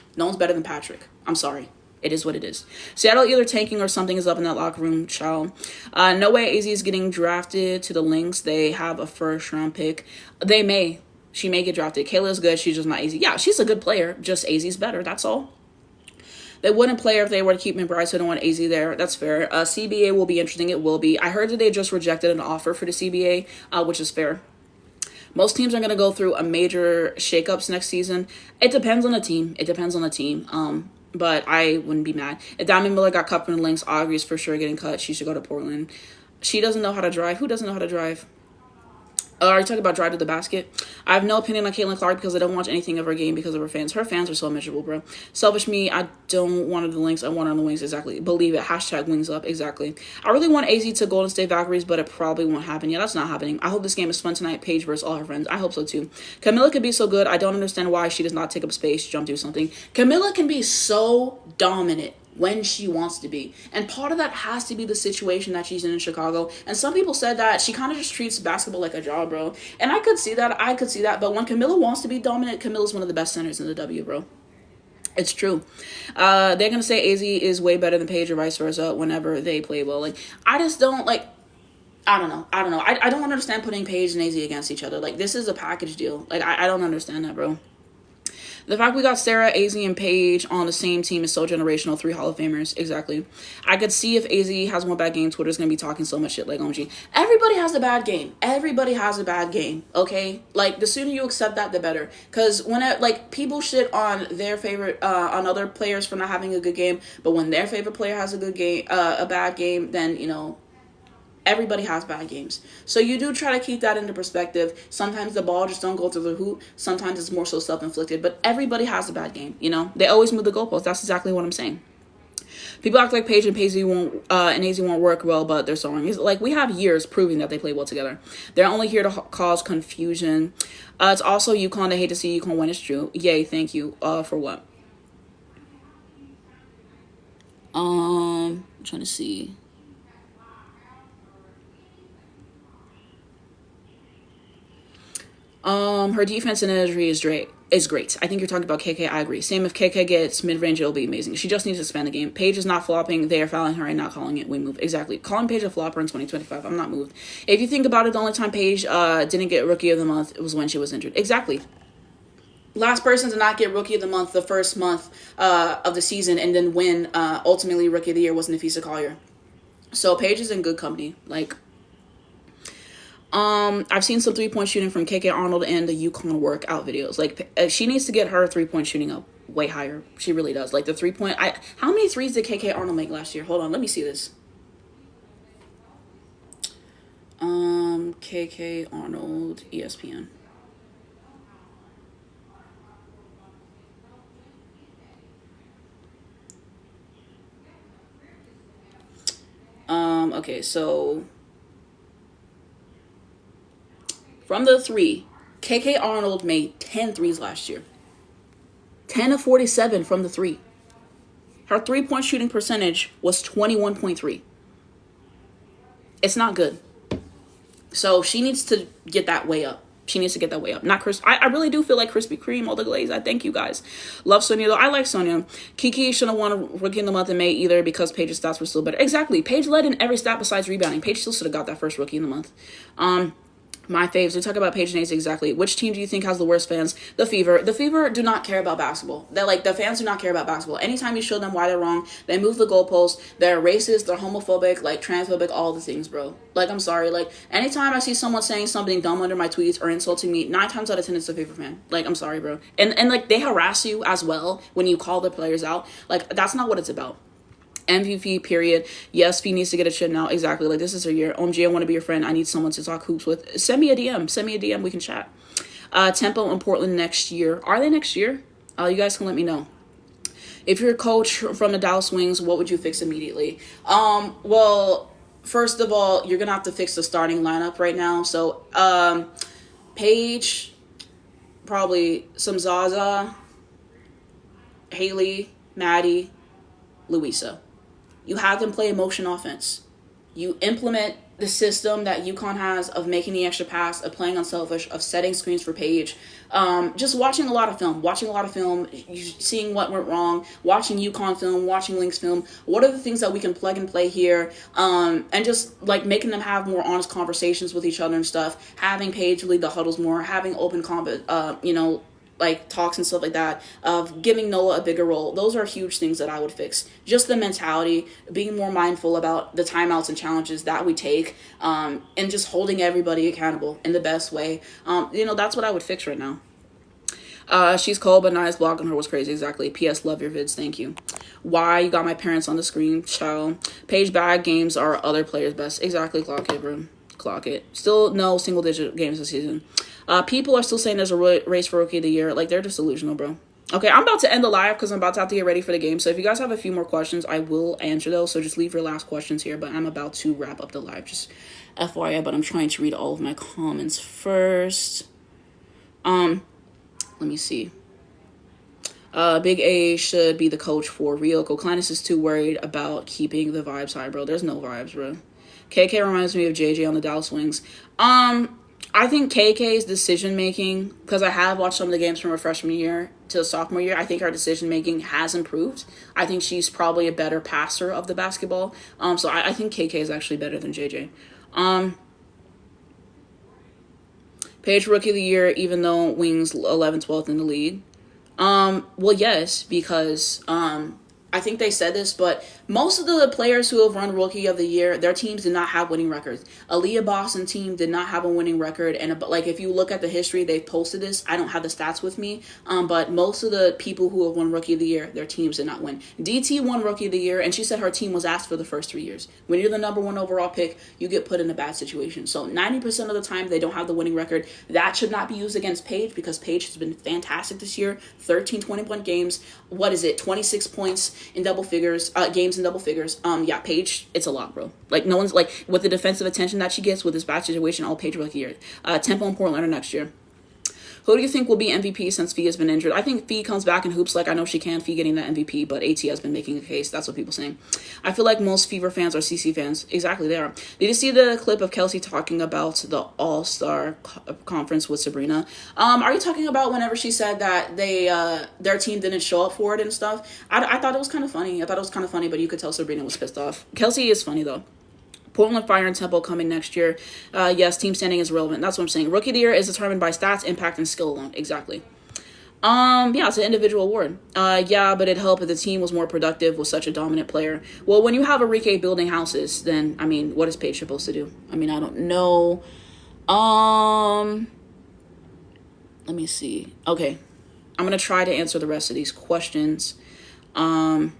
I'm sorry. It is what it is. Seattle either tanking or something is up in that locker room, child. No way AZ is getting drafted to the Lynx. They have a first-round pick. They may. She may get drafted. Kayla's good. She's just not AZ. Yeah, she's a good player. Just AZ's better. That's all. They wouldn't play her if they were to keep McBride, so I don't want AZ there. That's fair. CBA will be interesting. It will be. I heard that they just rejected an offer for the CBA, which is fair. Most teams are going to go through a major shakeups next season. It depends on the team. But I wouldn't be mad. If Diamond Miller got cut from the Lynx, Audrey's for sure getting cut. She should go to Portland. She doesn't know how to drive. Who doesn't know how to drive? Are you talking about drive to the basket? I have no opinion on Caitlin Clark because I don't watch anything of her game because of her fans. Her fans are so miserable, bro. Selfish me, I don't want her on the Lynx. I want her on the Wings, exactly. Believe it. Hashtag Wings up, exactly. I really want AZ to Golden State Valkyries, but it probably won't happen. Yeah, that's not happening. I hope this game is fun tonight. Paige versus all her friends. I hope so too. Camilla could be so good. I don't understand why she does not take up space, jump, do something. Camilla can be so dominant when she wants to be. And part of that has to be the situation that she's in Chicago. And some people said that she kind of just treats basketball like a job, bro. And I could see that. But when Camilla wants to be dominant, Camilla's one of the best centers in the W, bro. It's true. They're going to say AZ is way better than Paige or vice versa whenever they play well. Like, I just don't, like, I don't know. I don't understand putting Paige and AZ against each other. Like, this is a package deal. Like, I don't understand that, bro. The fact we got Sarah, AZ, and Paige on the same team is so generational. 3 Hall of Famers. Exactly. I could see if AZ has one bad game, Twitter's going to be talking so much shit like OMG. Everybody has a bad game. Okay? Like, the sooner you accept that, the better. Because when people shit on their favorite, on other players for not having a good game, but when their favorite player has a good game, a bad game, then, you know, everybody has bad games. So you do try to keep that into perspective. Sometimes the ball just don't go through the hoop. Sometimes it's more so self-inflicted. But everybody has a bad game, you know? They always move the goalposts. That's exactly what I'm saying. People act like Paige and AZ won't work well, but they're so wrong. It's like, we have years proving that they play well together. They're only here to cause confusion. It's also UConn. I hate to see UConn win. It's true. Yay, thank you. For what? I'm trying to see. Her defense and energy is great. I think you're talking about KK. I agree. Same if KK gets mid-range, it'll be amazing. She just needs to expand the game. Paige is not flopping. They are fouling her and not calling it. We move. Exactly. Calling Paige a flopper in 2025. I'm not moved. If you think about it, the only time Paige didn't get Rookie of the Month was when she was injured. Exactly. Last person to not get Rookie of the Month the first month of the season and then win ultimately Rookie of the Year was Nafisa Collier. So Paige is in good company. Like, I've seen some 3-point shooting from KK Arnold and the UConn workout videos. Like, she needs to get her 3-point shooting up way higher. She really does. Like, the 3-point, how many threes did KK Arnold make last year? Hold on, let me see this. KK Arnold, ESPN. Okay, so from the 3, KK Arnold made 10 threes last year. 10 of 47 from the 3. Her 3-point shooting percentage was 21.3. It's not good. So she needs to get that way up. She needs to get that way up. Not Chris. I really do feel like Krispy Kreme, all the glaze. I thank you guys. Love Sonia though. I like Sonia. Kiki shouldn't have won a Rookie of the Month in May either because Paige's stats were still better. Exactly. Paige led in every stat besides rebounding. Paige still should have got that first Rookie of the Month. My faves. We talk about Paige and Ace exactly. Which team do you think has the worst fans? The Fever. The Fever do not care about basketball. They're like, the fans do not care about basketball. Anytime you show them why they're wrong, they move the goalposts. They're racist. They're homophobic. Like transphobic. All the things, bro. Like, I'm sorry. Like, anytime I see someone saying something dumb under my tweets or insulting me, 9 times out of 10 it's a Fever fan. Like, I'm sorry, bro. And like, they harass you as well when you call the players out. Like, that's not what it's about. MVP, period. Yes, Phee needs to get a chin now. Exactly. Like, this is her year. OMG, I want to be your friend. I need someone to talk hoops with. Send me a DM. Send me a DM. We can chat. Tempo in Portland next year. Are they next year? You guys can let me know. If you're a coach from the Dallas Wings, what would you fix immediately? Well, first of all, you're going to have to fix the starting lineup right now. So, Paige, probably some Zaza, Haley, Maddie, Louisa. You have them play motion offense. You implement the system that UConn has of making the extra pass, of playing unselfish, of setting screens for Paige. Just watching a lot of film, seeing what went wrong, watching UConn film, watching Lynx film. What are the things that we can plug and play here? And just like making them have more honest conversations with each other and stuff. Having Paige lead the huddles more, having open like talks and stuff like that, of giving Noah a bigger role. Those are huge things that I would fix. Just the mentality, being more mindful about the timeouts and challenges that we take, and just holding everybody accountable in the best way. That's what I would fix right now. She's cold, but nice. Blogging her was crazy. Exactly. P.S. Love your vids. Thank you. Why? You got my parents on the screen. Ciao. Paige bad games are other players' best. Exactly. Clock it, bro. Clock it. Still no single-digit games this season. People are still saying there's a race for Rookie of the Year. Like, they're just delusional, bro. Okay, I'm about to end the live because I'm about to have to get ready for the game. So if you guys have a few more questions, I will answer those. So just leave your last questions here. But I'm about to wrap up the live. Just FYI, but I'm trying to read all of my comments first. Let me see. Big A should be the coach for Ryoko. Clinus is too worried about keeping the vibes high, bro. There's no vibes, bro. KK reminds me of JJ on the Dallas Wings. I think KK's decision-making, because I have watched some of the games from her freshman year to sophomore year, I think her decision-making has improved. I think she's probably a better passer of the basketball. So I think KK is actually better than JJ. Paige Rookie of the Year, even though Wings 11th, 12th in the league. Well, yes, because I think they said this, but most of the players who have run Rookie of the Year, their teams did not have winning records. Aaliyah Boston team did not have a winning record, and like if you look at the history, they've posted this. I don't have the stats with me, but most of the people who have won Rookie of the Year, their teams did not win. DT won Rookie of the Year, and she said her team was asked for the first 3 years. When you're the number 1 overall pick, you get put in a bad situation. So 90% of the time, they don't have the winning record. That should not be used against Paige because Paige has been fantastic this year. 13 20-point games. 26 points in double figures, games in double figures. Yeah, Paige, it's a lot, bro. Like, no one's, like, with the defensive attention that she gets with this bad situation, all Paige Rookie year. Tempo and Portland are next year. Who do you think will be MVP since Phee has been injured? I think Phee comes back in hoops like I know she can. Phee getting that MVP, but AT has been making a case. That's what people saying. I feel like most Fever fans are CC fans. Exactly, they are. Did you see the clip of Kelsey talking about the All-Star conference with Sabrina? Are you talking about whenever she said that their team didn't show up for it and stuff? I thought it was kind of funny. But you could tell Sabrina was pissed off. Kelsey is funny, though. Portland Fire and Temple coming next year. Yes, team standing is relevant. That's what I'm saying. Rookie of the Year is determined by stats, impact, and skill alone. Exactly. Yeah, it's an individual award. Yeah, but it'd help if the team was more productive with such a dominant player. Well, when you have Enrique building houses, then, I mean, what is Paige supposed to do? I mean, I don't know. Um, let me see. Okay, I'm gonna try to answer the rest of these questions. Um,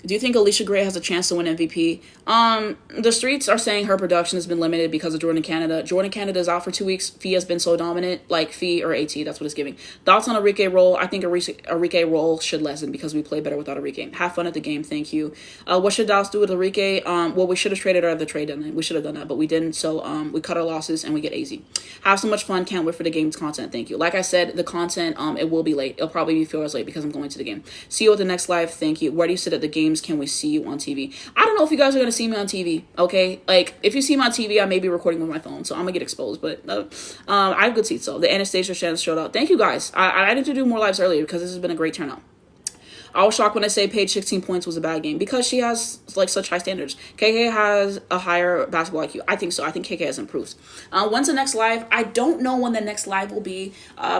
Do you think Alicia Gray has a chance to win MVP? The streets are saying her production has been limited because of Jordan Canada. Jordan Canada is out for 2 weeks. Phee has been so dominant, like Phee or AT, that's what it's giving. Thoughts on Enrique role? I think Enrique role should lessen because we play better without Enrique. Have fun at the game, thank you. What should Dallas do with Enrique? Well, we should have traded her at the trade deadline. We should have done that, but we didn't. So we cut our losses and we get AZ. Have so much fun. Can't wait for the game's content. Thank you. Like I said, the content it will be late. It'll probably be 4 hours late because I'm going to the game. See you at the next live. Thank you. Where do you sit at the games? Can we see you on TV? I don't know if you guys are gonna see me on TV. Okay, like if you see me on TV, I may be recording with my phone, so I'm gonna get exposed. But I have good seats. So the Anastasia chance showed up. Thank you guys. I need to do more lives earlier because this has been a great turnout. I was shocked when I say Paige 16 points was a bad game because she has like such high standards. KK has a higher basketball IQ. I think so. I think KK has improved. When's the next live? I don't know when the next live will be.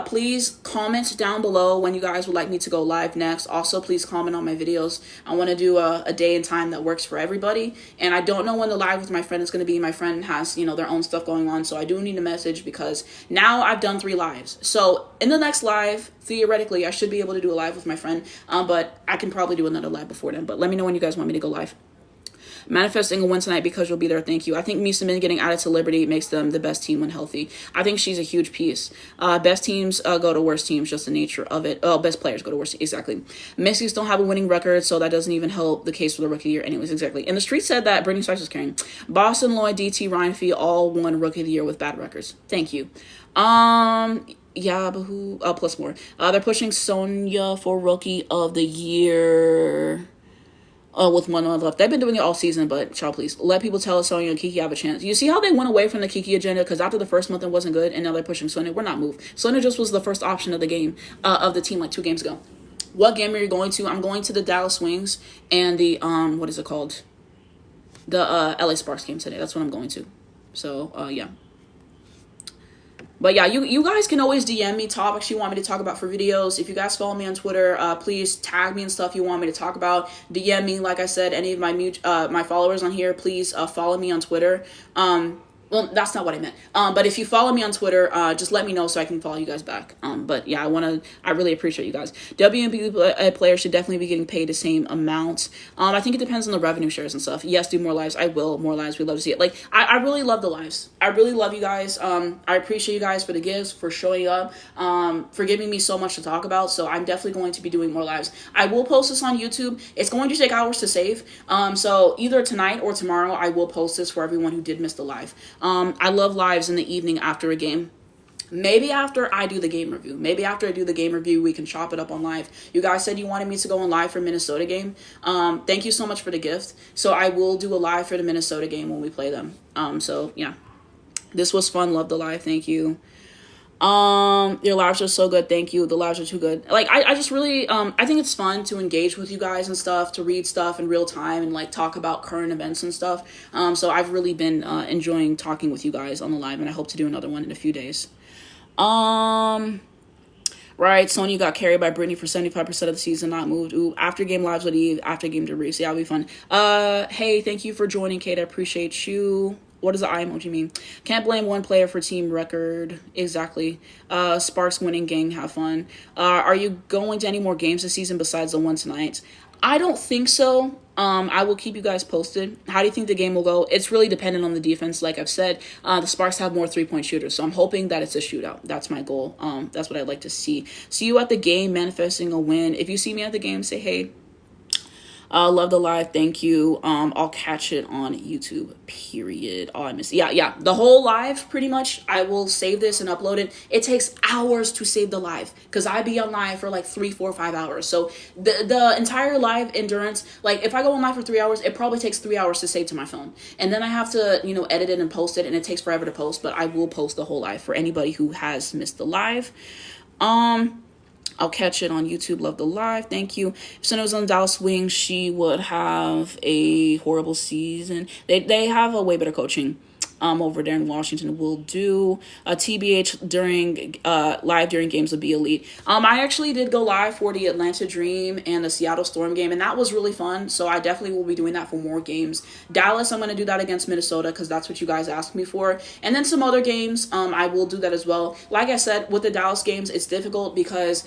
Please comment down below when you guys would like me to go live next. Also, please comment on my videos. I want to do a day and time that works for everybody. And I don't know when the live with my friend is going to be. My friend has, their own stuff going on. So I do need a message because now I've done 3 lives. So in the next live, theoretically, I should be able to do a live with my friend. But I can probably do another live before then. But let me know when you guys want me to go live. Manifesting a win tonight because you'll be there. Thank you. I think Misa Min getting added to Liberty makes them the best team when healthy. I think she's a huge piece. Best teams go to worst teams, just the nature of it. Oh, best players go to worst. Exactly. Misty's don't have a winning record, so that doesn't even help the case for the rookie of the year. Anyways, exactly. And the street said that Brittany Sykes was carrying. Boston, Lloyd, DT, Ryan Phee all won rookie of the year with bad records. Thank you. Yeah, but who? Plus more. They're pushing Sonya for rookie of the year. With 1 month left. They've been doing it all season, but child, please let people tell us Sonya and Kiki have a chance. You see how they went away from the Kiki agenda because after the first month it wasn't good, and now they're pushing Sonya. We're not moved. Sonya just was the first option of the game, of the team like 2 games ago. What game are you going to? I'm going to the Dallas Wings and the what is it called? The LA Sparks game today. That's what I'm going to. So yeah. But yeah, you guys can always DM me topics you want me to talk about for videos. If you guys follow me on Twitter, please tag me and stuff you want me to talk about. DM me, like I said, any of my followers on here, please follow me on Twitter. Well, that's not what I meant. But if you follow me on Twitter, just let me know so I can follow you guys back. But yeah, I really appreciate you guys. WNBA players should definitely be getting paid the same amount. I think it depends on the revenue shares and stuff. Yes, do more lives. I will. More lives. We love to see it. Like, I really love the lives. I really love you guys. I appreciate you guys for the gifts, for showing up, for giving me so much to talk about. So I'm definitely going to be doing more lives. I will post this on YouTube. It's going to take hours to save. So either tonight or tomorrow, I will post this for everyone who did miss the live. I love lives in the evening after a game. Maybe after I do the game review. Maybe after I do the game review, we can chop it up on live. You guys said you wanted me to go on live for Minnesota game. Thank you so much for the gift. So I will do a live for the Minnesota game when we play them. So yeah, this was fun. Love the live. Thank you. Your lives are so good. Thank you. The lives are too good. Like, I just really, I think it's fun to engage with you guys and stuff, to read stuff in real time and like talk about current events and stuff. So I've really been, enjoying talking with you guys on the live, and I hope to do another one in a few days. Right, Sonya got carried by Brittany for 75% of the season, not moved. Ooh, after game lives with Eve, after game debriefs. Yeah, it'll be fun. Hey, thank you for joining, Kate. I appreciate you. What does the eye emoji mean? Can't blame one player for team record. Exactly. Sparks winning, gang, have fun. Are you going to any more games this season besides the one tonight? I don't think so. I will keep you guys posted. How do you think the game will go? It's really dependent on the defense. Like I've said, the Sparks have more 3-point shooters, so I'm hoping that it's a shootout. That's my goal. That's what I'd like to see. See you at the game, manifesting a win. If you see me at the game, say hey. Love the live. Thank you. I'll catch it on YouTube, period. Oh, I missed it. Yeah. The whole live, pretty much, I will save this and upload it. It takes hours to save the live because I be on live for like 3, 4, 5 hours. So the entire live endurance, like if I go on live for 3 hours, it probably takes 3 hours to save to my phone. And then I have to, edit it and post it, and it takes forever to post, but I will post the whole live for anybody who has missed the live. I'll catch it on YouTube. Love the live. Thank you. If Sonya was on Dallas Wings, she would have a horrible season. They have a way better coaching. over there in Washington will do. TBH during live during games would be elite. I actually did go live for the Atlanta Dream and the Seattle Storm game, and that was really fun. So I definitely will be doing that for more games. Dallas, I'm going to do that against Minnesota because that's what you guys asked me for. And then some other games, I will do that as well. Like I said, with the Dallas games, it's difficult because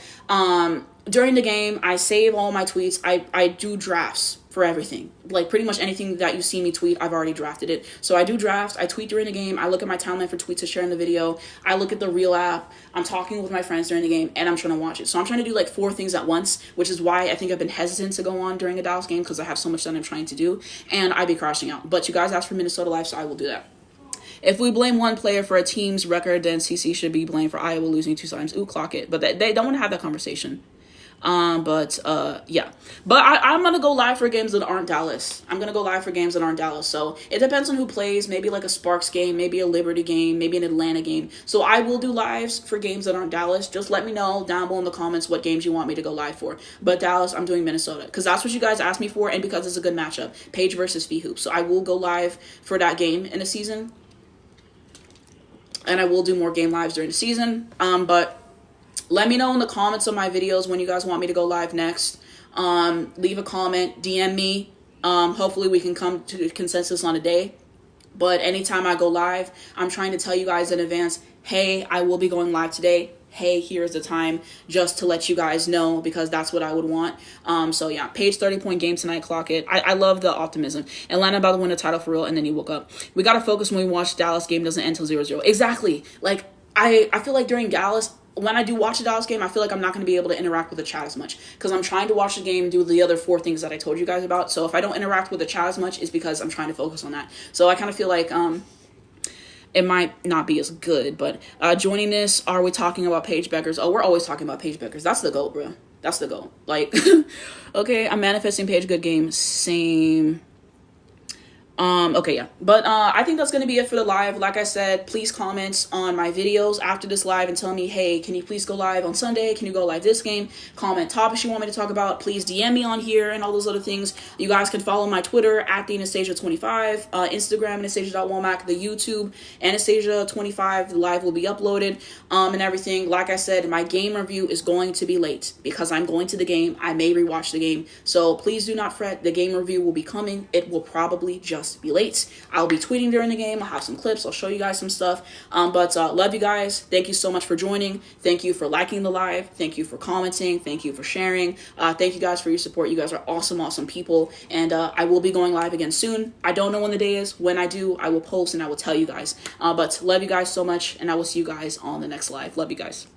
during the game, I save all my tweets. I do drafts for everything. Like pretty much anything that you see me tweet, I've already drafted it. So I do drafts. I tweet during the game. I look at my timeline for tweets to share in the video. I look at the Reel app. I'm talking with my friends during the game, and I'm trying to watch it. So I'm trying to do like 4 things at once, which is why I think I've been hesitant to go on during a Dallas game because I have so much that I'm trying to do, and I'd be crashing out. But you guys asked for Minnesota Live, so I will do that. If we blame one player for a team's record, then CC should be blamed for Iowa losing 2 times. Ooh, clock it. But they don't want to have that conversation. Yeah. But I'm going to go live for games that aren't Dallas. I'm going to go live for games that aren't Dallas. So it depends on who plays. Maybe like a Sparks game, maybe a Liberty game, maybe an Atlanta game. So I will do lives for games that aren't Dallas. Just let me know down below in the comments what games you want me to go live for. But Dallas, I'm doing Minnesota because that's what you guys asked me for, and because it's a good matchup. Paige versus Phee Hoop. So I will go live for that game in the season. And I will do more game lives during the season. But let me know in the comments of my videos when you guys want me to go live next. Leave a comment, DM me. Hopefully we can come to a consensus on a day. But anytime I go live, I'm trying to tell you guys in advance, hey, I will be going live today. Hey, here's the time, just to let you guys know, because that's what I would want. So yeah, Paige 30-point game tonight, clock it. I love the optimism. Atlanta about to win the title for real, and then he woke up. We got to focus when we watch Dallas game doesn't end till 0-0. Exactly. Like, I feel like during Dallas, when I do watch the Dallas game, I feel like I'm not going to be able to interact with the chat as much because I'm trying to watch the game and do the other 4 things that I told you guys about. So if I don't interact with the chat as much, it's because I'm trying to focus on that. So I kind of feel like it might not be as good. But joining this, are we talking about Paige Beckers? Oh, we're always talking about Paige Beckers. That's the GOAT, bro. That's the GOAT. Like, okay, I'm manifesting Paige good game. Same. Okay, yeah. But I think that's going to be it for the live. Like I said, please comment on my videos after this live and tell me, hey, can you please go live on Sunday? Can you go live this game? Comment topics you want me to talk about. Please DM me on here and all those other things. You guys can follow my Twitter at the Anastasia25, Instagram Anastasia.womack, the YouTube Anastasia25. The live will be uploaded and everything. Like I said, my game review is going to be late because I'm going to the game. I may rewatch the game. So please do not fret. The game review will be coming. It will probably just be late. I'll be tweeting during the game. I'll have some clips. I'll show you guys some stuff. But love you guys. Thank you so much for joining. Thank you for liking the live. Thank you for commenting. Thank you for sharing. Thank you guys for your support. You guys are awesome, awesome people. And I will be going live again soon. I don't know when the day is. When I do, I will post and I will tell you guys. But love you guys so much, and I will see you guys on the next live. Love you guys.